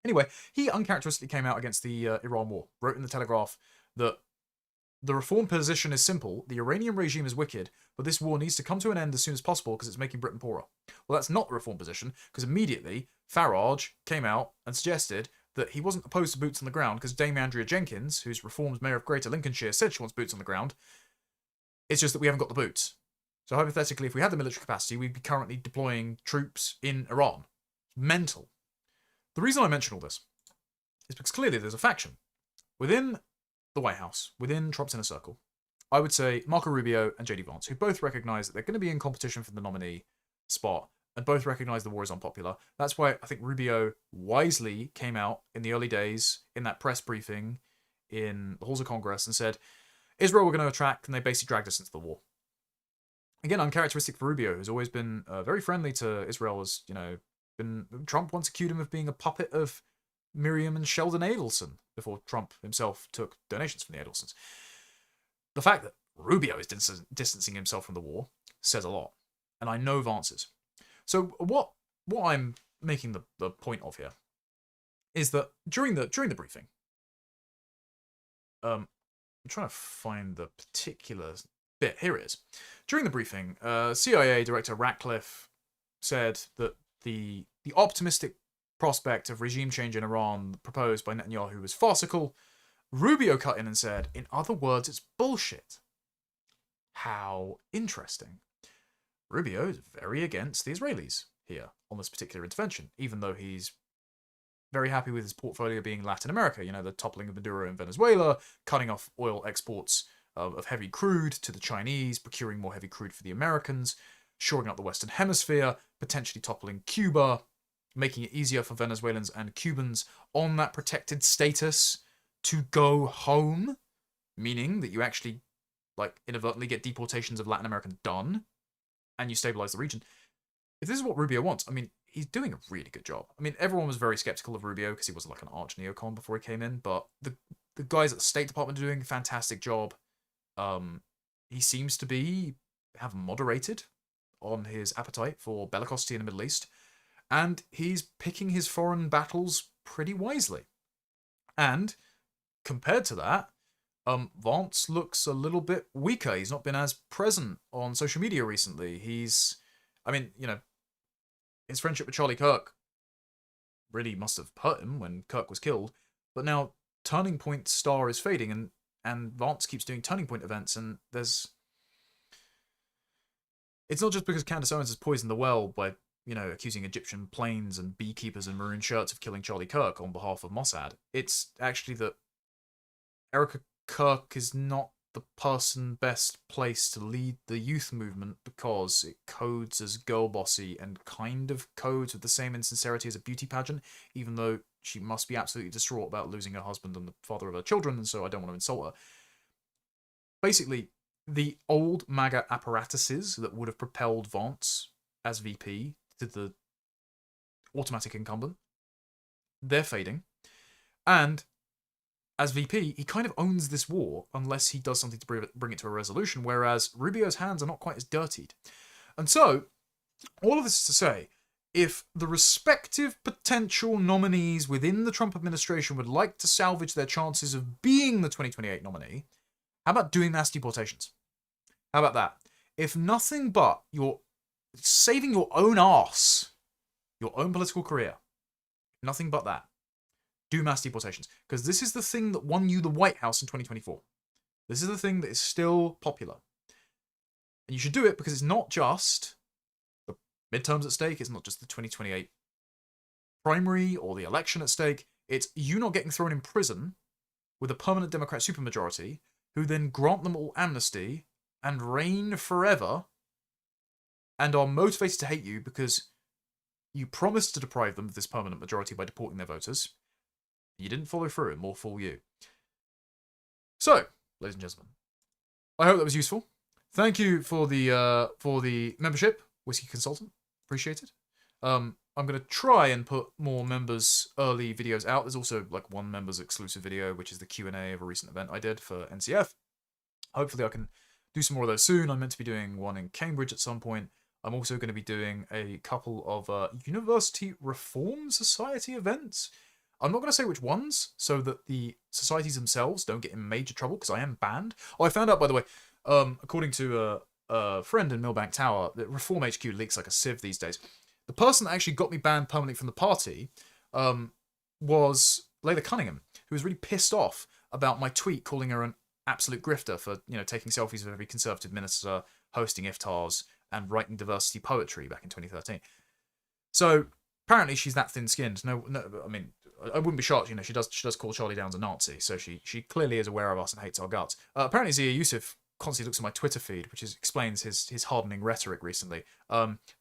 Speaker 1: Anyway, he uncharacteristically came out against the Iran war, wrote in the Telegraph that the reform position is simple, the Iranian regime is wicked, but this war needs to come to an end as soon as possible because it's making Britain poorer. Well, that's not the reform position, because immediately Farage came out and suggested that he wasn't opposed to boots on the ground because Dame Andrea Jenkins, who's Reform's mayor of Greater Lincolnshire, said she wants boots on the ground. It's just that we haven't got the boots. So hypothetically, if we had the military capacity, we'd be currently deploying troops in Iran. Mental. The reason I mention all this is because clearly there's a faction within the White House, within Trump's inner circle. I would say Marco Rubio and J.D. Vance, who both recognise that they're going to be in competition for the nominee spot, and both recognise the war is unpopular. That's why I think Rubio wisely came out in the early days in that press briefing in the halls of Congress and said, Israel we're going to attract, and they basically dragged us into the war. Again, uncharacteristic for Rubio, who's always been very friendly to Israel, as Trump once accused him of being a puppet of Miriam and Sheldon Adelson before Trump himself took donations from the Adelsons. The fact that Rubio is distancing himself from the war says a lot, and I know Vance is. So what I'm making the point of here is that during the briefing, I'm trying to find the particular bit. Here it is. During the briefing, CIA Director Ratcliffe said that the optimistic prospect of regime change in Iran proposed by Netanyahu was farcical. Rubio cut in and said, in other words, it's bullshit. How interesting. Rubio is very against the Israelis here on this particular intervention, even though he's very happy with his portfolio being Latin America, the toppling of Maduro in Venezuela, cutting off oil exports of heavy crude to the Chinese, procuring more heavy crude for the Americans, shoring up the Western Hemisphere, potentially toppling Cuba, making it easier for Venezuelans and Cubans on that protected status to go home, meaning that you actually, inadvertently get deportations of Latin Americans done, and you stabilize the region. If this is what Rubio wants, he's doing a really good job. Everyone was very skeptical of Rubio because he was like an arch neocon before he came in, but the guys at the State Department are doing a fantastic job. He seems to have moderated on his appetite for bellicosity in the Middle East, and he's picking his foreign battles pretty wisely. And compared to that, Vance looks a little bit weaker. He's not been as present on social media recently. His friendship with Charlie Kirk really must have hurt him when Kirk was killed. But now Turning Point's star is fading, and Vance keeps doing Turning Point events, and it's not just because Candace Owens has poisoned the well by, accusing Egyptian planes and beekeepers in maroon shirts of killing Charlie Kirk on behalf of Mossad. It's actually that Erica Kirk is not the person best placed to lead the youth movement because it codes as girl bossy and kind of codes with the same insincerity as a beauty pageant, even though she must be absolutely distraught about losing her husband and the father of her children, and so I don't want to insult her. Basically, the old MAGA apparatuses that would have propelled Vance as VP to the automatic incumbent, they're fading. And as VP, he kind of owns this war unless he does something to bring it to a resolution, whereas Rubio's hands are not quite as dirtied. And so, all of this is to say, if the respective potential nominees within the Trump administration would like to salvage their chances of being the 2028 nominee, how about doing mass deportations? How about that? If nothing but you're saving your own arse, your own political career, nothing but that, do mass deportations. Because this is the thing that won you the White House in 2024. This is the thing that is still popular. And you should do it because it's not just the midterms at stake, it's not just the 2028 primary or the election at stake, it's you not getting thrown in prison with a permanent Democrat supermajority who then grant them all amnesty and reign forever and are motivated to hate you because you promised to deprive them of this permanent majority by deporting their voters. You didn't follow through, and more fool you. So, ladies and gentlemen, I hope that was useful. Thank you for the membership, Whiskey Consultant. Appreciate it. I'm going to try and put more members' early videos out. There's also like one members' exclusive video, which is the Q&A of a recent event I did for NCF. Hopefully I can do some more of those soon. I'm meant to be doing one in Cambridge at some point. I'm also going to be doing a couple of University Reform Society events. I'm not going to say which ones, so that the societies themselves don't get in major trouble, because I am banned. Oh, I found out, by the way, according to a friend in Millbank Tower, that Reform HQ leaks like a sieve these days. The person that actually got me banned permanently from the party was Layla Cunningham, who was really pissed off about my tweet calling her an absolute grifter for, taking selfies of every Conservative minister, hosting iftars, and writing diversity poetry back in 2013. So apparently she's that thin-skinned. No, I mean, I wouldn't be shocked. She does call Charlie Downs a Nazi, so she clearly is aware of us and hates our guts. Apparently Zia Yusuf constantly looks at my Twitter feed, which explains his hardening rhetoric recently.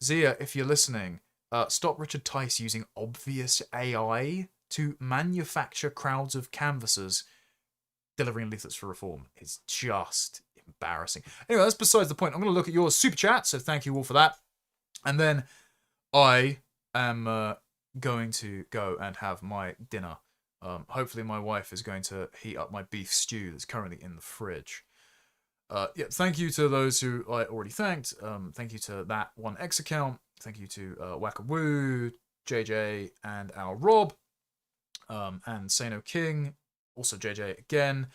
Speaker 1: Zia, if you're listening, stop Richard Tice using obvious AI to manufacture crowds of canvassers delivering leaflets for reform. It's just embarrassing. Anyway, that's besides the point. I'm going to look at your super chat, so thank you all for that. And then I am going to go and have my dinner. Hopefully my wife is going to heat up my beef stew that's currently in the fridge. Yeah, thank you to those who I already thanked. Thank you to that 1X account. Thank you to Wackawoo, JJ, and our Rob, and Sano King. Also JJ again.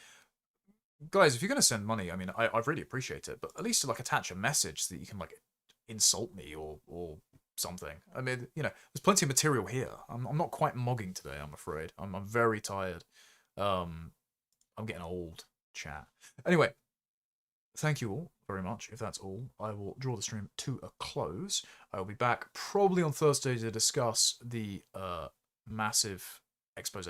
Speaker 1: Guys, if you're going to send money, I mean, I really appreciate it, but at least attach a message that you can insult me or something. I mean, there's plenty of material here. I'm not quite mogging today, I'm afraid. I'm very tired. I'm getting old, chat. Anyway, thank you all very much. If that's all, I will draw the stream to a close. I will be back probably on Thursday to discuss the massive expose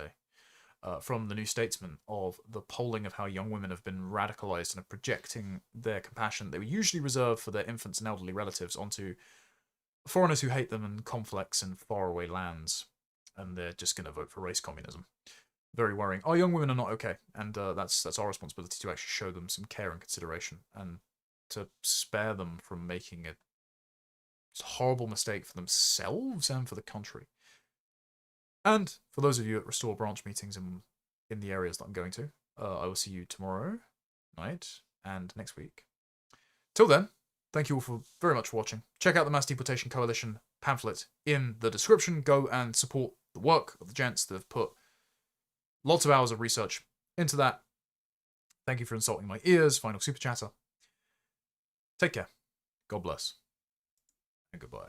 Speaker 1: from the New Statesman of the polling of how young women have been radicalized and are projecting their compassion they would usually reserve for their infants and elderly relatives onto foreigners who hate them in conflicts in faraway lands, and they're just going to vote for race communism. Very worrying. Our young women are not okay, and that's our responsibility to actually show them some care and consideration, and to spare them from making a horrible mistake for themselves and for the country. And for those of you at Restore branch meetings in the areas that I'm going to, I will see you tomorrow night and next week. Till then, thank you all very much for watching. Check out the Mass Deportation Coalition pamphlet in the description. Go and support the work of the gents that have put lots of hours of research into that. Thank you for insulting my ears, final super chatter. Take care. God bless. And goodbye.